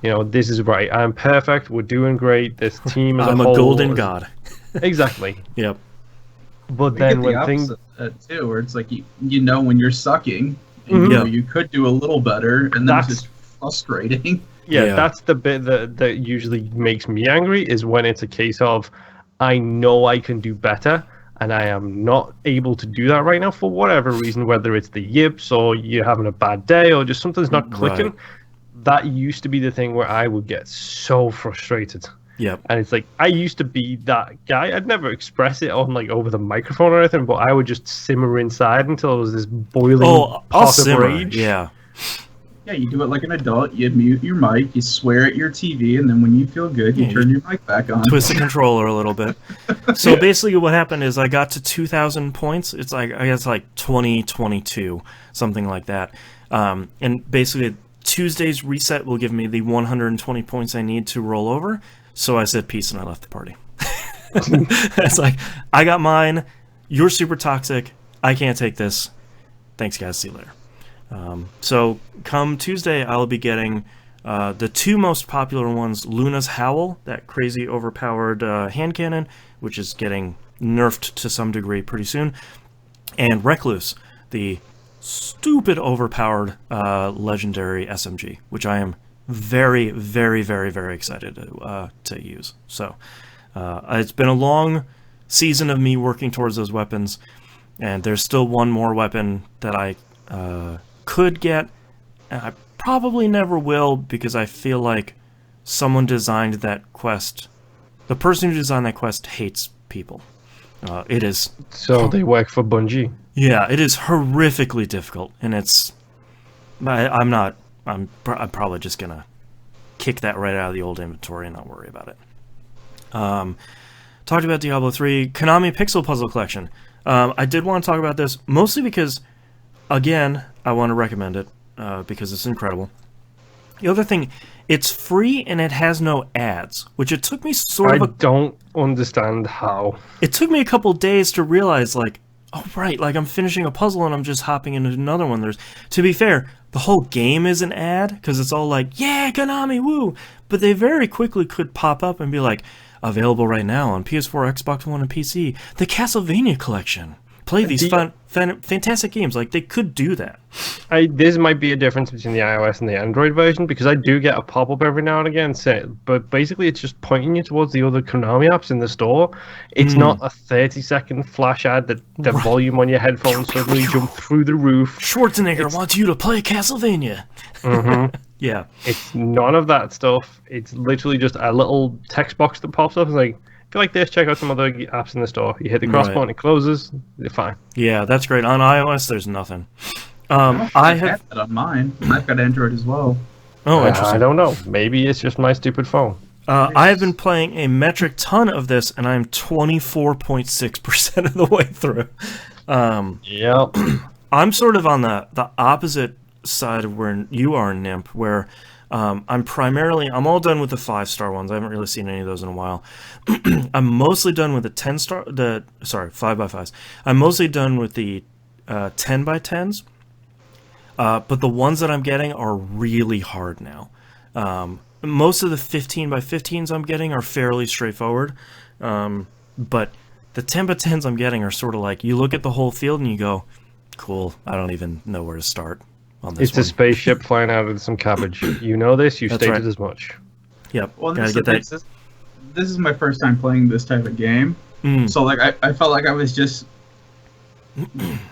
you know, this is right. I'm perfect. We're doing great. This team as a whole. I'm a golden god. Exactly. Yep. But then when things too, where it's like you know when you're sucking, and you know you could do a little better, and then it's just frustrating. Yeah, that's the bit that usually makes me angry, is when it's a case of I know I can do better, and I am not able to do that right now for whatever reason, whether it's the yips or you're having a bad day or just something's not clicking. That used to be the thing where I would get so frustrated. Yep. And it's like, I used to be that guy. I'd never express it on, like, over the microphone or anything, but I would just simmer inside until it was this boiling pot of rage. Yeah. Yeah, you do it like an adult. You mute your mic, you swear at your TV, and then when you feel good, you turn your mic back on. Twist the controller a little bit. So basically what happened is I got to 2,000 points. It's like, I guess like 2022, something like that. And basically Tuesday's reset will give me the 120 points I need to roll over. So I said peace and I left the party. It's like, I got mine. You're super toxic. I can't take this. Thanks, guys. See you later. So come Tuesday, I'll be getting the two most popular ones, Luna's Howl, that crazy overpowered hand cannon, which is getting nerfed to some degree pretty soon, and Recluse, the stupid overpowered legendary SMG, which I am very, very, very, very excited to use. So it's been a long season of me working towards those weapons, and there's still one more weapon that I could get, and I probably never will, because I feel like someone designed that quest. The person who designed that quest hates people. It is so they work for Bungie. Yeah, it is horrifically difficult, and it's. I'm probably just gonna kick that right out of the old inventory and not worry about it. Talked about Diablo 3, Konami PixelPuzzle Collection. I did want to talk about this mostly because, again, I want to recommend it because it's incredible. The other thing, it's free and it has no ads, which it took me I don't understand how. It took me a couple days to realize, like, oh, right, like I'm finishing a puzzle and I'm just hopping into another one. To be fair, the whole game is an ad, because it's all like, yeah, Konami, woo! But they very quickly could pop up and be like, available right now on PS4, Xbox One, and PC, the Castlevania Collection. Play these fantastic games. Like, they could do that. This might be a difference between the iOS and the Android version, because I do get a pop-up every now and again, but basically it's just pointing you towards the other Konami apps in the store. It's not a 30-second flash ad that the volume on your headphones suddenly jump through the roof. Schwarzenegger wants you to play Castlevania. Yeah. It's none of that stuff. It's literally just a little text box that pops up and like, if you like this, check out some other apps in the store. You hit the cross button, it closes, you're fine. Yeah, that's great. On iOS, there's nothing. I have that on mine. I've got Android as well. Oh, interesting. I don't know. Maybe it's just my stupid phone. I have been playing a metric ton of this, and I'm 24.6% of the way through. Yep. I'm sort of on the opposite side of where you are, Nimp, where I'm all done with the 5-star ones. I haven't really seen any of those in a while. I'm mostly done with the 5x5s. I'm mostly done with the 10x10s. But the ones that I'm getting are really hard now. Most of the 15x15s I'm getting are fairly straightforward. But the 10x10s I'm getting are sort of like, you look at the whole field and you go, cool, I don't even know where to start on this one. It's a spaceship flying out of some cabbage. You know this, you stated as much. Yep. Well, this is my first time playing this type of game. So like I felt like I was just...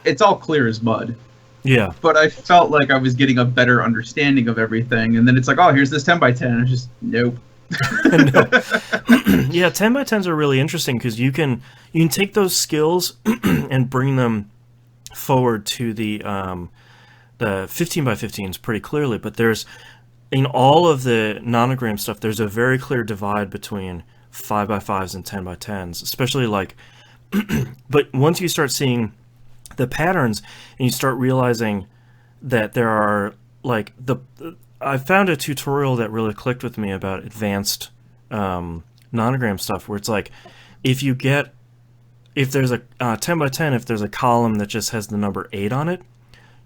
It's all clear as mud. Yeah. But I felt like I was getting a better understanding of everything, and then it's like, oh, here's this 10x10, and it's just, nope. Yeah, 10x10s are really interesting because you can take those skills and bring them forward to the 15x15s pretty clearly, but there's, in all of the nonogram stuff, there's a very clear divide between 5x5s and 10x10s, especially like, but once you start seeing the patterns and you start realizing that there are like I found a tutorial that really clicked with me about advanced nonogram stuff where it's like if there's a 10x10, if there's a column that just has the number 8 on it,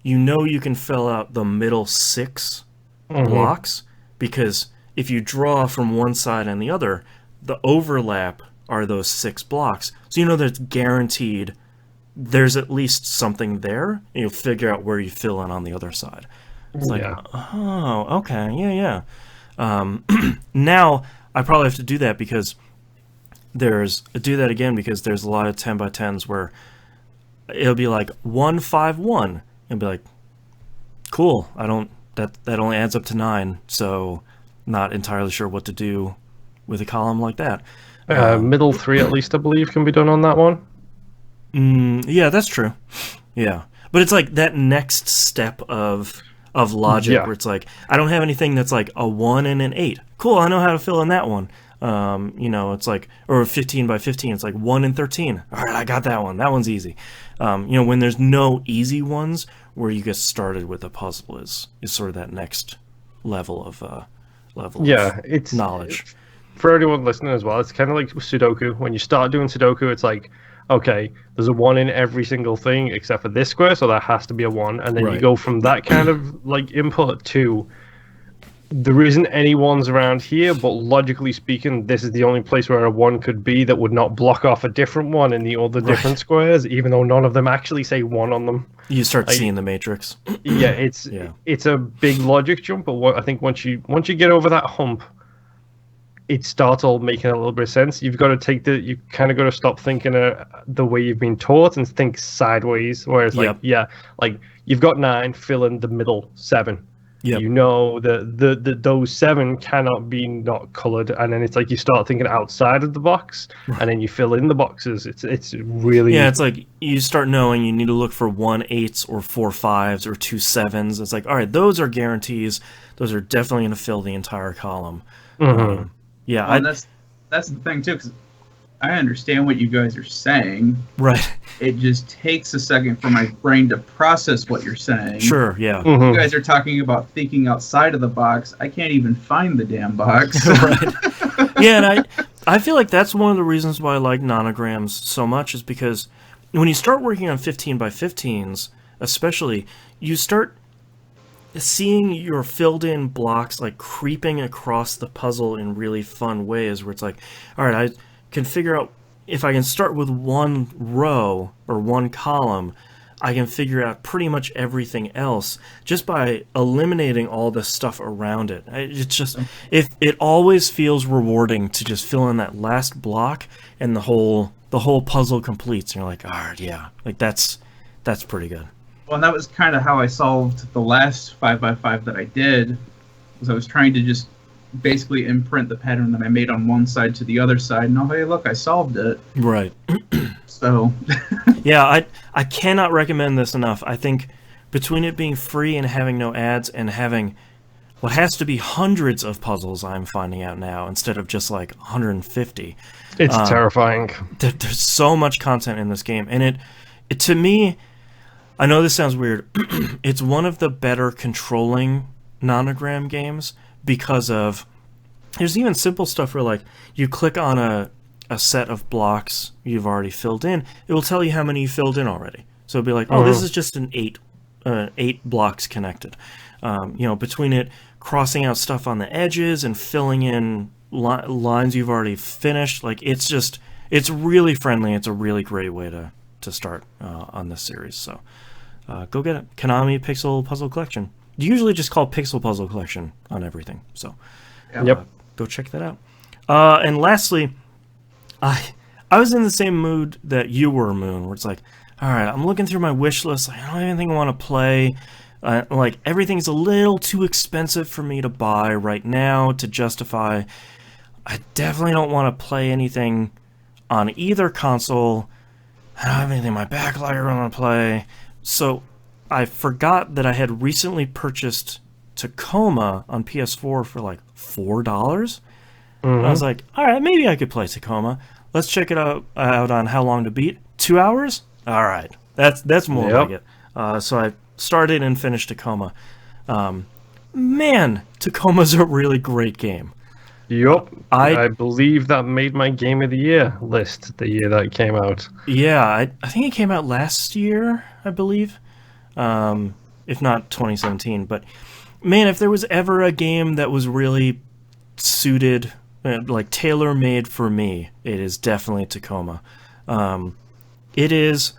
you can fill out the middle 6 blocks, because if you draw from one side and the other, the overlap are those 6 blocks, so that's guaranteed there's at least something there, and you'll figure out where you fill in on the other side. It's like, oh, okay, yeah. Now I probably have to do that because there's a lot of 10x10s where it'll be like 151 and be like, cool, that only adds up to 9, so not entirely sure what to do with a column like that. Middle 3 at least, I believe, can be done on that one. Yeah, that's true. Yeah, but it's like that next step of logic where it's like, I don't have anything that's like a 1 and an 8. Cool, I know how to fill in that one. It's like, or 15x15, it's like 1 and 13. All right, I got that one. That one's easy. When there's no easy ones, where you get started with a puzzle is sort of that next level of it's knowledge. For anyone listening as well, it's kind of like Sudoku. When you start doing Sudoku, it's like, okay, there's a 1 in every single thing except for this square, so that has to be a 1. And then you go from that kind of like input to, there isn't any 1s around here, but logically speaking, this is the only place where a 1 could be that would not block off a different one in the other different squares, even though none of them actually say 1 on them. You start seeing the matrix. It's a big logic jump, but I think once you get over that hump, it starts all making a little bit of sense. You've got to you kind of got to stop thinking the way you've been taught and think sideways. Whereas, like you've got 9, fill in the middle 7. Yep. That those 7 cannot be not colored, and then it's like you start thinking outside of the box, and then you fill in the boxes. It's really it's like you start knowing you need to look for 1 8s or 4 5s or 2 7s. It's like, all right, those are guarantees. Those are definitely going to fill the entire column. That's the thing too, because I understand what you guys are saying. Right. It just takes a second for my brain to process what you're saying. Sure, yeah. You guys are talking about thinking outside of the box. I can't even find the damn box. Right. Yeah, and I feel like that's one of the reasons why I like nonograms so much, is because when you start working on 15x15s, especially, you start seeing your filled-in blocks like creeping across the puzzle in really fun ways, where it's like, all right, I can figure out, if I can start with 1 row or 1 column, I can figure out pretty much everything else just by eliminating all the stuff around it. It's just, it always feels rewarding to just fill in that last block, and the whole puzzle completes, and you're like, all right, yeah, like that's pretty good. Well, and that was kind of how I solved the last 5x5 that I did, was I was trying to just basically imprint the pattern that I made on one side to the other side, and hey, look, I solved it. Right. So. Yeah, I cannot recommend this enough. I think between it being free and having no ads and having what has to be hundreds of puzzles, I'm finding out now, instead of just like 150. It's terrifying. There's so much content in this game, and it to me, I know this sounds weird, it's one of the better controlling nonogram games, because of, there's even simple stuff where like you click on a set of blocks you've already filled in, it will tell you how many you filled in already. So it'll be like, oh, this is just an 8 blocks connected. Between it crossing out stuff on the edges and filling in lines you've already finished, like it's really friendly. It's a really great way to start on this series. So go get it. Konami PixelPuzzle Collection. Usually just called PixelPuzzle Collection on everything. So go check that out. And lastly, I was in the same mood that you were, Moon, where it's like, all right, I'm looking through my wish list. I don't have anything I want to play. Like, everything's a little too expensive for me to buy right now to justify. I definitely don't want to play anything on either console. I don't have anything in my backlog I want to play. So I forgot that I had recently purchased Tacoma on PS4 for like $4. I was like, all right, maybe I could play Tacoma. Let's check it out on How Long to Beat. 2 hours? All right. That's more like it. So I started and finished Tacoma. Man, Tacoma's a really great game. Yep. I believe that made my Game of the Year list the year that it came out. Yeah, I think it came out last year, I believe. If not 2017. But, man, if there was ever a game that was really suited, like tailor-made for me, it is definitely Tacoma. It's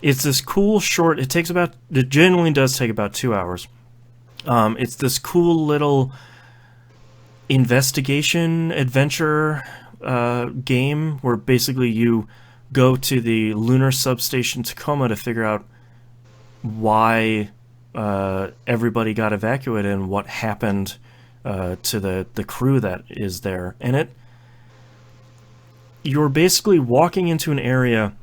this cool short, it genuinely does take about 2 hours. It's this cool little investigation adventure game where basically you go to the lunar substation Tacoma to figure out why everybody got evacuated and what happened to the crew that is there. And you're basically walking into an area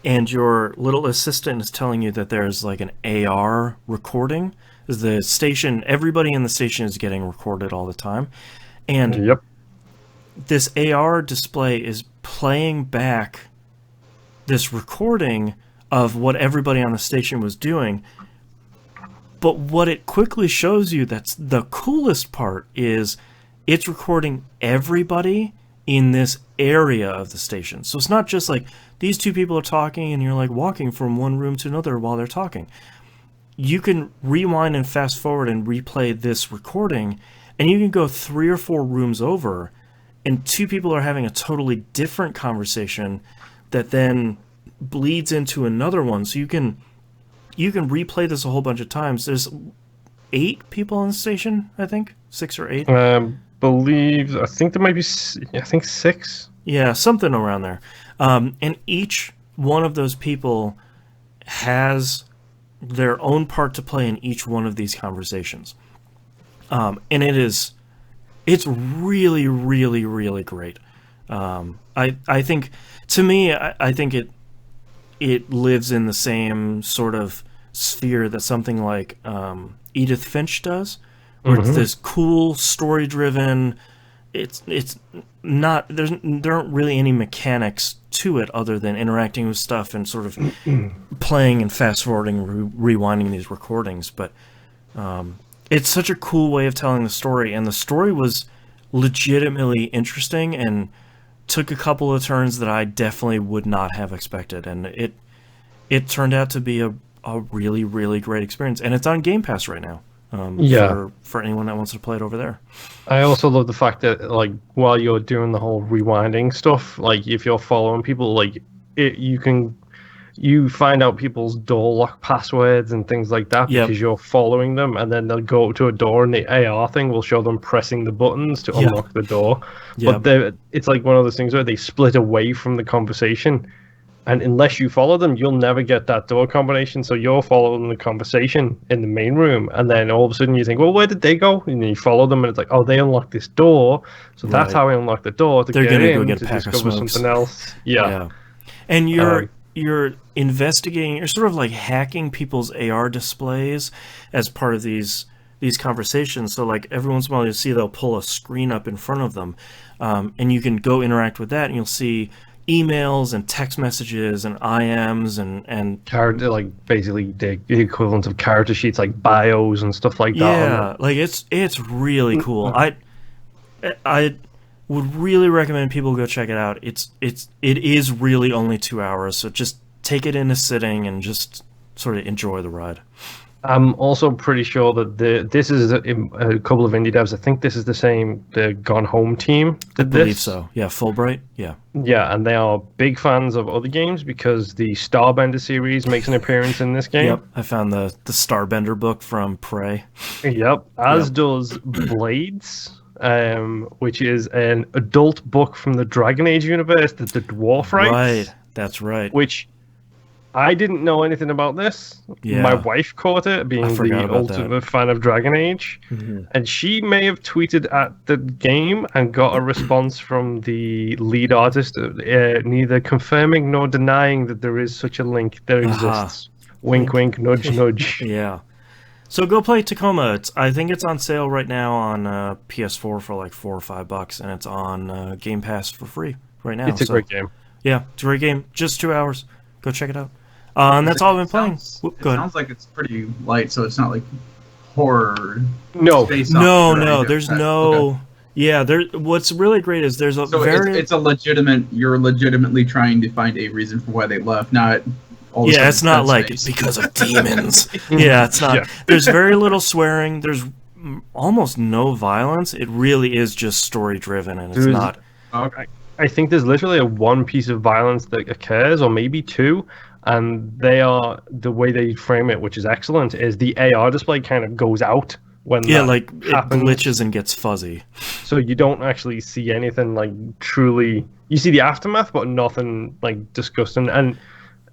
and your little assistant is telling you that there's like an AR recording. The station, everybody in the station is getting recorded all the time. And this AR display is playing back this recording of what everybody on the station was doing. But what it quickly shows you that's the coolest part is it's recording everybody in this area of the station. So it's not just like these two people are talking and you're like walking from one room to another while they're talking. You can rewind and fast forward and replay this recording, and you can go 3 or 4 rooms over and two people are having a totally different conversation that then bleeds into another one. So you can replay this a whole bunch of times. There's 8 people on the station, I think. 6 or 8. I think there might be 6. Yeah, something around there. And each one of those people has their own part to play in each one of these conversations. And it's really, really, really great. I think, to me, I think it lives in the same sort of sphere that something like Edith Finch does, where it's this cool, story-driven. It's not there aren't really any mechanics to it other than interacting with stuff and sort of playing and fast-forwarding, rewinding these recordings. But it's such a cool way of telling the story, and the story was legitimately interesting and took a couple of turns that I definitely would not have expected, and it turned out to be a really, really great experience. And it's on Game Pass right now. For anyone that wants to play it over there. I also love the fact that, like, while you're doing the whole rewinding stuff, like, if you're following people, like, you find out people's door lock passwords and things like that because you're following them, and then they'll go up to a door and the AR thing will show them pressing the buttons to unlock the door. But it's like one of those things where they split away from the conversation, and unless you follow them, you'll never get that door combination. So you're following the conversation in the main room, and then all of a sudden you think, well, where did they go? And then you follow them, and it's like, oh, they unlocked this door, so that's how I unlock the door to get in to discover something else. And you're investigating, you're sort of like hacking people's AR displays as part of these conversations. So like every once in a while you'll see they'll pull a screen up in front of them, and you can go interact with that, and you'll see emails and text messages and IMs and character, like basically the equivalent of character sheets, like bios and stuff like that. Yeah, like it's really cool. I would really recommend people go check it out. It is really only 2 hours, so just take it in a sitting and just sort of enjoy the ride. I'm also pretty sure that this is a couple of indie devs. I think this is the Gone Home team. I believe so. Yeah, Fulbright. Yeah. Yeah, and they are big fans of other games because the Starbender series makes an appearance in this game. Yep, I found the Starbender book from Prey. Yep, as does Blades, which is an adult book from the Dragon Age universe that the Dwarf writes. Right, that's right. Which I didn't know anything about this. Yeah. My wife caught it, being the ultimate fan of Dragon Age. Mm-hmm. And she may have tweeted at the game and got a response from the lead artist, neither confirming nor denying that there is such a link that exists. Wink, wink, nudge, nudge. Yeah. So go play Tacoma. I think it's on sale right now on PS4 for like $4 or $5, and it's on Game Pass for free right now. It's a great game. Yeah, it's a great game. Just 2 hours. Go check it out. And that's all I've been playing. It sounds like it's pretty light, so it's not like horror. No, there's no. Okay. Yeah, what's really great is there's a it's a legitimate. You're legitimately trying to find a reason for why they left, not. Yeah, it's not like it's because of demons. Yeah, it's not. Yeah. There's very little swearing. There's almost no violence. It really is just story driven, and it's not. Okay. I think there's literally one piece of violence that occurs, or maybe two. And the way they frame it, which is excellent, is the AR display kind of goes out when it glitches and gets fuzzy. So you don't actually see anything like truly. You see the aftermath, but nothing like disgusting. And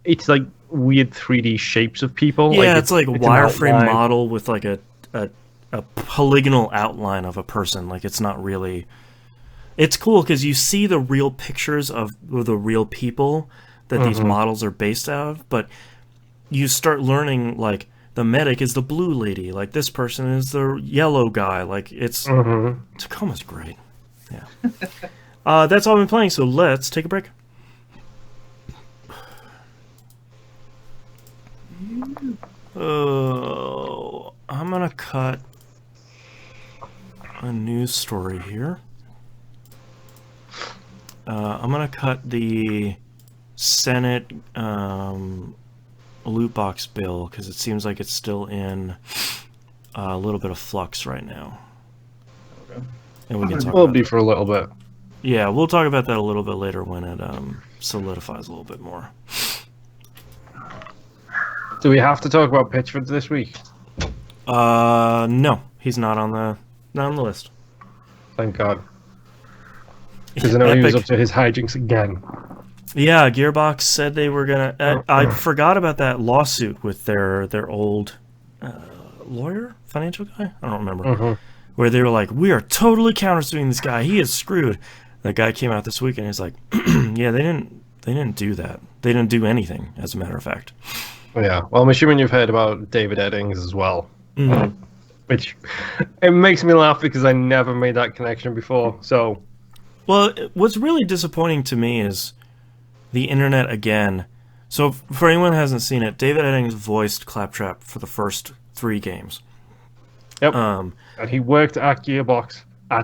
it's like weird 3D shapes of people. Yeah, it's like a wireframe model with like a polygonal outline of a person. Like it's not really. It's cool because you see the real pictures of the real people that these models are based out of, but you start learning, like, the medic is the blue lady, like, this person is the yellow guy, like, it's... Tacoma's great. Yeah. That's all I've been playing, so let's take a break. I'm gonna cut a news story here. I'm gonna cut the Senate loot box bill because it seems like it's still in a little bit of flux right now. Okay. And we can talk. Will be for a little bit. Yeah, we'll talk about that a little bit later when it solidifies a little bit more. Do we have to talk about Pitchford this week? No, he's not on the list. Thank God. Because I know he was up to his hijinks again. Yeah, Gearbox said they were gonna. I forgot about that lawsuit with their old lawyer, financial guy. I don't remember. Where they were like, "We are totally countersuing this guy. He is screwed." That guy came out this week and he's like, "Yeah, they didn't do that. They didn't do anything, as a matter of fact." Yeah. Well, I'm assuming you've heard about David Eddings as well, which it makes me laugh because I never made that connection before. So, well, what's really disappointing to me is the internet again. So for anyone who hasn't seen it, David Eddings voiced Claptrap for the first 3 games. Yep. And he worked at Gearbox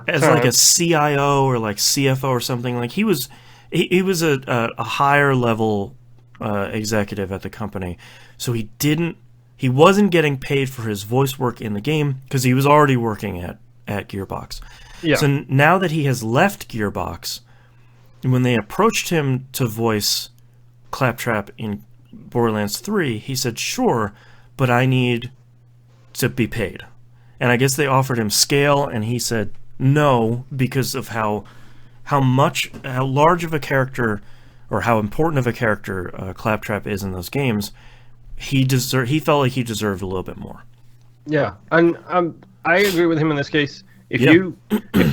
as like a CIO or like CFO or something. Like he was a higher level executive at the company. So he wasn't getting paid for his voice work in the game because he was already working at Gearbox. Yeah. So now that he has left Gearbox, when they approached him to voice Claptrap in Borderlands 3, he said, "Sure, but I need to be paid." And I guess they offered him scale, and he said no because of how large of a character or how important of a character Claptrap is in those games. He felt like he deserved a little bit more. Yeah, and I agree with him in this case. If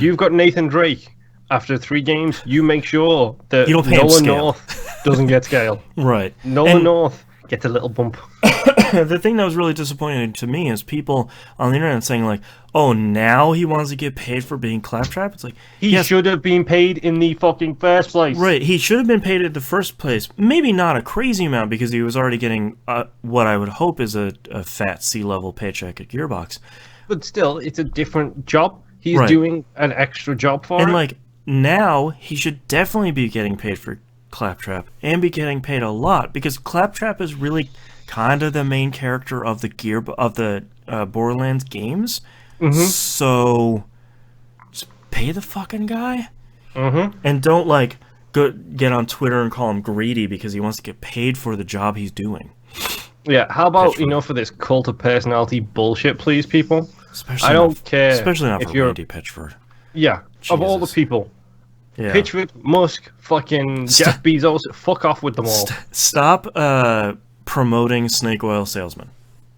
you've got Nathan Drake after 3 games, you make sure that Nolan North doesn't get scale. Right. Nolan North gets a little bump. the thing that was really disappointing to me is people on the internet saying like, "Oh, now he wants to get paid for being Claptrap." It's like he should have been paid in the fucking first place. Right, he should have been paid in the first place. Maybe not a crazy amount because he was already getting what I would hope is a fat C-level paycheck at Gearbox. But still, it's a different job. He's doing an extra job for it. And like now, he should definitely be getting paid for Claptrap and be getting paid a lot because Claptrap is really kind of the main character of the Borderlands games. So just pay the fucking guy, and don't like go get on Twitter and call him greedy because he wants to get paid for the job he's doing. Yeah, how about enough of this cult of personality bullshit, please, people? I don't care. Especially not for Randy Pitchford. Yeah, Jesus. Of all the people. Yeah. Pitchford, Musk, fucking Jeff Bezos, fuck off with them all. Stop promoting snake oil salesmen.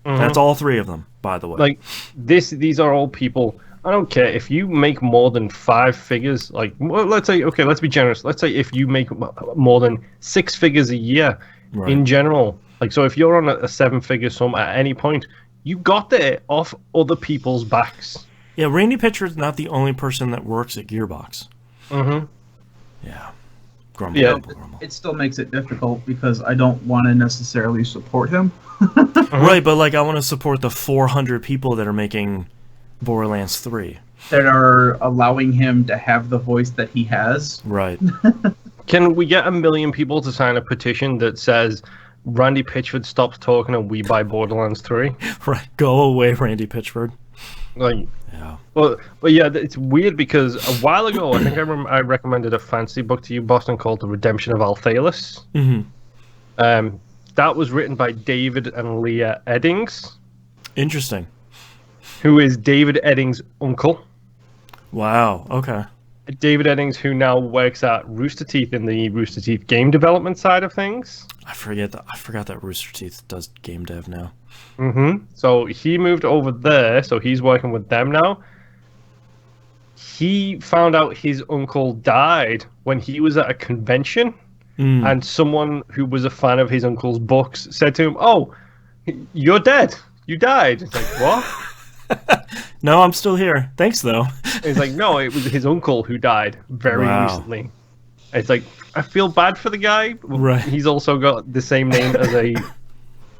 That's all three of them, by the way. Like, these are all people. I don't care if you make more than 5 figures. Like, well, let's say, okay, let's be generous. Let's say if you make more than 6 figures a year in general. Like, so if you're on a 7-figure sum at any point, you got there off other people's backs. Yeah, Randy Pitchford's not the only person that works at Gearbox. Yeah. Grumble, grumble. It still makes it difficult because I don't want to necessarily support him. Right, but like I want to support the 400 people that are making Borderlands 3. That are allowing him to have the voice that he has. Right. Can we get 1 million people to sign a petition that says Randy Pitchford stops talking and we buy Borderlands 3? Right. Go away, Randy Pitchford. Like, yeah. Well, but yeah, it's weird because a while ago, I think I recommended a fantasy book to you, Boston, called The Redemption of Althalis. That was written by David and Leah Eddings. Interesting. Who is David Eddings' uncle. Wow, okay. David Eddings, who now works at Rooster Teeth in the Rooster Teeth game development side of things. I forgot that Rooster Teeth does game dev now. So he moved over there, so he's working with them now. He found out his uncle died when he was at a convention, and someone who was a fan of his uncle's books said to him, "Oh, you're dead. You died." It's like, what? No, I'm still here. Thanks, though. He's like, no, it was his uncle who died very recently. It's like, I feel bad for the guy. Right. He's also got the same name as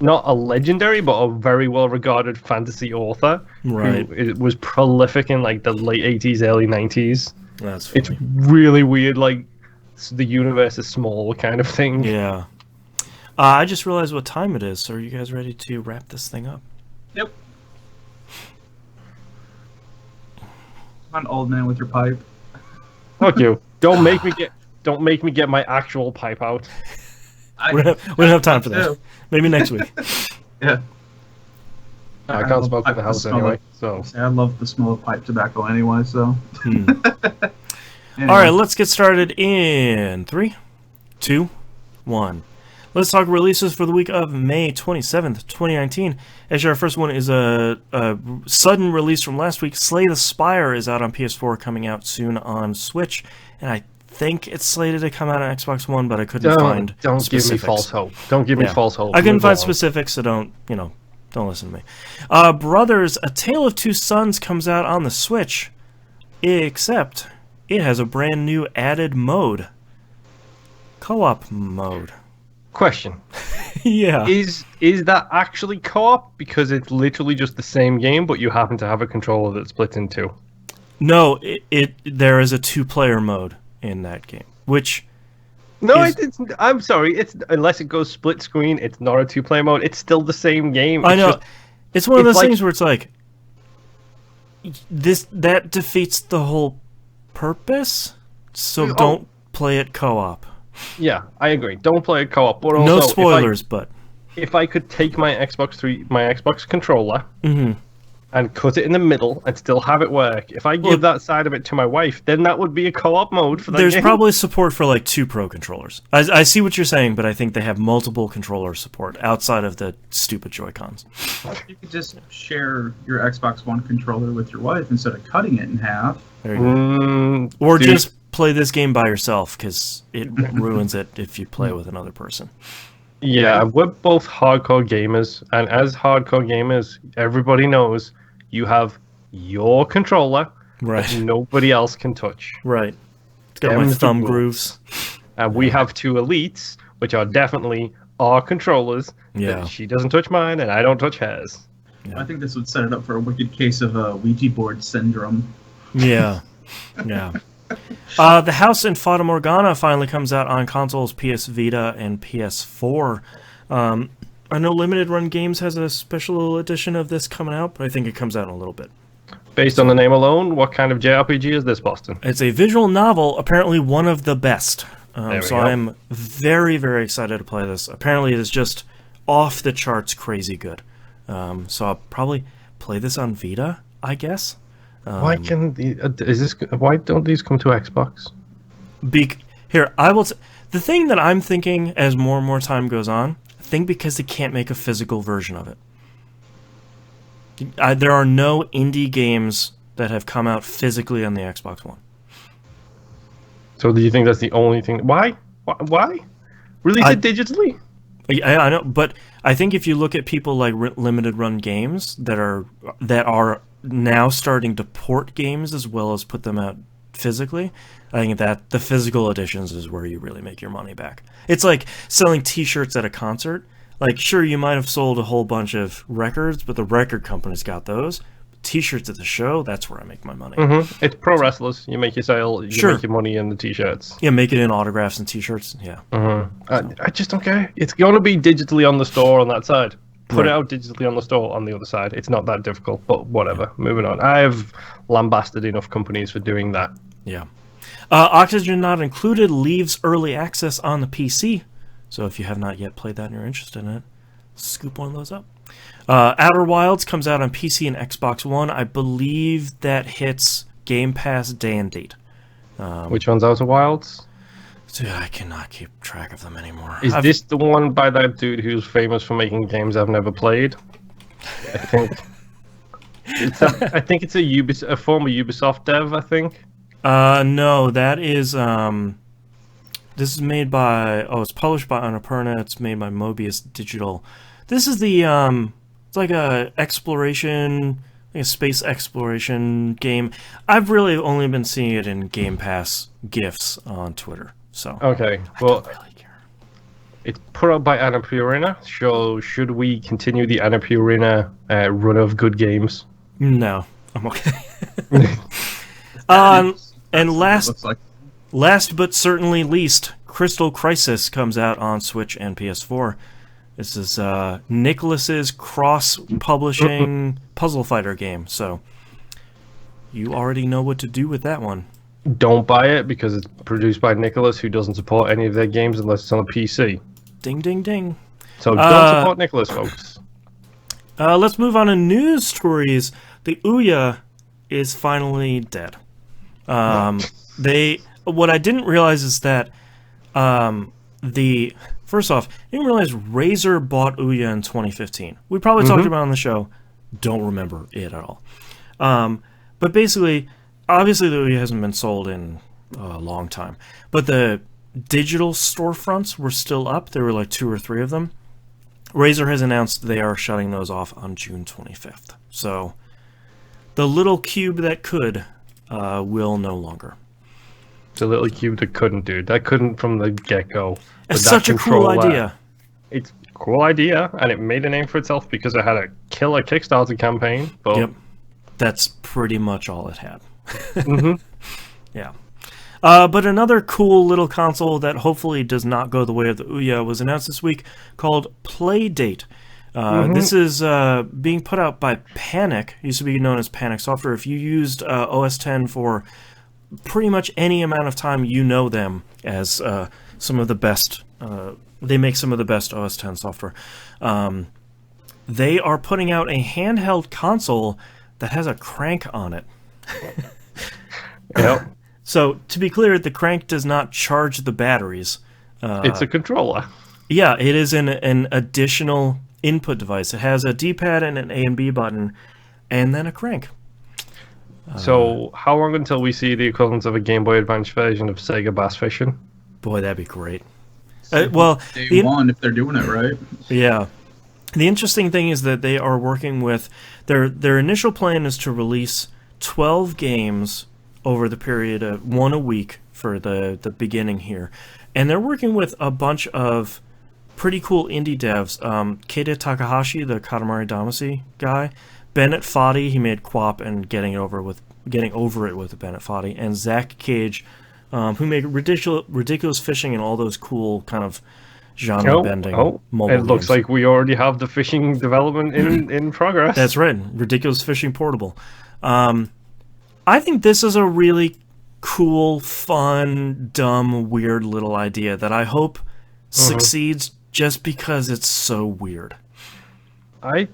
not a legendary, but a very well-regarded fantasy author. Right. Who was prolific in like the late 80s, early 90s. That's funny. It's really weird, like the universe is small kind of thing. Yeah. I just realized what time it is, so are you guys ready to wrap this thing up? Yep. Come on, old man with your pipe. Fuck you. Don't make me get my actual pipe out. We don't have time for that. Maybe next week. Yeah. I can't smoke in the house anyway, so. I love the smell of pipe tobacco anyway, so. Anyway. All right, let's get started in 3, 2, 1. Let's talk releases for the week of May 27th, 2019. Actually, our first one is a sudden release from last week. Slay the Spire is out on PS4, coming out soon on Switch, and I think it's slated to come out on Xbox One, but I couldn't find Don't specifics. Give me false hope. Don't give me false hope. I couldn't find specifics, so don't listen to me. Brothers, A Tale of Two Sons comes out on the Switch, except it has a brand new added mode. Co-op mode. Question. Yeah. Is that actually co-op? Because it's literally just the same game, but you happen to have a controller that splits in two. No, there is a 2-player mode in that game, which... No, I'm sorry. It's unless it goes split screen, it's not a 2-player mode. It's still the same game. I know. It's one of those things where it's like... That defeats the whole purpose, so don't play it co-op. Yeah, I agree. Don't play it co-op. But also, no spoilers, but if I could take my Xbox controller and cut it in the middle and still have it work, if I give that side of it to my wife, then that would be a co-op mode for that There's game. probably support for like 2 Pro controllers. I see what you're saying, but I think they have multiple controller support outside of the stupid Joy-Cons. You could just share your Xbox One controller with your wife instead of cutting it in half. There you go. Or just play this game by yourself, because it ruins it if you play with another person. Yeah, we're both hardcore gamers, and as hardcore gamers, everybody knows you have your controller that nobody else can touch. Right. It's got my thumb grooves. And we have two elites, which are definitely our controllers. Yeah. She doesn't touch mine, and I don't touch hers. Yeah. I think this would set it up for a wicked case of Ouija board syndrome. Yeah. Yeah. The House in Fata Morgana finally comes out on consoles PS Vita and PS4. I know Limited Run Games has a special edition of this coming out, but I think it comes out in a little bit. Based on the name alone, what kind of JRPG is this, Boston? It's a visual novel, apparently one of the best. So I'm very, very excited to play this. Apparently it is just off the charts crazy good. So I'll probably play this on Vita, I guess. Why don't these come to Xbox? The thing that I'm thinking as more and more time goes on, I think because they can't make a physical version of it. There are no indie games that have come out physically on the Xbox One. So do you think that's the only thing? Why? Release it digitally? I know, but I think if you look at people like Limited Run Games that are now starting to port games as well as put them out physically, I think that the physical editions is where you really make your money back. It's like selling T-shirts at a concert. Like, sure, you might have sold a whole bunch of records, but the record company's got those. T-shirts at the show, that's where I make my money. Mm-hmm. It's pro wrestlers. You make your sale, make your money in the T-shirts. Yeah, make it in autographs and T-shirts. Yeah. I just don't care. It's going to be digitally on the store on that side. Put it out digitally on the store on the other side. It's not that difficult, but whatever. Moving on. I have lambasted enough companies for doing that. Yeah. Oxygen Not Included leaves early access on the PC. So if you have not yet played that and you're interested in it, scoop one of those up. Outer Wilds comes out on PC and Xbox One. I believe that hits Game Pass day and date. Which one's Outer Wilds? Dude, I cannot keep track of them anymore. Is this the one by that dude who's famous for making games I've never played? I think. I think it's a former Ubisoft dev, I think. No, that is... this is made by... it's published by Annapurna. It's made by Mobius Digital. This is the... it's like a exploration... like a space exploration game. I've really only been seeing it in Game Pass GIFs on Twitter. So okay, well, I don't really care. It's put out by Annapurna, so should we continue the Annapurna run of good games? No, I'm okay. And last but certainly least, Crystal Crisis comes out on Switch and PS4. This is Nicholas's cross-publishing puzzle fighter game, so you already know what to do with that one. Don't buy it because it's produced by Nicholas, who doesn't support any of their games unless it's on a PC. Ding, ding, ding. So don't support Nicholas, folks. Let's move on to news stories. The Ouya is finally dead. What I didn't realize is that first off, I didn't realize Razer bought Ouya in 2015. We probably talked about it on the show. Don't remember it at all. But basically, obviously the Ouya hasn't been sold in a long time. But the digital storefronts were still up. There were like 2 or 3 of them. Razer has announced they are shutting those off on June 25th. So the little cube that could will no longer. The little cube that couldn't, dude. That couldn't from the get-go. It's such a cool idea. It's a cool idea, and it made a name for itself because it had a killer Kickstarter campaign. But... Yep. That's pretty much all it had. Yeah. But another cool little console that hopefully does not go the way of the Ouya was announced this week called Playdate. This is being put out by Panic. It used to be known as Panic Software. If you used OS X for pretty much any amount of time, you know them as some of the best. They make some of the best OS X software. They are putting out a handheld console that has a crank on it. Yep. So, to be clear, the crank does not charge the batteries. It's a controller. Yeah, it is an additional input device. It has a D-pad and an A and B button, and then a crank. So, how long until we see the equivalent of a Game Boy Advance version of Sega Bass Fishing? Boy, that'd be great. Well, day one, if they're doing it right. Yeah. The interesting thing is that they are working with their initial plan is to release 12 games over the period of one a week for the beginning here. And they're working with a bunch of pretty cool indie devs. Keita Takahashi, the Katamari Damacy guy, Bennett Foddy, he made Quap and Getting Over It with Bennett Foddy, and Zach Cage, who made ridiculous fishing and all those cool kind of genre-bending mobile It looks games. like we already have the fishing development in progress. That's right. Ridiculous Fishing Portable. I think this is a really cool, fun, dumb, weird little idea that I hope succeeds just because it's so weird. I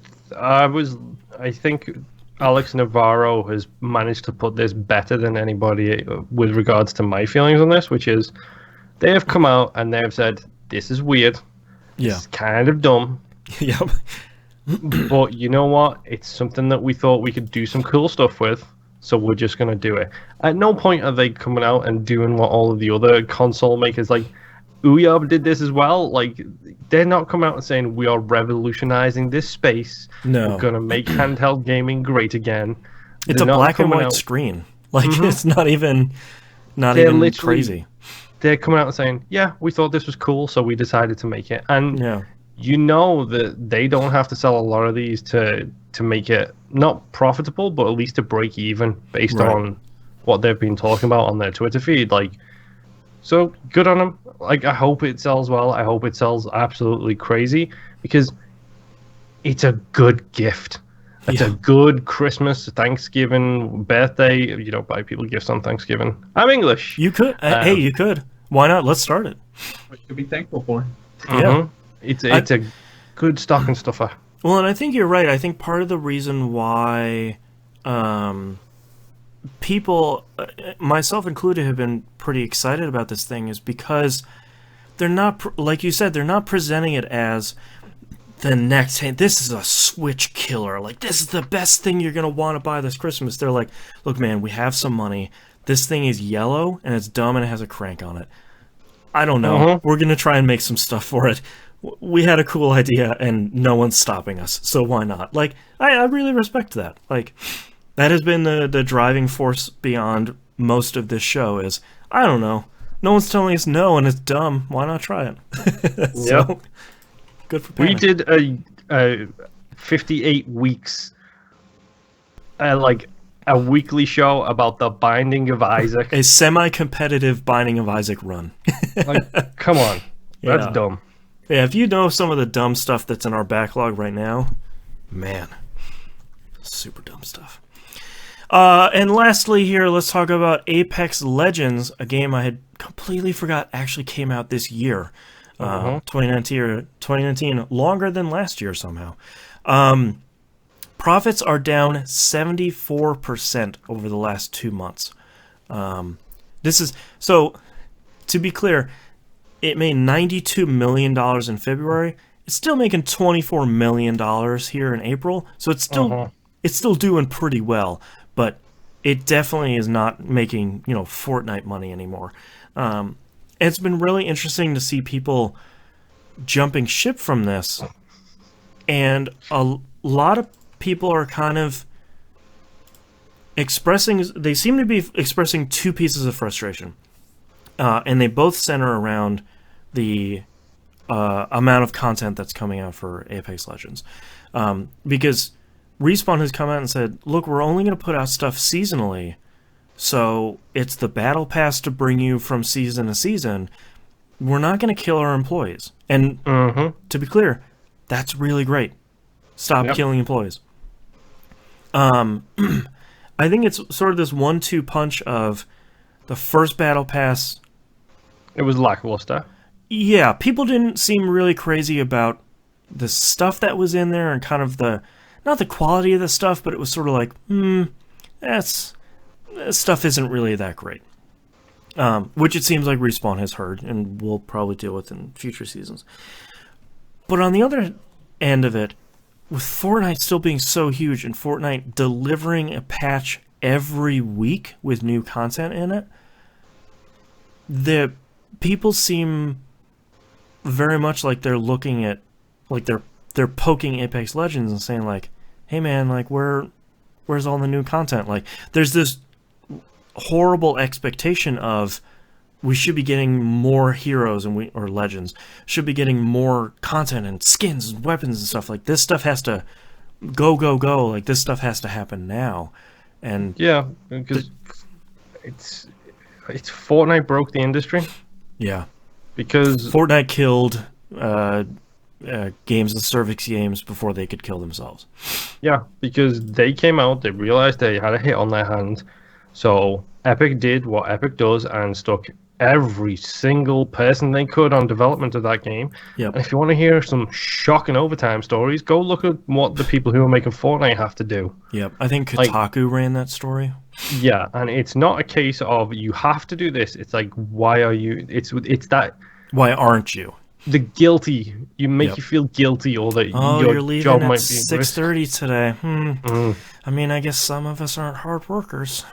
think Alex Navarro has managed to put this better than anybody with regards to my feelings on this, which is they have come out and they've said, this is weird. Yeah. It's kind of dumb. Yep. But you know what? It's something that we thought we could do some cool stuff with, so we're just going to do it. At no point are they coming out and doing what all of the other console makers, like Ouya did this as well. Like, they're not coming out and saying, we are revolutionizing this space. No. We're going to make handheld gaming great again. It's a black and white screen. Like, it's not even crazy. They're coming out and saying, yeah, we thought this was cool, so we decided to make it. And you know that they don't have to sell a lot of these to make it not profitable, but at least to break even based on what they've been talking about on their Twitter feed. Like, so good on them. Like, I hope it sells well. I hope it sells absolutely crazy, because it's a good gift. It's a good Christmas, Thanksgiving, birthday. You don't buy people gifts on Thanksgiving. I'm English. You could. Hey, you could. Why not? Let's start it. What you could be thankful for. Yeah. It's a good stocking stuffer. Well, and I think you're right. I think part of the reason why people, myself included, have been pretty excited about this thing is because they're not, like you said, they're not presenting it as the next, hey, this is a Switch killer. Like, this is the best thing you're going to want to buy this Christmas. They're like, look, man, we have some money. This thing is yellow, and it's dumb, and it has a crank on it. I don't know. We're going to try and make some stuff for it. We had a cool idea, and no one's stopping us, so why not? Like, I really respect that. Like, that has been the driving force beyond most of this show is, I don't know. No one's telling us no, and it's dumb. Why not try it? So, good for Panic. We did a 58 weeks, like a weekly show about the Binding of Isaac. A semi-competitive Binding of Isaac run. Like, come on. That's dumb. Yeah, if you know some of the dumb stuff that's in our backlog right now, man, super dumb stuff. And lastly here, let's talk about Apex Legends, a game I had completely forgot actually came out this year. 2019, longer than last year somehow. Profits are down 74% over the last 2 months. This is so. To be clear, it made $92 million in February. It's still making $24 million here in April. So it's still doing pretty well, but it definitely is not making Fortnite money anymore. It's been really interesting to see people jumping ship from this, and a lot of people are kind of they seem to be expressing two pieces of frustration, and they both center around the amount of content that's coming out for Apex Legends, because Respawn has come out and said, look, we're only going to put out stuff seasonally, so it's the battle pass to bring you from season to season. We're not going to kill our employees. And to be clear, that's really great. Stop killing employees. I think it's sort of this 1-2 punch of the first battle pass. It was lackluster. Yeah, people didn't seem really crazy about the stuff that was in there and kind of not the quality of the stuff, but it was sort of like, this stuff isn't really that great. Which it seems like Respawn has heard and will probably deal with in future seasons. But on the other end of it, with Fortnite still being so huge and Fortnite delivering a patch every week with new content in it, the people seem very much like they're looking at, like they're poking Apex Legends and saying like, hey man, like where's all the new content? Like there's this horrible expectation of we should be getting more heroes or legends, should be getting more content and skins and weapons and stuff. Like this stuff has to go. Like this stuff has to happen now. And yeah, because it's Fortnite broke the industry. Yeah, because Fortnite killed games and service games before they could kill themselves. Yeah, because they came out, they realized they had a hit on their hands, so Epic did what Epic does and stuck every single person they could on development of that game. Yep. And if you want to hear some shocking overtime stories, go look at what the people who are making Fortnite have to do. Yep, I think Kotaku ran that story. Yeah, and it's not a case of you have to do this. It's like, why are you? It's that. Why aren't you? The guilty. You make you feel guilty, or that you're your leaving job at might be 6:30 today. I mean, I guess some of us aren't hard workers.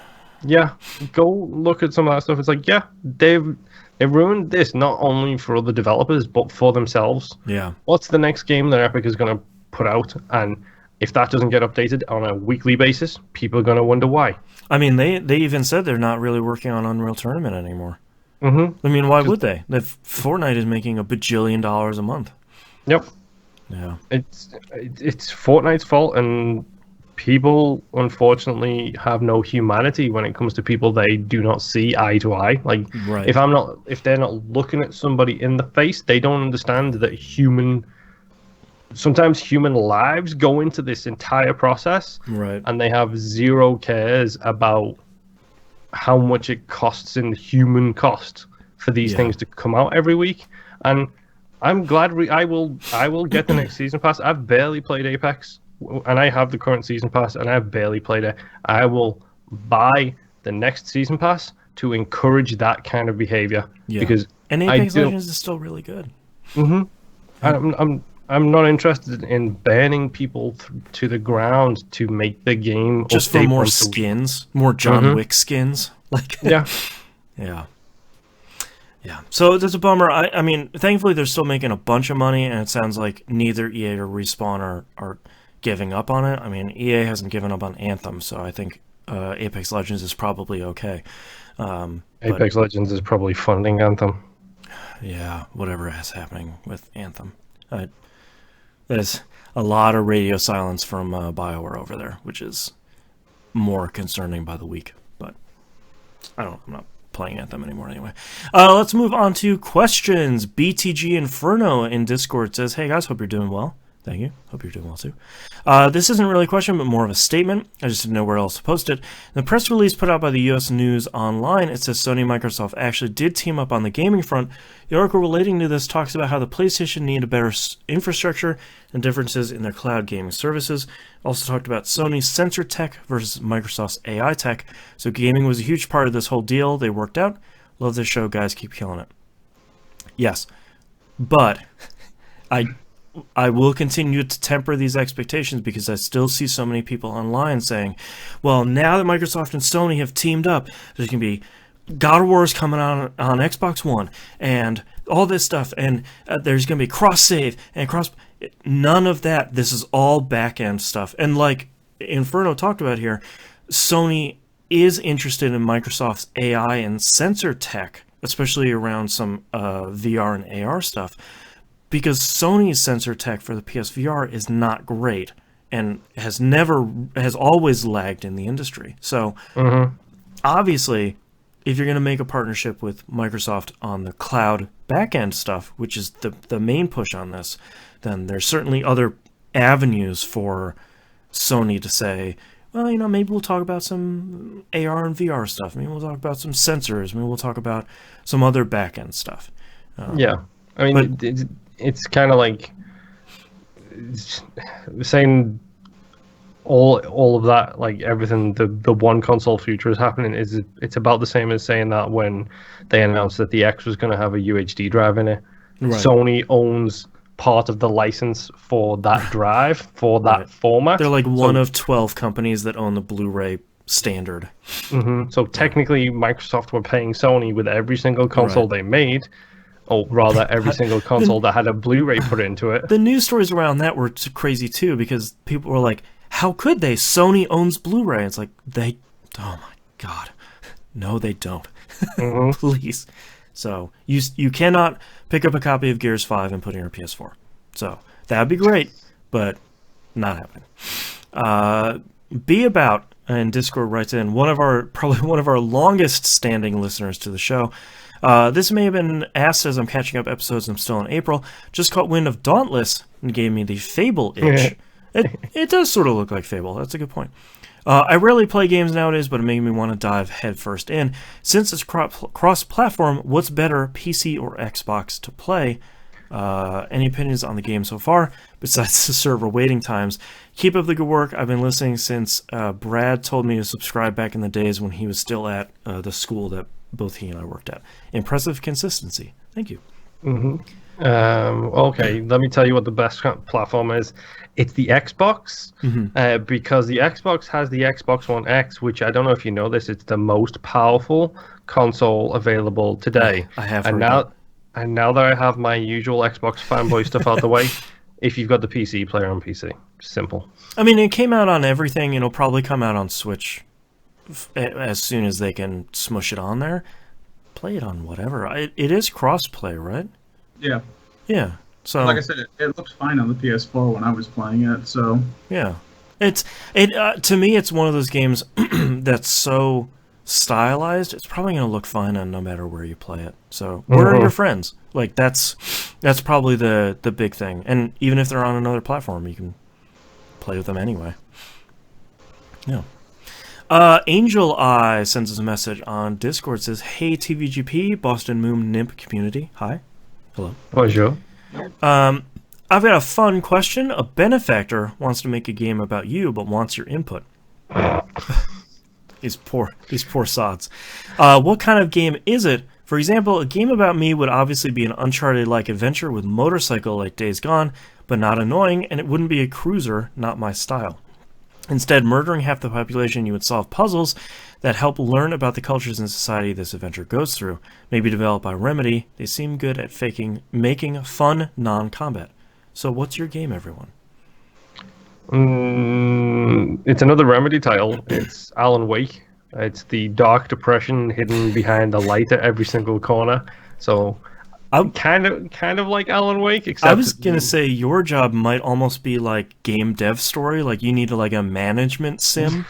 Yeah, go look at some of that stuff. It's like, yeah, they've ruined this not only for other developers but for themselves. Yeah. What's the next game that Epic is going to put out? And if that doesn't get updated on a weekly basis, people are going to wonder why. I mean, they even said they're not really working on Unreal Tournament anymore. Mm-hmm. I mean, why would they? Fortnite is making $1 bajillion a month. Yep. Yeah. It's Fortnite's fault, and people unfortunately have no humanity when it comes to people they do not see eye to eye. Like, right. if they're not looking at somebody in the face, they don't understand that sometimes human lives go into this entire process, right? And they have zero cares about how much it costs in human cost for these things to come out every week. And I'm glad I will get the next season pass. I've barely played Apex, and I have the current season pass, and I've barely played it. I will buy the next season pass to encourage that kind of behavior. Yeah. Because Apex Legends is still really good. Mm-hmm. I'm not interested in banning people to the ground to make the game just for more skins, more John Wick skins. Like yeah. So it's a bummer. I mean, thankfully they're still making a bunch of money, and it sounds like neither EA or Respawn are giving up on it. I mean, EA hasn't given up on Anthem, so I think Apex Legends is probably okay. Apex Legends is probably funding Anthem. Yeah, whatever is happening with Anthem. There's a lot of radio silence from BioWare over there, which is more concerning by the week. But I'm not playing Anthem anymore anyway. Let's move on to questions. BTG Inferno in Discord says, hey guys, hope you're doing well. Thank you. Hope you're doing well too. This isn't really a question, but more of a statement. I just didn't know where else to post it. In the press release put out by the U.S. News Online, it says Sony and Microsoft actually did team up on the gaming front. The article relating to this talks about how the PlayStation needed a better infrastructure and differences in their cloud gaming services. Also talked about Sony's sensor tech versus Microsoft's AI tech. So gaming was a huge part of this whole deal. They worked out. Love this show, guys. Keep killing it. Yes, but I will continue to temper these expectations because I still see so many people online saying, well, now that Microsoft and Sony have teamed up, there's going to be God of War is coming on Xbox One and all this stuff, and there's going to be cross-save and none of that. This is all back-end stuff. And like Inferno talked about here, Sony is interested in Microsoft's AI and sensor tech, especially around some VR and AR stuff, because Sony's sensor tech for the PSVR is not great and has always lagged in the industry. So obviously, if you're going to make a partnership with Microsoft on the cloud backend stuff, which is the main push on this, then there's certainly other avenues for Sony to say, well, maybe we'll talk about some AR and VR stuff. Maybe we'll talk about some sensors. Maybe we'll talk about some other backend stuff. Yeah. I mean, it's kind of like saying all of that, like everything, the one console future is happening. It's about the same as saying that when they announced that the X was going to have a UHD drive in it. Right. Sony owns part of the license for that drive, for that format. They're like one of 12 companies that own the Blu-ray standard. So technically, Microsoft were paying Sony with every single console they made. or rather every single console that had a Blu-ray put into it. The news stories around that were crazy too, because people were like, how could they? Sony owns Blu-ray. It's like, oh my God. No, they don't. Mm-hmm. Please. So you cannot pick up a copy of Gears 5 and put it in your PS4. So that would be great, but not happening. Be About in Discord writes in, probably one of our longest standing listeners to the show. This may have been asked as I'm catching up episodes and I'm still in April. Just caught wind of Dauntless and gave me the Fable itch. It does sort of look like Fable. That's a good point. I rarely play games nowadays, but it made me want to dive headfirst in. Since it's cross-platform, what's better, PC or Xbox to play? Any opinions on the game so far, besides the server waiting times? Keep up the good work. I've been listening since Brad told me to subscribe back in the days when he was still at the school that both he and I worked at. Impressive consistency. Thank you. Mm-hmm. Okay, let me tell you what the best platform is. It's the Xbox, because the Xbox has the Xbox One X, which I don't know if you know this, it's the most powerful console available today. I have and heard that. And now that I have my usual Xbox fanboy stuff out the way, if you've got the PC, play on PC. Simple. I mean, it came out on everything. It'll probably come out on Switch as soon as they can smush it on there. Play it on whatever. It is cross-play, right? Yeah. Yeah. So, like I said, it looked fine on the PS4 when I was playing it. So yeah, to me, it's one of those games that's so stylized. It's probably going to look fine on no matter where you play it. So, where are your friends? Like that's probably the big thing. And even if they're on another platform, you can play with them anyway. Yeah. Angel Eye sends us a message on Discord. Says, "Hey TVGP, Boston Moon Nymph community. Hi, hello. Bonjour. I've got a fun question. A benefactor wants to make a game about you, but wants your input." These poor sods. What kind of game is it? For example, a game about me would obviously be an Uncharted-like adventure with motorcycle like Days Gone, but not annoying, and it wouldn't be a cruiser, not my style. Instead, murdering half the population, you would solve puzzles that help learn about the cultures and society this adventure goes through. Maybe developed by Remedy, they seem good at making fun non-combat. So what's your game, everyone? It's another Remedy title. It's Alan Wake. It's the dark depression hidden behind the light at every single corner. So I'm kind of like Alan Wake, except I was gonna say your job might almost be like game dev story, like you need a management sim.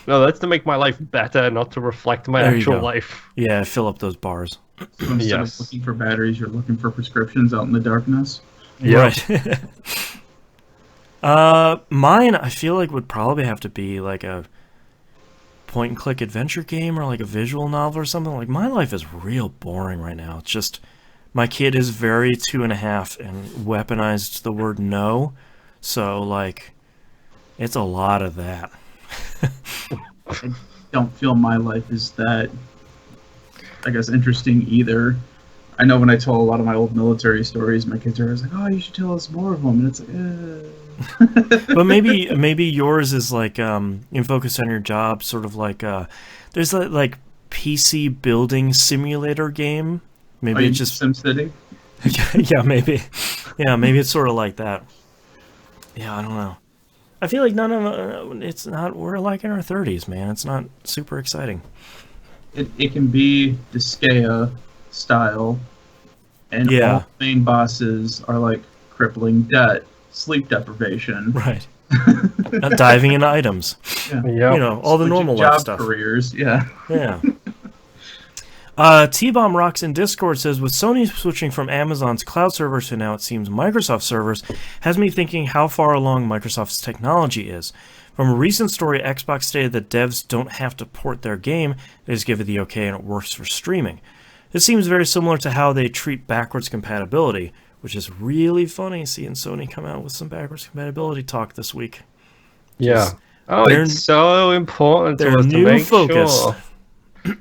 No, that's to make my life better, not to reflect my actual life. Yeah, fill up those bars. So instead of looking for batteries, you're looking for prescriptions out in the darkness. Yeah. Right. Mine, I feel like would probably have to be like a point-and-click adventure game or like a visual novel or something. Like, my life is real boring right now. It's just, my kid is very 2.5 and weaponized the word no. So, like, it's a lot of that. I don't feel my life is that, I guess, interesting either. I know when I tell a lot of my old military stories, my kids are always like, "Oh, you should tell us more of them," and it's like, But maybe yours is like in focus on your job, sort of like there's a like PC building simulator game. Maybe it's just SimCity. Yeah, maybe. Yeah, maybe it's sort of like that. Yeah, I don't know. I feel like none of it's not. We're like in our 30s, man. It's not super exciting. It can be Disgaea style, and all the main bosses are like crippling debt, sleep deprivation, right? Not diving into items. Yeah. You know, all the normal life stuff. Careers, yeah. Yeah. T-Bomb Rocks in Discord says, with Sony switching from Amazon's cloud servers to now it seems Microsoft servers, has me thinking how far along Microsoft's technology is. From a recent story, Xbox stated that devs don't have to port their game, they just give it the okay and it works for streaming. This seems very similar to how they treat backwards compatibility, which is really funny seeing Sony come out with some backwards compatibility talk this week. Yeah. It's so important to us to make sure.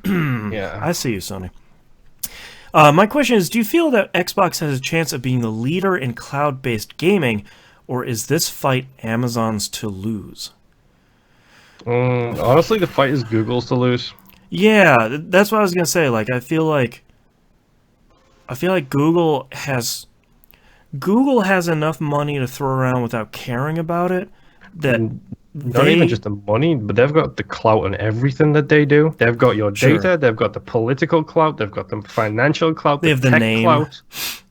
Yeah, I see you, Sony. My question is, do you feel that Xbox has a chance of being the leader in cloud-based gaming, or is this fight Amazon's to lose? Honestly, the fight is Google's to lose. Yeah, that's what I was gonna say. Like, I feel like Google has enough money to throw around without caring about it. That Not even just the money, but they've got the clout and everything that they do. They've got your data, they've got the political clout, they've got the financial clout, they have the tech name. Clout.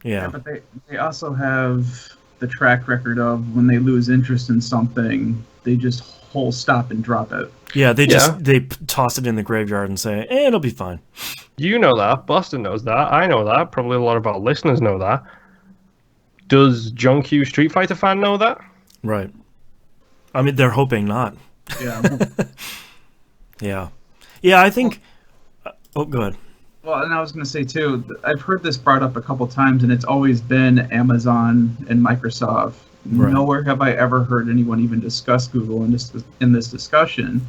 Yeah, but they also have the track record of when they lose interest in something, they just whole stop and drop it. Yeah, they toss it in the graveyard and say, it'll be fine. You know that. Boston knows that. I know that. Probably a lot of our listeners know that. Does John Q Street Fighter fan know that? Right. I mean, they're hoping not. Yeah. Yeah. Yeah, I think... go ahead. Well, and I was going to say, too, I've heard this brought up a couple times, and it's always been Amazon and Microsoft. Right. Nowhere have I ever heard anyone even discuss Google in this discussion.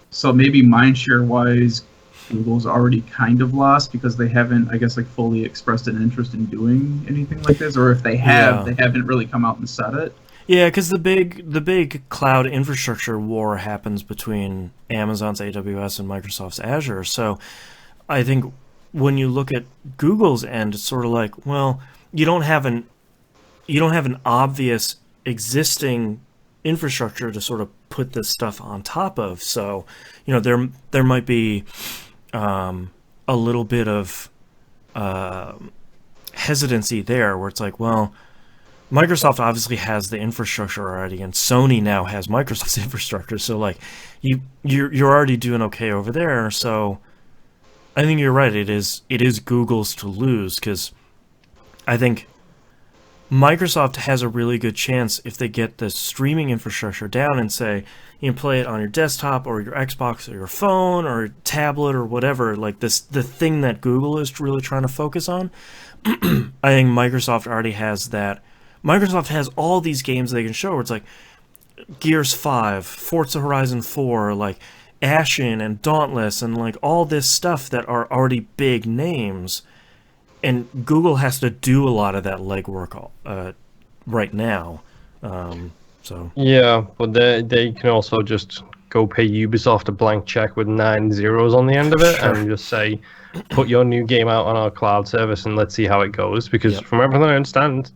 So maybe mindshare-wise, Google's already kind of lost because they haven't, I guess, like fully expressed an interest in doing anything like this. Or if they have, they haven't really come out and said it. Yeah, because the big cloud infrastructure war happens between Amazon's AWS and Microsoft's Azure. So I think when you look at Google's end, it's sort of like, well, you don't have an obvious existing infrastructure to sort of put this stuff on top of. So, there might be a little bit of hesitancy there, where it's like, well, Microsoft obviously has the infrastructure already, and Sony now has Microsoft's infrastructure. So, like, you're already doing okay over there. So, I think you're right. It is Google's to lose, because I think Microsoft has a really good chance if they get the streaming infrastructure down and say, you can play it on your desktop or your Xbox or your phone or your tablet or whatever, like the thing that Google is really trying to focus on. I think Microsoft already has that. Microsoft has all these games they can show where it's like Gears 5, Forza Horizon 4, like Ashen and Dauntless, and like all this stuff that are already big names. And Google has to do a lot of that legwork right now. Yeah, but they can also just go pay Ubisoft a blank check with 9 zeros on the end of it and just say, put your new game out on our cloud service and let's see how it goes. Because from everything I understand,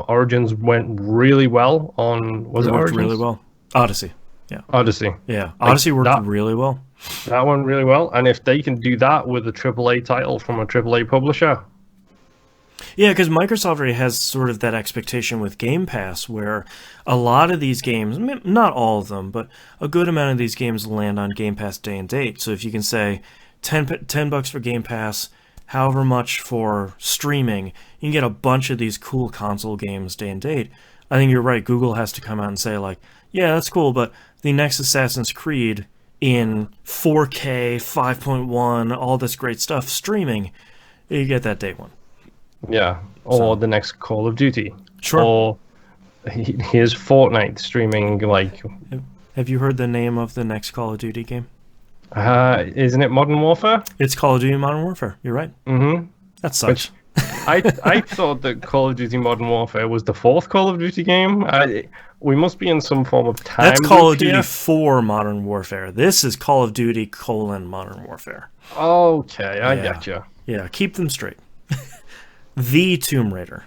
Origins went really well on... Was it Origins? Really well. Odyssey. Yeah. Odyssey. Yeah. Odyssey worked really well. That went really well. And if they can do that with a AAA title from a AAA publisher... Yeah, because Microsoft already has sort of that expectation with Game Pass, where a lot of these games, not all of them, but a good amount of these games land on Game Pass day and date. So if you can say $10 for Game Pass, however much for streaming, you can get a bunch of these cool console games day and date. I think you're right. Google has to come out and say, like, yeah, that's cool, but the next Assassin's Creed in 4K, 5.1, all this great stuff streaming, you get that day one. Yeah, or the next Call of Duty. Sure. Or here's Fortnite streaming, like... Have you heard the name of the next Call of Duty game? Isn't it Modern Warfare? It's Call of Duty Modern Warfare, you're right. Mm-hmm. That sucks. I thought that Call of Duty Modern Warfare was the 4th Call of Duty game. We must be in some form of time. That's Call of Duty 4 Modern Warfare. This is Call of Duty : Modern Warfare. Okay, I getcha. Yeah, keep them straight. The Tomb Raider.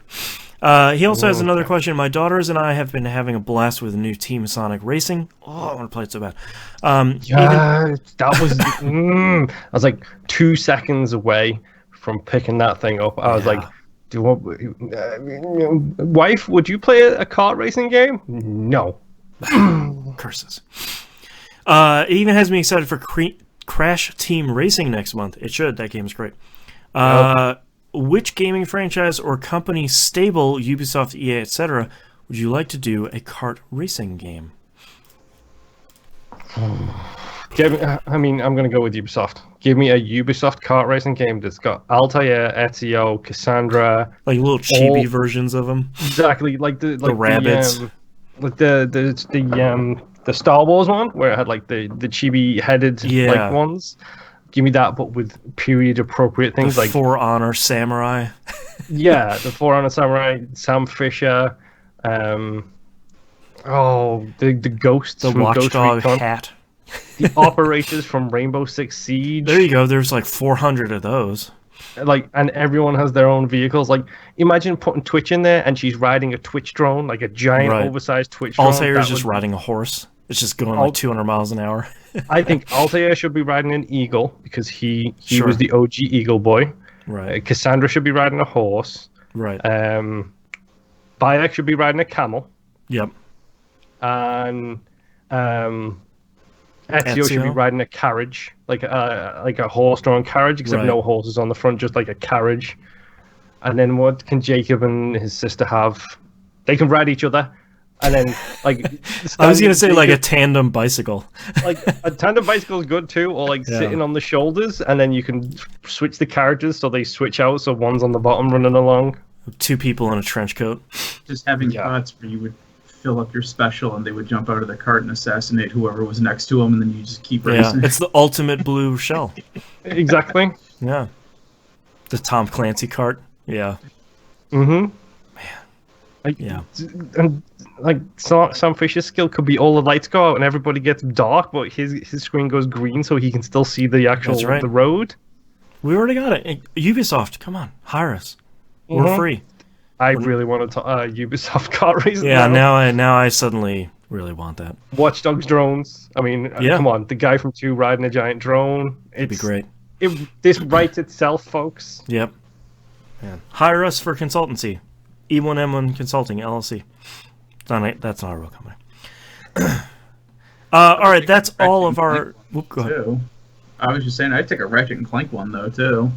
He also has another question. My daughters and I have been having a blast with the new Team Sonic Racing. Oh, I want to play it so bad. That was... I was like 2 seconds away from picking that thing up. I was like, "Do you want, wife, would you play a kart racing game?" No. Curses. It even has me excited for Crash Team Racing next month. It should. That game is great. Which gaming franchise or company stable, Ubisoft, EA, etc., would you like to do a kart racing game? I'm going to go with Ubisoft. Give me a Ubisoft kart racing game that's got Altair, Ezio, Cassandra, like little chibi versions of them. Exactly, like the rabbits, like the Star Wars one where it had like the chibi headed like ones. Give me that, but with period appropriate things like For Honor Samurai. Yeah, the For Honor Samurai, Sam Fisher, the ghosts, the from Watchdog Ghost Recon. hat. the operators from Rainbow Six Siege. There you go. There's like 400 of those. Like, and everyone has their own vehicles. Like, imagine putting Twitch in there, and she's riding a Twitch drone, like a giant, oversized Twitch drone. Altair is just riding a horse. It's just going like 200 miles an hour. I think Altair should be riding an eagle because he was the OG Eagle Boy. Right. Cassandra should be riding a horse. Right. Bayek should be riding a camel. Yep. And Ezio should be riding a carriage, like a horse-drawn carriage, except no horses on the front, just like a carriage. And then what can Jacob and his sister have? They can ride each other. And then, like, I was gonna say like a tandem bicycle. Like a tandem bicycle is good too, or like sitting on the shoulders, and then you can switch the characters so they switch out. So one's on the bottom running along. 2 people in a trench coat. Just having spots where you would fill up your special, and they would jump out of the cart and assassinate whoever was next to them, and then you just keep racing. Yeah, it's the ultimate blue shell. Exactly. Yeah. The Tom Clancy cart. Yeah. Mm-hmm. Man. Like, and like Sam Fisher's skill could be all the lights go out and everybody gets dark, but his screen goes green so he can still see the actual the road. We already got it. Ubisoft, come on, hire us. We're free. I really wanted to Ubisoft kart race. Yeah, now I suddenly really want that. Watch Dogs drones. I mean, come on, the guy from 2 riding a giant drone. It'd be great. This writes itself, folks. Yep. Man. Hire us for consultancy. E1M1 Consulting LLC. That's not a real company. All right, that's all of our. Go ahead. I was just saying, I'd take a Ratchet and Clank one though too.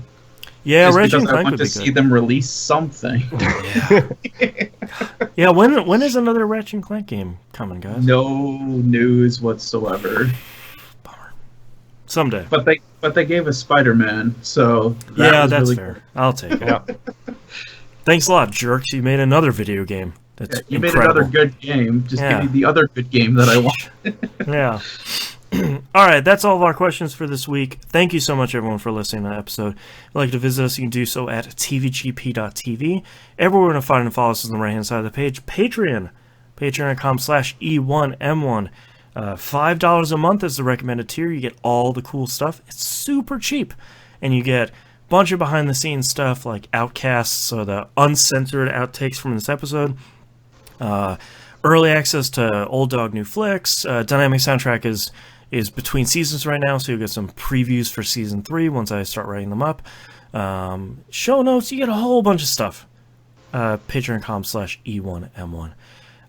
Yeah, just Ratchet and because Clank I would want to see them release something. Yeah. Yeah. When is another Ratchet and Clank game coming, guys? No news whatsoever. Bummer. Someday. But they gave us Spider-Man, so that's really fair. Cool. I'll take it. Thanks a lot, jerks. You made another video game. That's you incredible. made another good game. Just give me the other good game that I want. Yeah. All right, that's all of our questions for this week. Thank you so much, everyone, for listening to the episode. If you'd like to visit us, you can do so at tvgp.tv. Everywhere we're going to find and follow us on the right-hand side of the page. Patreon, patreon.com/E1M1. $5 a month is the recommended tier. You get all the cool stuff. It's super cheap. And you get a bunch of behind-the-scenes stuff like Outcasts, so the uncensored outtakes from this episode. Early access to Old Dog New Flicks. Dynamic soundtrack is between seasons right now, so you'll get some previews for season 3 once I start writing them up. Show notes, you get a whole bunch of stuff. Patreon.com/E1M1.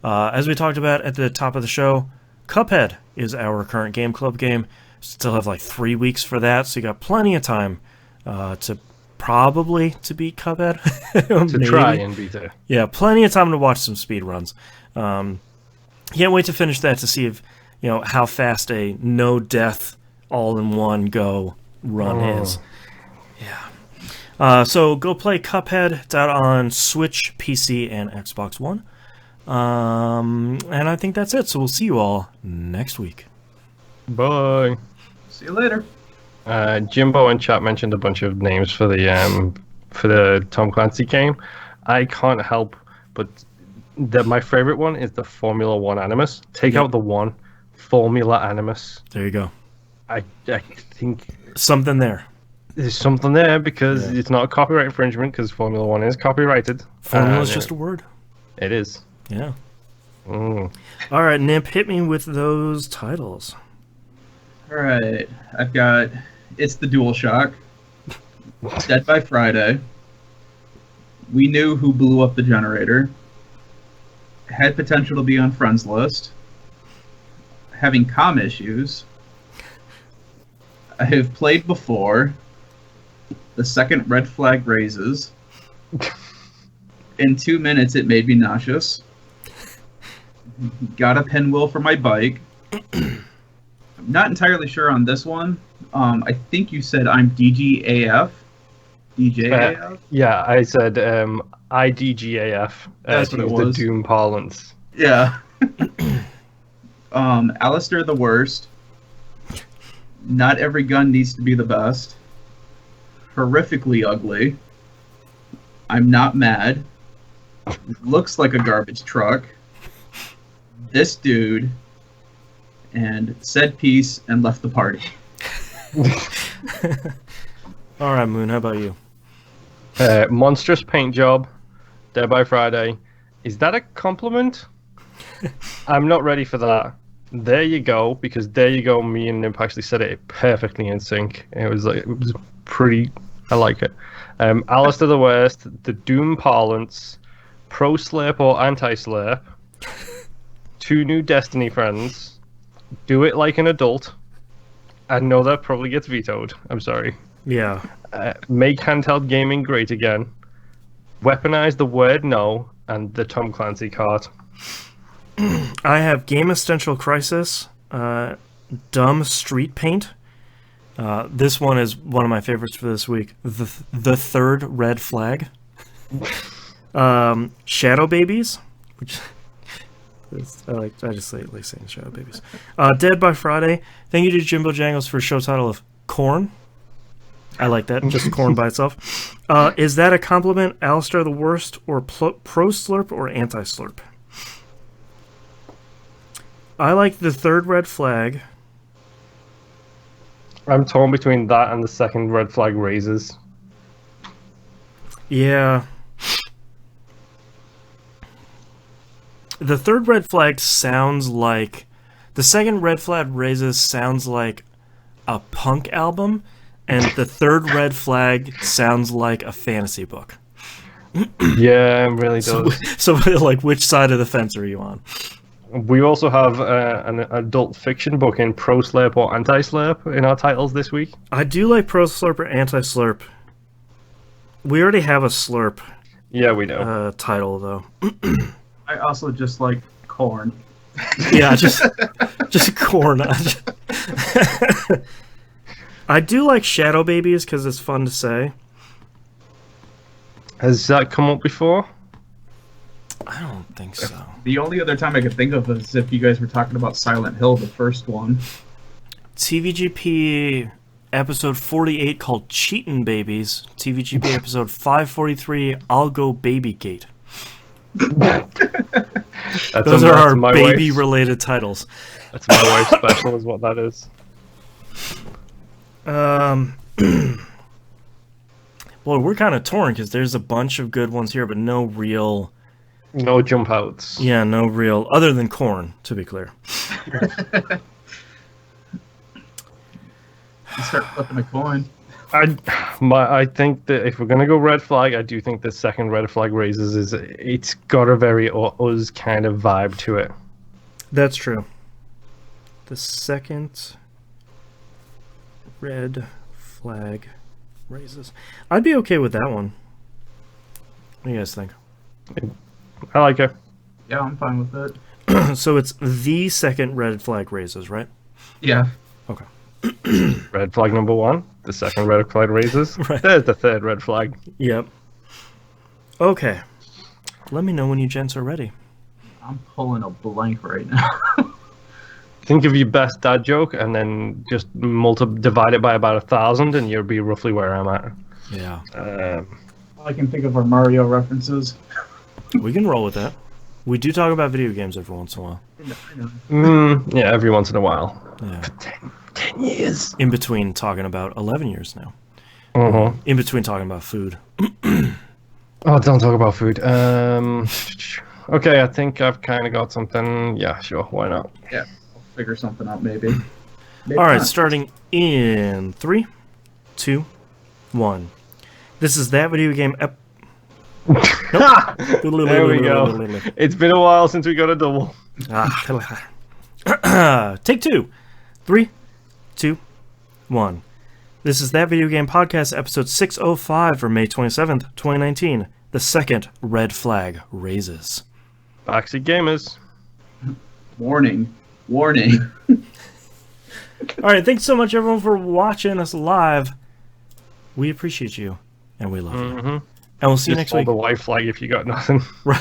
As we talked about at the top of the show, Cuphead is our current game club game. Still have like 3 weeks for that, so you got plenty of time to beat Cuphead. To try and beat it. Yeah, plenty of time to watch some speed runs. Can't wait to finish that to see if how fast a no death all in one go run is. Yeah. So go play Cuphead. It's out on Switch, PC, and Xbox One. And I think that's it. So we'll see you all next week. Bye. See you later. Jimbo and chat mentioned a bunch of names for the Tom Clancy game. I can't help but my favorite one is the Formula 1 Animus. Take out the 1, Formula Animus. There you go. I think something there. There's something there because it's not a copyright infringement because Formula 1 is copyrighted. Formula is just a word. It is. Yeah. All right, Nimp, hit me with those titles. All right, I've got It's the DualShock, Dead by Friday, We Knew Who Blew Up the Generator, Had Potential to Be on Friends List, Having Com Issues, I Have Played Before, The Second Red Flag Raises, In 2 Minutes It Made Me Nauseous, Got a Pinwheel for My Bike. I'm not entirely sure on this one. I think you said I'm DGAF. DJAF? Yeah, I said IDGAF. That's what it was. The Doom parlance. Yeah. Alistair the Worst. Not Every Gun Needs to Be the Best. Horrifically Ugly. I'm Not Mad. Looks Like a Garbage Truck. This Dude. and said peace and left the party. All right, Moon, how about you? Monstrous paint job, Dead by Friday. Is that a compliment? I'm not ready for that. There you go, because there you go. Me and Nimp actually said it perfectly in sync. It was pretty. I like it. Alice to the West, the Doom parlance, pro slurp or anti slurp, 2 new Destiny friends, do it like an adult. I know that probably gets vetoed. I'm sorry. Yeah. Make handheld gaming great again. Weaponize the word no, and the Tom Clancy card. I have Game Essential Crisis, Dumb Street Paint. This one is one of my favorites for this week. The Third Red Flag. Shadow Babies, which I just like saying Shadow Babies. Dead by Friday. Thank you to Jimbo Jangles for a show title of Corn. I like that, just Corn by itself. Is that a compliment, Alistair the Worst, or pro slurp or anti slurp? I like the Third Red Flag. I'm torn between that and the second red flag raises. Yeah. The third red flag sounds like... The second red flag raises sounds like a punk album, and the third red flag sounds like a fantasy book. Yeah, it really does. So, like, which side of the fence are you on? We also have an adult fiction book in pro slurp or anti slurp in our titles this week. I do like pro slurp or anti slurp. We already have a slurp. Yeah, we know. Title though. I also just like corn. Yeah, just corn. I do like Shadow Babies because it's fun to say. Has that come up before? I don't think so. The only other time I could think of is if you guys were talking about Silent Hill, the first one. TVGP episode 48 called Cheatin' Babies. TVGP episode 543, I'll Go Babygate. Those are our baby-related titles. That's my wife's special is what that is. Well, we're kind of torn because there's a bunch of good ones here, but no real... No jump outs. Yeah, no real... Other than corn, to be clear. You start flipping a coin. I think that if we're going to go red flag, I do think the second red flag raises it's got a very us kind of vibe to it. That's true. The second red flag raises. I'd be okay with that one. What do you guys think? I like it. Yeah, I'm fine with it. So it's the second red flag raises, right? Yeah. Okay. Red flag number 1. The second red flag raises. Right. There's the third red flag. Yep. Okay. Let me know when you gents are ready. I'm pulling a blank right now. Think of your best dad joke and then just divide it by about 1,000 and you'll be roughly where I'm at. Yeah. All I can think of are Mario references. We can roll with that. We do talk about video games every once in a while. Yeah, every once in a while. Yeah. For 10 years. In between talking about 11 years now. Uh-huh. In between talking about food. Oh, don't talk about food. Okay, I think I've kind of got something. Yeah, sure. Why not? Yeah, I'll figure something out maybe. All right, starting in 3, 2, 1. This is that video game. Nope. There we go. It's been a while since we got a double. Take 2. 3, 2, 1. This is That Video Game Podcast, episode 605 for May 27th, 2019. The second red flag raises. Backseat Gamers. Warning. Warning. All right, thanks so much, everyone, for watching us live. We appreciate you, and we love you. And we'll see you next week. The white flag if you got nothing. Right.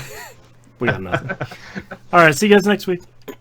We got nothing. All right, see you guys next week.